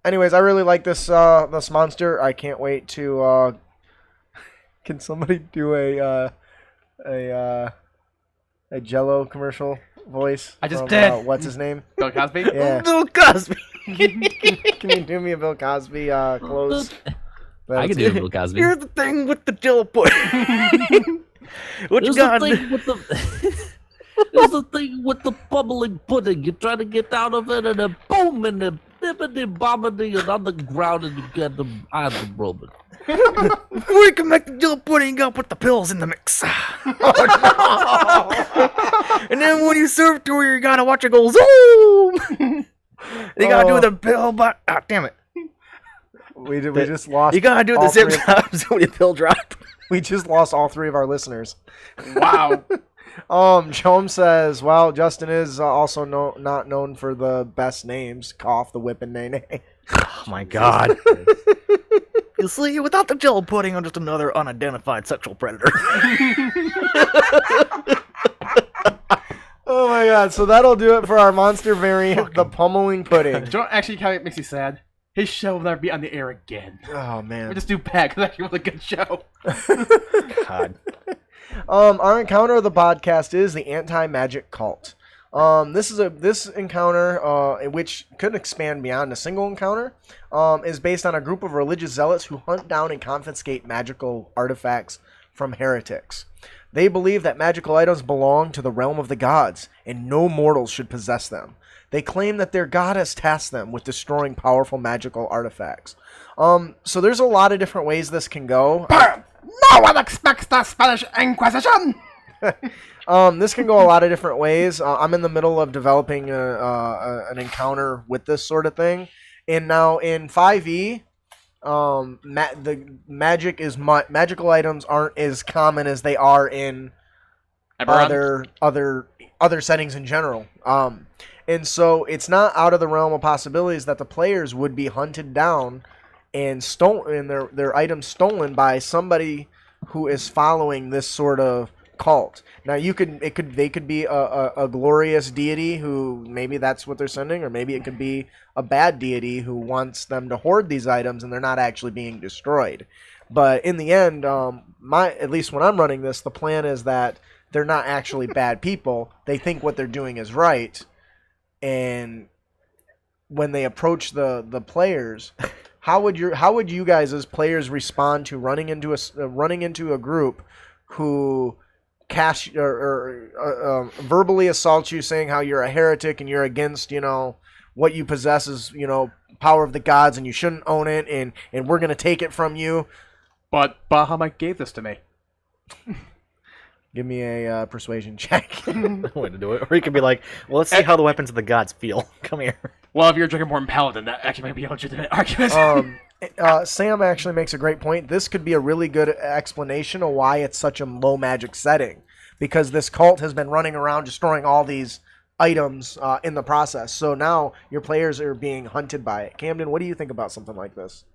A: anyways, I really like this monster. I can't wait to. Can somebody do a Jello commercial voice?
C: I just
A: from,
C: did.
A: What's his name?
C: Bill Cosby?
A: Yeah.
B: Bill Cosby.
A: Can you do me a Bill Cosby close?
D: I can do a Bill Cosby.
B: Here's the thing with the Jello pudding. What you
D: There's
B: got?
D: the thing with the there's the thing with the pummeling pudding. You try to get out of it, and then boom, and then bibbity bobbity, and on the ground, and you get them on the moment.
B: Before you can make the Jello pudding, you gotta put the pills in the mix. And then when you serve it to her, you gotta watch it go zoom. You gotta do the pill, but damn it!
A: We just lost.
B: You gotta do
A: all
B: the zip
A: three-
B: times when you pill drop.
A: We just lost all 3 of our listeners.
C: Wow.
A: Chom says, well, Justin is also not known for the best names. Cough, the whip, and nay.
B: Oh my god! You see, without the Jello pudding, I'm just another unidentified sexual predator.
A: Oh my god, so that'll do it for our monster variant, the pummeling pudding.
C: Joe actually kind of makes me sad. His show will never be on the air again.
A: Oh
C: We
A: man.
C: just do bad because actually was a good show.
B: God.
A: Our encounter of the podcast is the anti-magic cult. This encounter, which could expand beyond a single encounter, is based on a group of religious zealots who hunt down and confiscate magical artifacts from heretics. They believe that magical items belong to the realm of the gods, and no mortals should possess them. They claim that their god has tasked them with destroying powerful magical artifacts. So there's a lot of different ways this can go.
C: No one expects the Spanish Inquisition!
A: This can go a lot of different ways. I'm in the middle of developing an encounter with this sort of thing, and now in 5e, the magical items aren't as common as they are in other settings in general. And so it's not out of the realm of possibilities that the players would be hunted down and their items stolen by somebody who is following this sort of cult. Now they could be a glorious deity who maybe that's what they're sending, or maybe it could be a bad deity who wants them to hoard these items and they're not actually being destroyed. But in the end, at least when I'm running this, the plan is that they're not actually bad people. They think what they're doing is right, and when they approach the players, how would you guys as players respond to running into a group who verbally assault you, saying how you're a heretic and you're against, what you possess is, power of the gods and you shouldn't own it, and we're gonna take it from you?
C: But Bahamut gave this to me.
A: Give me a persuasion check.
B: Way to do it. Or you could be like, well, let's see how the weapons of the gods feel. Come here.
C: Well, if you're a Dragonborn Paladin, that actually might be a legitimate argument.
A: Sam actually makes a great point. This could be a really good explanation of why it's such a low magic setting, because this cult has been running around destroying all these items in the process. So now your players are being hunted by it. Camden, what do you think about something like this?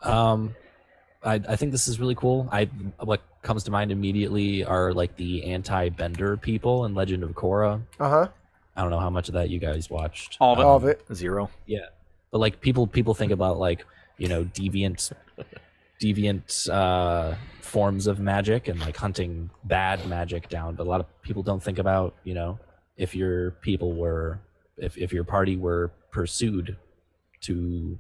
D: I think this is really cool. What comes to mind immediately are like the anti-bender people in Legend of Korra.
A: Uh-huh.
D: I don't know how much of that you guys watched.
A: All of it.
B: 0.
D: Yeah, but like people think about like deviant forms of magic and like hunting bad magic down. But a lot of people don't think about if your party were pursued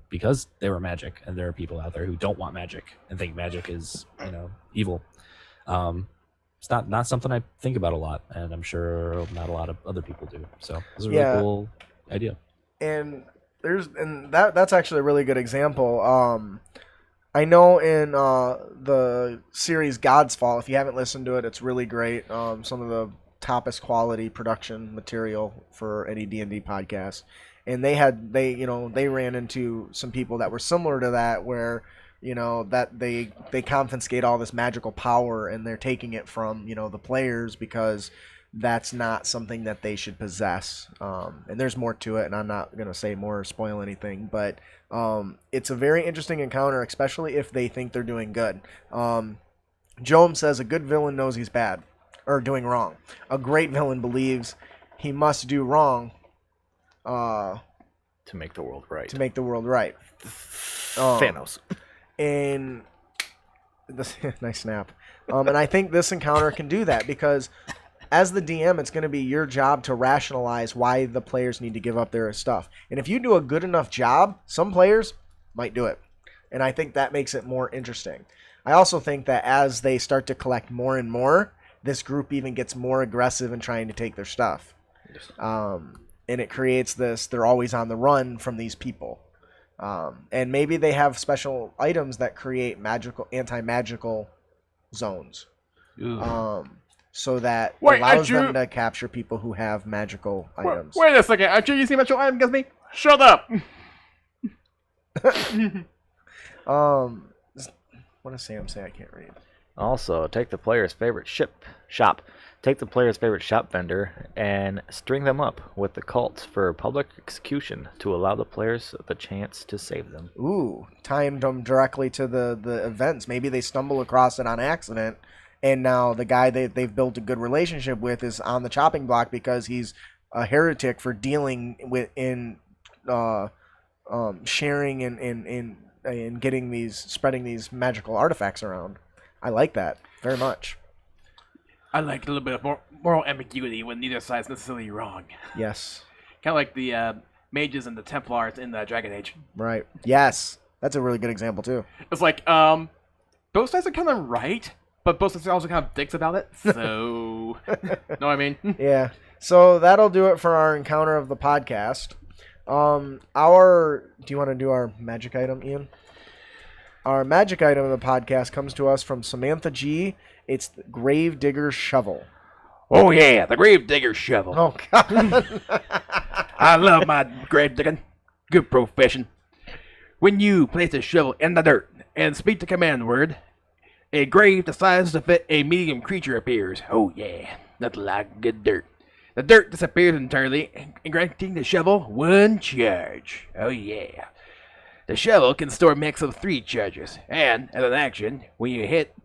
D: because they were magic, and there are people out there who don't want magic and think magic is evil. It's not something I think about a lot, and I'm sure not a lot of other people do. So it's a really cool idea.
A: And that's actually a really good example. I know in the series God's Fall, if you haven't listened to it, it's really great. Some of the toppest quality production material for any D&D podcast. And they ran into some people that were similar to that, where that they confiscate all this magical power and they're taking it from the players because that's not something that they should possess. And there's more to it, and I'm not going to say more or spoil anything, but it's a very interesting encounter, especially if they think they're doing good. Joam says a good villain knows he's bad or doing wrong. A great villain believes he must do wrong
B: To make the world right.
A: to make the world right.
B: Thanos.
A: And this nice snap. And I think this encounter can do that because as the DM, it's going to be your job to rationalize why the players need to give up their stuff. And if you do a good enough job, some players might do it. And I think that makes it more interesting. I also think that as they start to collect more and more, this group even gets more aggressive in trying to take their stuff. And it creates this, they're always on the run from these people. And maybe they have special items that create anti-magical zones. So that allows them to capture people who have magical items.
C: Wait a second. Aren't you using magical item against me? Shut up.
A: What does Sam say? I can't read.
B: Also, take the player's favorite shop. Take the player's favorite shop vendor and string them up with the cults for public execution to allow the players the chance to save them.
A: Ooh, timed them directly to the events. Maybe they stumble across it on accident, and now the guy they've built a good relationship with is on the chopping block because he's a heretic for dealing with sharing and spreading these magical artifacts around. I like that very much.
C: I like a little bit of moral ambiguity when neither side's necessarily wrong.
A: Yes.
C: Kind of like the mages and the Templars in the Dragon Age.
A: Right. Yes. That's a really good example too.
C: It's like, both sides are kind of right, but both sides are also kind of dicks about it. So, know what I mean?
A: Yeah. So that'll do it for our encounter of the podcast. Do you want to do our magic item, Ian? Our magic item of the podcast comes to us from Samantha G. It's the Gravedigger Shovel.
C: Oh yeah, the Gravedigger Shovel.
A: Oh God.
C: I love my grave digging. Good profession. When you place a shovel in the dirt and speak the command word, a grave the size to fit a medium creature appears. Oh yeah, nothing like good dirt. The dirt disappears entirely, granting the shovel 1 charge. Oh yeah. The shovel can store a max of 3 charges, and as an action, when you hit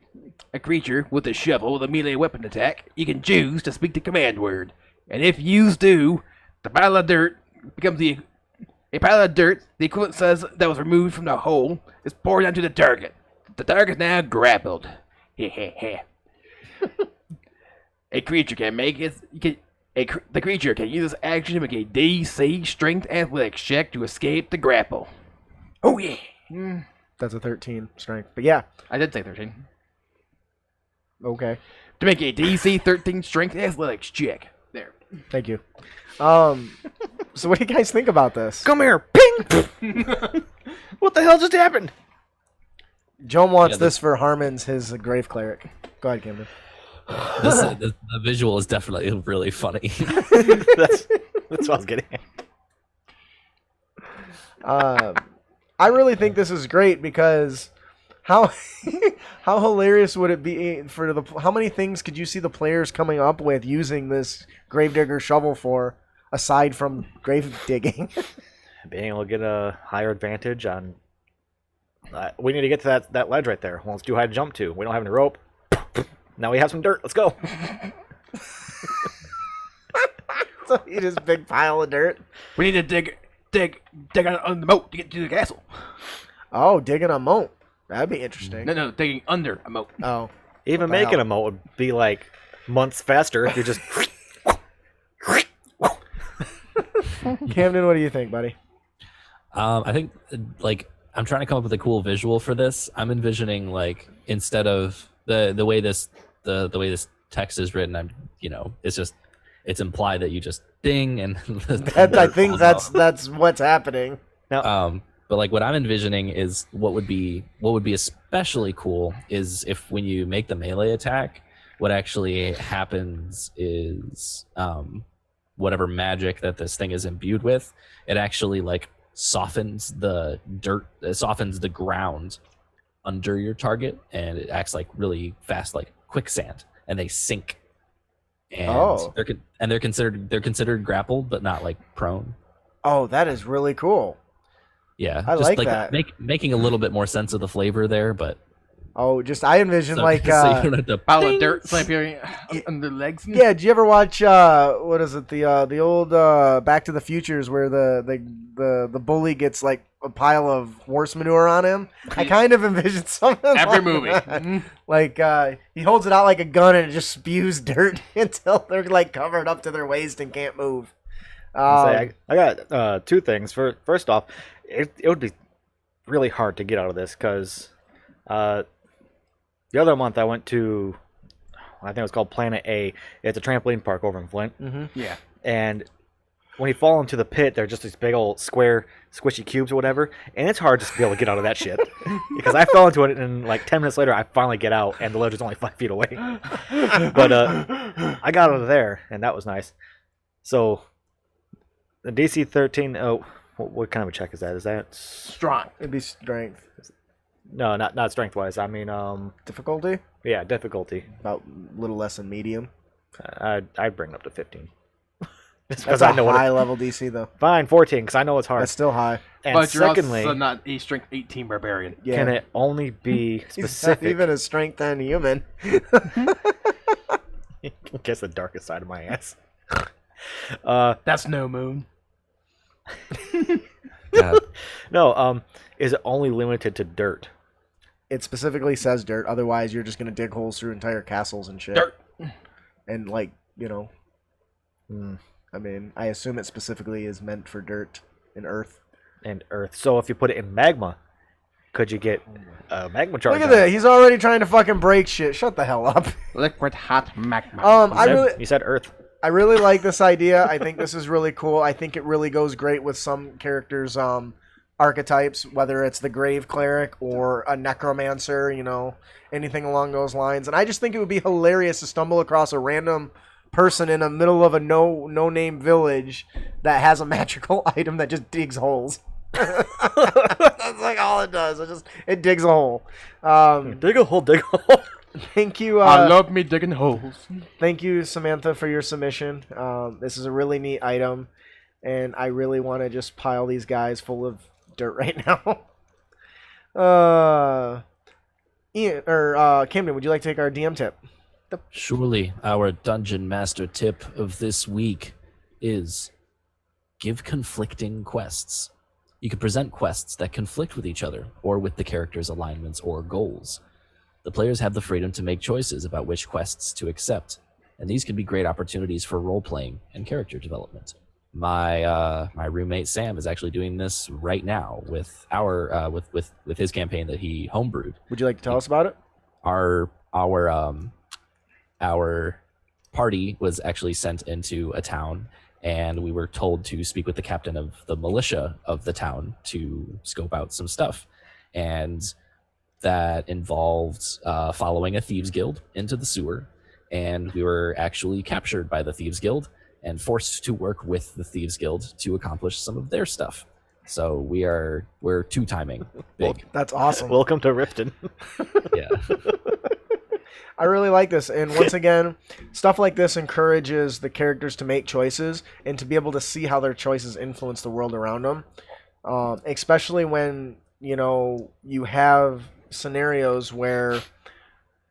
C: a creature with a shovel with a melee weapon attack, you can choose to speak the command word. And if you do, the pile of dirt becomes a pile of dirt, the equivalent size that was removed from the hole, is poured onto the target. The target is now grappled. The creature can use this action to make a DC Strength Athletics check to escape the grapple. Oh yeah.
A: That's a 13 strength. But yeah.
C: I did say 13.
A: Okay.
C: To make a DC 13 Strength Athletics check. There.
A: Thank you. So what do you guys think about this?
B: Come here. Ping! What the hell just happened?
A: Joan wants this for Harmon's, his grave cleric. Go ahead, Camden.
D: The visual is definitely really funny.
B: That's what I was getting at.
A: I really think this is great because how hilarious would it be how many things could you see the players coming up with using this Gravedigger Shovel for aside from grave digging?
B: Being able to get a higher advantage on. We need to get to that ledge right there. Well, it's too high to jump to. We don't have any rope. Now we have some dirt. Let's go.
A: So you just big pile of dirt.
C: We need to dig on the moat to get to the castle.
A: Oh, digging a moat. That'd be interesting.
C: No, digging under a moat.
A: Oh.
B: Even making a moat would be like months faster if you just.
A: Camden, what do you think, buddy?
D: I think I'm trying to come up with a cool visual for this. I'm envisioning instead of the way this text is written, it's implied that you just ding and
A: I think that's what's happening.
B: Now,
D: But like what I'm envisioning is what would be especially cool is if when you make the melee attack, what actually happens is whatever magic that this thing is imbued with, it actually like softens the ground under your target, and it acts like really fast, like quicksand, and they sink. And they're considered grappled, but not like prone.
A: Oh, that is really cool.
D: Yeah,
A: I
D: just
A: like that.
D: Making a little bit more sense of the flavor there, but
A: I envision
D: so you don't have to
C: Pile of
D: ding!
C: dirt slapping under the legs.
A: Yeah, did you ever watch what is it, the old Back to the Futures where the bully gets like a pile of horse manure on him? I kind of envision something
C: Every
A: like
C: movie.
A: that. Like he holds it out like a gun and it just spews dirt until they're like covered up to their waist and can't move.
B: I got two things. First off, it would be really hard to get out of this because the other month I went to, I think it was called Planet A. It's a trampoline park over in Flint.
A: Mm-hmm.
C: Yeah.
B: And when you fall into the pit, they're just these big old square squishy cubes or whatever, and it's hard just to be able to get out of that shit. Because I fell into it, and like 10 minutes later, I finally get out, and the ledge is only 5 feet away. But I got out of there, and that was nice. So the DC 13, what kind of a check is that? Is that
C: Strong.
A: It'd be strength.
B: No, not strength-wise. I mean,
A: Difficulty?
B: yeah, difficulty.
A: About a little less than medium.
B: I'd bring it up to 15. Just
A: That's
B: because
A: a
B: I know what.
A: high level DC though.
B: Fine, 14, because I know it's hard.
A: That's still high.
B: And
C: But you're
B: secondly,
C: also not a strength 18 barbarian.
A: Yeah.
B: can it only be
A: He's not
B: specific?
A: even a strength and human.
B: Guess the darkest side of my ass.
C: That's no moon.
D: Yeah.
B: No, is it only limited to dirt?
A: It specifically says dirt. Otherwise, you're just gonna dig holes through entire castles and shit.
C: Dirt.
A: And like, I mean, I assume it specifically is meant for dirt and earth.
B: And earth. So if you put it in magma, could you get a magma charge?
A: Look at
B: on it?
A: that. He's already trying to fucking break shit. Shut the hell up.
C: Liquid hot magma.
B: You said earth.
A: I really like this idea. I think this is really cool. I think it really goes great with some characters' archetypes, whether it's the Grave Cleric or a Necromancer, anything along those lines. And I just think it would be hilarious to stumble across a random person in the middle of a no-name village that has a magical item that just digs holes. That's like all it does. It digs a hole.
B: Dig a hole, dig a hole.
A: Thank you.
C: I love me digging holes.
A: Thank you, Samantha, for your submission. This is a really neat item, and I really want to just pile these guys full of dirt right now. Ian or Camden, would you like to take our DM tip?
D: Surely our dungeon master tip of this week is give conflicting quests. You can present quests that conflict with each other or with the character's alignments or goals. The players have the freedom to make choices about which quests to accept, and these can be great opportunities for role-playing and character development. My roommate Sam is actually doing this right now with our with his campaign that he homebrewed.
A: Would you like to tell us about it?
D: Our party was actually sent into a town, and we were told to speak with the captain of the militia of the town to scope out some stuff, and that involved following a thieves guild into the sewer, and we were actually captured by the thieves guild and forced to work with the thieves guild to accomplish some of their stuff. So we're two-timing big.
A: That's awesome.
B: Welcome to Riften.
D: Yeah.
A: I really like this, and once again, stuff like this encourages the characters to make choices and to be able to see how their choices influence the world around them. Especially when you have scenarios where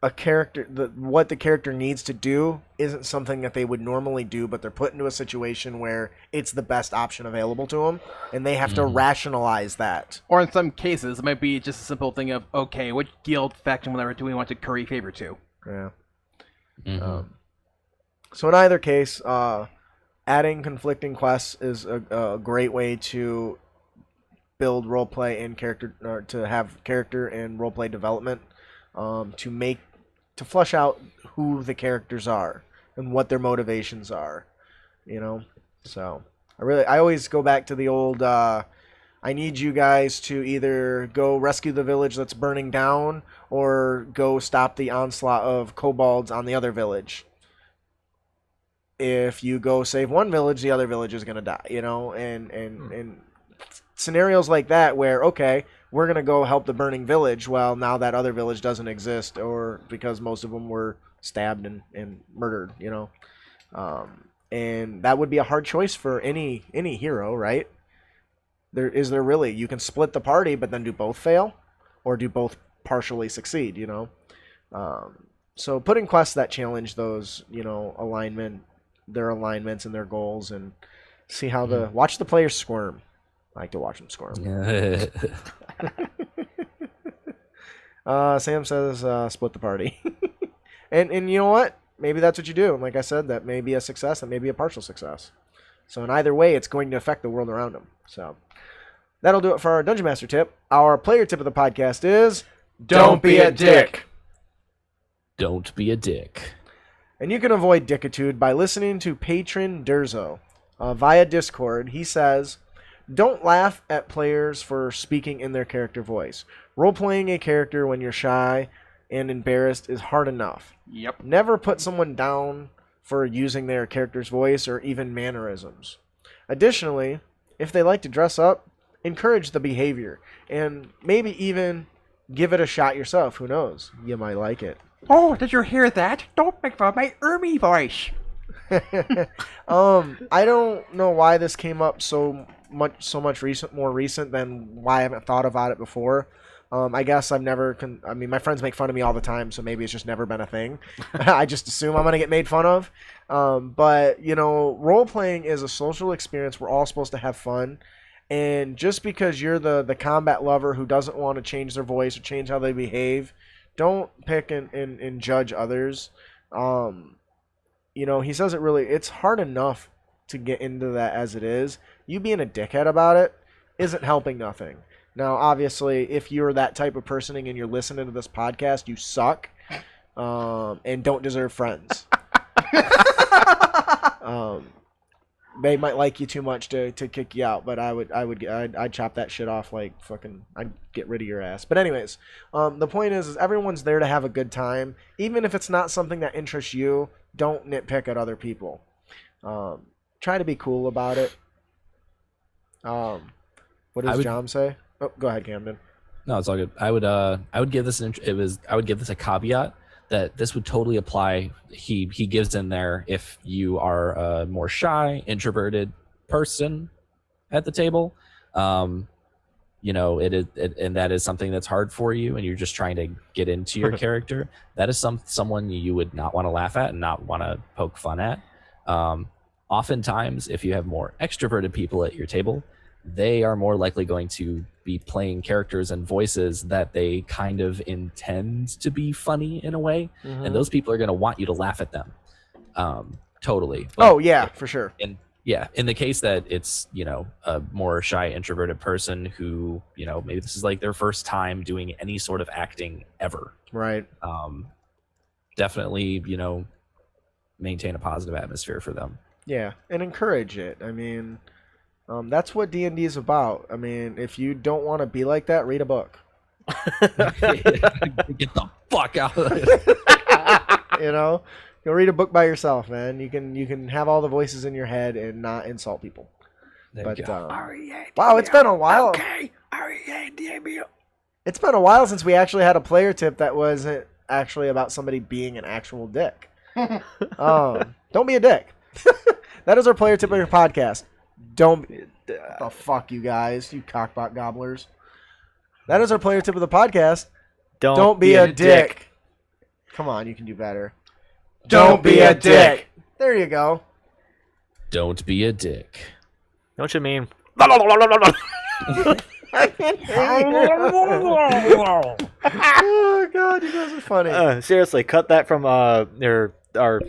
A: a character, what the character needs to do isn't something that they would normally do, but they're put into a situation where it's the best option available to them, and they have to rationalize that.
C: Or in some cases, it might be just a simple thing of, okay, which guild, faction, whatever, do we want to curry favor to?
A: Yeah.
D: Mhm.
A: So in either case, adding conflicting quests is a great way to build roleplay and character, or to have character and roleplay development, to flesh out who the characters are and what their motivations are, So I always go back to the old. I I need you guys to either go rescue the village that's burning down or go stop the onslaught of kobolds on the other village. If you go save one village, the other village is going to die, you know, and scenarios like that where, okay, we're going to go help the burning village. Well, now that other village doesn't exist, or because most of them were stabbed and murdered, you know. And that would be a hard choice for any hero, right? Is there really? You can split the party, but then do both fail, or do both partially succeed, you know? So put in quests that challenge those, you know, their alignments and their goals, and see how watch the players squirm. I like to watch them squirm. Sam says split the party. and you know what? Maybe that's what you do. And like I said, that may be a success, that may be a partial success. So in either way, it's going to affect the world around them. So that'll do it for our Dungeon Master tip. Our player tip of the podcast is
C: Don't be a dick.
D: Don't be a dick.
A: And you can avoid dickitude by listening to Patron Durzo via Discord. He says, don't laugh at players for speaking in their character voice. Role-playing a character when you're shy and embarrassed is hard enough.
C: Yep.
A: Never put someone down for using their character's voice or even mannerisms. Additionally, if they like to dress up, encourage the behavior and maybe even give it a shot yourself. Who knows? You might like it.
C: Oh, did you hear that? Don't make fun of my Ermy voice.
A: I don't know why this came up so much more recent than why I haven't thought about it before. I guess I've never. My friends make fun of me all the time, so maybe it's just never been a thing. I just assume I'm gonna get made fun of. But you know, role playing is a social experience. We're all supposed to have fun, and just because you're the combat lover who doesn't want to change their voice or change how they behave, don't pick and judge others. You know, he says it really. It's hard enough to get into that as it is. You being a dickhead about it isn't helping nothing. Now, obviously, if you're that type of person and you're listening to this podcast, you suck and don't deserve friends. They might like you too much to kick you out, but I'd chop that shit off like fucking. I'd get rid of your ass. But anyways, the point is everyone's there to have a good time, even if it's not something that interests you. Don't nitpick at other people. Try to be cool about it. What does John say? Oh, go ahead, Camden.
D: No, it's all good. I would give this I would give this a caveat that this would totally apply. He gives in there if you are a more shy, introverted person at the table. You know, and that is something that's hard for you, and you're just trying to get into your character. That is someone you would not want to laugh at and not want to poke fun at. Oftentimes, if you have more extroverted people at your table, they are more likely going to be playing characters and voices that they kind of intend to be funny in a way, and those people are going to want you to laugh at them. Totally. But
A: oh yeah, for sure.
D: In the case that it's, you know, a more shy, introverted person who, you know, maybe this is like their first time doing any sort of acting ever.
A: Right.
D: Definitely, you know, maintain a positive atmosphere for them.
A: Yeah, and encourage it. I mean, that's what D&D is about. I mean, if you don't want to be like that, read a book.
D: Get the fuck out of this.
A: You know, go read a book by yourself, man. You can have all the voices in your head and not insult people. But wow, it's been a while.
C: Okay.
A: It's been a while since we actually had a player tip that wasn't actually about somebody being an actual dick. Don't be a dick. That is our player tip of your podcast. Don't be the fuck, you guys, you cockbot gobblers. That is our player tip of the podcast. Don't be a dick. Come on, you can do better.
C: Don't be a dick.
A: There you go.
D: Don't be a dick.
B: Know what you mean?
A: Oh god, you guys are funny.
B: Seriously, cut that from our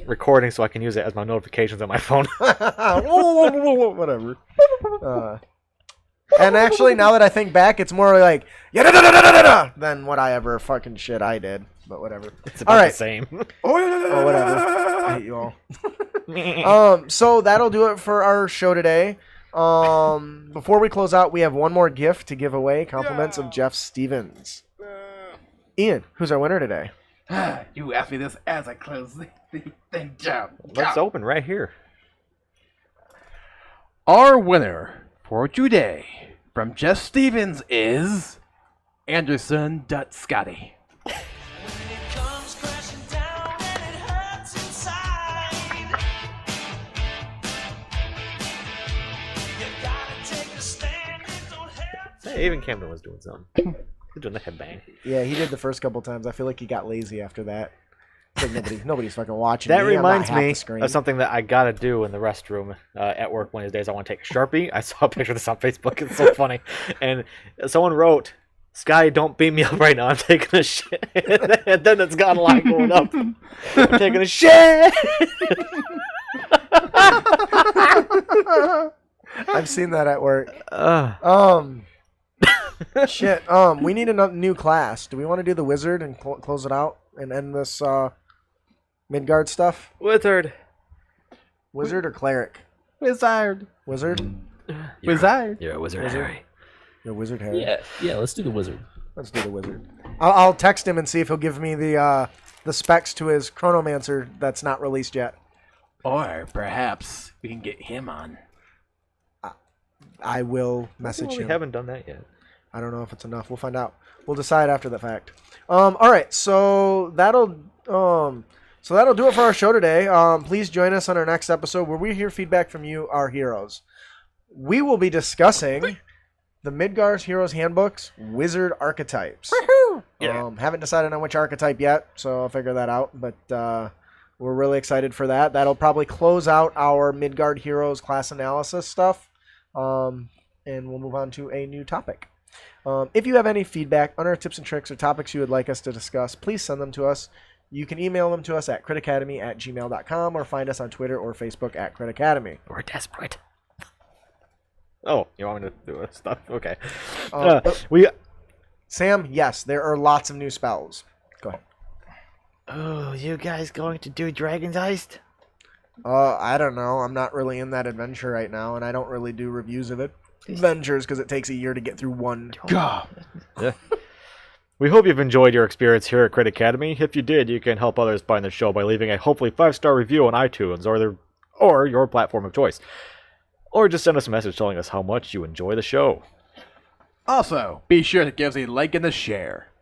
B: recording so I can use it as my notifications on my phone.
A: Whatever. And actually, now that I think back, it's more like than what I ever fucking shit I did. But whatever.
B: It's about the same.
A: Oh, whatever. I hate you all. So that'll do it for our show today. Before we close out, we have one more gift to give away. Compliments of Jeff Stevens. Ian, who's our winner today?
C: You asked me this as I close the thing down.
B: Let's open right here.
C: Our winner for today from Jeff Stevens is Anderson Scotty.
B: Hey, even Camden was doing something. He's doing the headbang.
A: Yeah, he did the first couple times. I feel like he got lazy after that. It's like nobody's fucking watching.
B: That
A: me.
B: reminds
A: I'm not half
B: me
A: the screen.
B: of something that I gotta do in the restroom at work one of these days. I want to take a Sharpie. I saw a picture of this on Facebook. It's so funny. And someone wrote, "Sky, don't beat me up right now. I'm taking a shit." And then it's got a line going up. I'm taking a shit.
A: I've seen that at work. Shit. We need a new class. Do we want to do the wizard and close it out and end this Midgard stuff?
B: Wizard
A: Wizard or cleric?
C: Wizard.
A: Wizard.
C: Wizard.
B: You're a wizard, Harry.
A: You're a wizard, Harry.
D: Yeah. Let's do the wizard.
A: Let's do the wizard. I'll text him and see if he'll give me the specs to his Chronomancer that's not released yet.
C: Or perhaps we can get him on.
A: I will message
B: We
A: him.
B: haven't done that yet.
A: I don't know if it's enough. We'll find out. We'll decide after the fact. All right, so that'll do it for our show today. Please join us on our next episode where we hear feedback from you, our heroes. We will be discussing the Midgard Heroes Handbook's Wizard Archetypes.
B: Yeah.
A: Haven't decided on which archetype yet, so I'll figure that out. But we're really excited for that. That'll probably close out our Midgard Heroes class analysis stuff. And we'll move on to a new topic. If you have any feedback on our tips and tricks or topics you would like us to discuss, please send them to us. You can email them to us at critacademy@gmail.com or find us on Twitter or Facebook at critacademy.
B: We're desperate. Oh, you want me to do this stuff? Okay.
A: Sam, yes, there are lots of new spells. Go ahead.
B: Oh, you guys going to do Dragon's Heist?
A: I don't know. I'm not really in that adventure right now, and I don't really do reviews of it. Adventures because it takes a year to get through one.
C: God.
B: Yeah. We hope you've enjoyed your experience here at Crit Academy. If you did, you can help others find the show by leaving a hopefully 5-star review on iTunes or your platform of choice. Or just send us a message telling us how much you enjoy the show.
C: Also, be sure to give us a like and a share.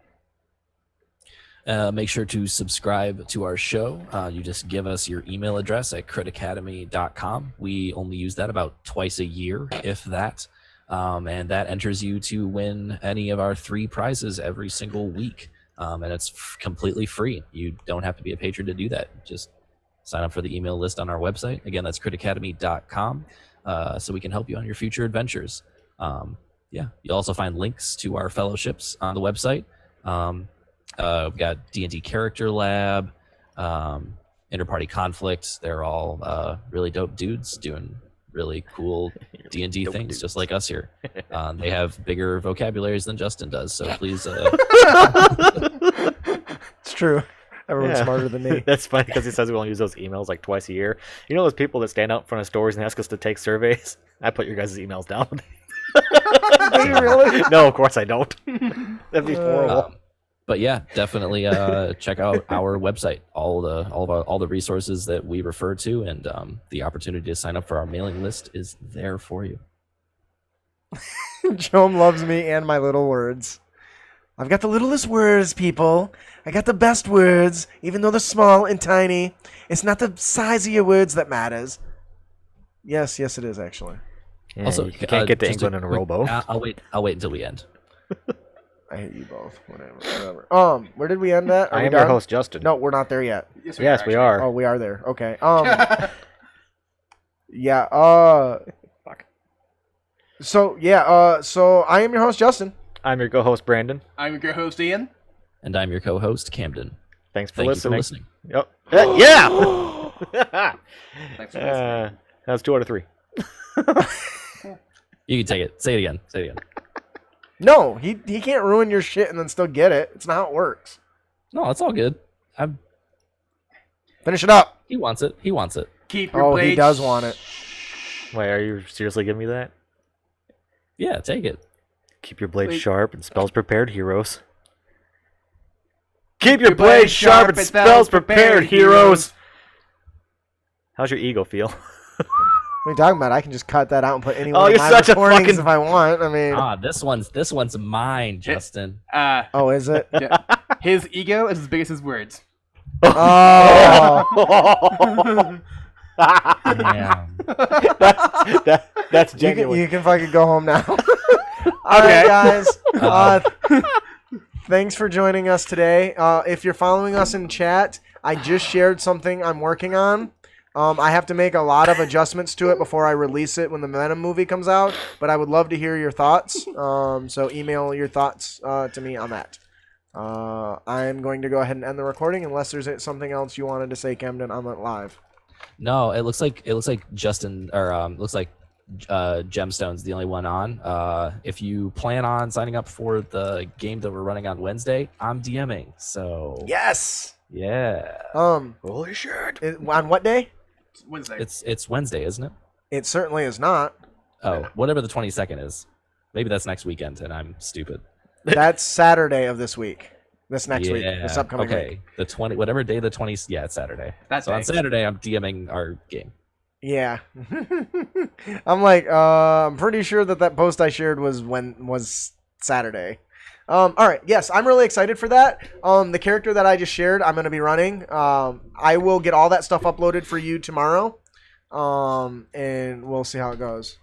D: Make sure to subscribe to our show. You just give us your email address at critacademy.com. We only use that about twice a year, if that. And that enters you to win any of our 3 prizes every single week. And it's completely free. You don't have to be a patron to do that. Just sign up for the email list on our website. Again, that's critacademy.com. So we can help you on your future adventures. You'll also find links to our fellowships on the website. We've got D&D Character Lab, Interparty Conflict. They're all really dope dudes doing really cool D&D things,
B: dudes.
D: just like us here. They have bigger vocabularies than Justin does, so please...
A: It's true. Everyone's smarter than me.
B: That's funny because he says we only use those emails like twice a year. You know those people that stand out in front of stores and ask us to take surveys? I put your guys' emails down.
A: Do you really?
B: No, of course I don't. That'd be horrible.
D: But yeah, definitely check out our website. All the resources that we refer to, and the opportunity to sign up for our mailing list is there for you.
A: Joan loves me and my little words. I've got the littlest words, people. I got the best words, even though they're small and tiny. It's not the size of your words that matters. Yes, it is actually.
B: Yeah,
D: Also,
B: you can't get to
D: just
B: England in a
D: quick-
B: rowboat.
D: I'll wait until we end.
A: I hate you both. Whatever. Where did we end at? Are
B: I
A: we
B: am your
A: done?
B: host, Justin.
A: No, we're not there yet.
B: Yes, we are.
A: Oh, we are there. Okay. Yeah.
B: Fuck.
A: So I am your host, Justin.
B: I'm your co-host, Brandon.
C: I'm your host, Ian.
D: And I'm your co-host, Camden.
B: Thanks for
D: Thank
B: listening.
D: you for listening.
B: Yep. Yeah!
C: Thanks for listening.
B: That's 2 out of 3.
D: You can take it. Say it again.
A: No, he can't ruin your shit and then still get it. It's not how it works.
D: No, it's all good.
A: Finish it up.
D: He wants it.
C: Keep your
A: Oh,
C: blade
A: he does want it.
B: Wait, are you seriously giving me that?
D: Yeah, take it.
B: Keep your blade
C: Wait.
B: sharp and spells prepared, heroes. Keep your blade sharp and spells prepared, heroes. How's your ego feel?
A: What are you talking about? I can just cut that out and put anyone
B: Oh,
A: in
B: you're
A: my
B: such a
A: recordings
B: fucking-
A: if I want. I mean,
D: This one's mine, Justin.
A: oh, is it?
C: Yeah. His ego is as big as his words.
A: Oh,
D: Damn.
B: That's
A: you
B: genuine.
A: can fucking go home now. All right, guys. Thanks for joining us today. If you're following us in chat, I just shared something I'm working on. I have to make a lot of adjustments to it before I release it when the Venom movie comes out, but I would love to hear your thoughts. So email your thoughts to me on that. I'm going to go ahead and end the recording unless there's something else you wanted to say, Camden, on that live.
D: No, it looks like Justin looks like Gemstone's the only one on. If you plan on signing up for the game that we're running on Wednesday, I'm DMing. So
A: Yes.
D: yeah,
B: Holy shit.
A: On what day?
C: Wednesday.
D: it's Wednesday, isn't it?
A: It certainly is not.
D: Oh, whatever the 22nd is. Maybe that's next weekend, and I'm stupid.
A: That's Saturday of this week. This next week. This upcoming
D: okay.
A: week.
D: The 20, whatever day the 20. Yeah, it's Saturday.
C: That
D: So on
C: day.
D: Saturday, I'm DMing our game.
A: Yeah. I'm like, I'm pretty sure that post I shared was Saturday. All right. Yes, I'm really excited for that. The character that I just shared, I'm going to be running. I will get all that stuff uploaded for you tomorrow. And we'll see how it goes.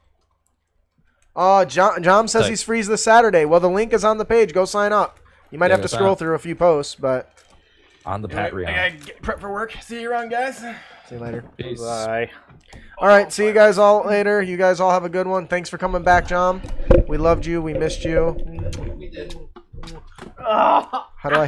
A: John says he's free this Saturday. Well, the link is on the page. Go sign up. You might have to scroll through a few posts, but
D: On the
C: I
D: Patreon.
C: gotta get prep for work. See you around, guys.
A: see you later.
D: Peace.
B: Bye.
A: All right, see you guys all later. You guys all have a good one. Thanks for coming back, John. We loved you. We missed you.
C: We did.
A: How do I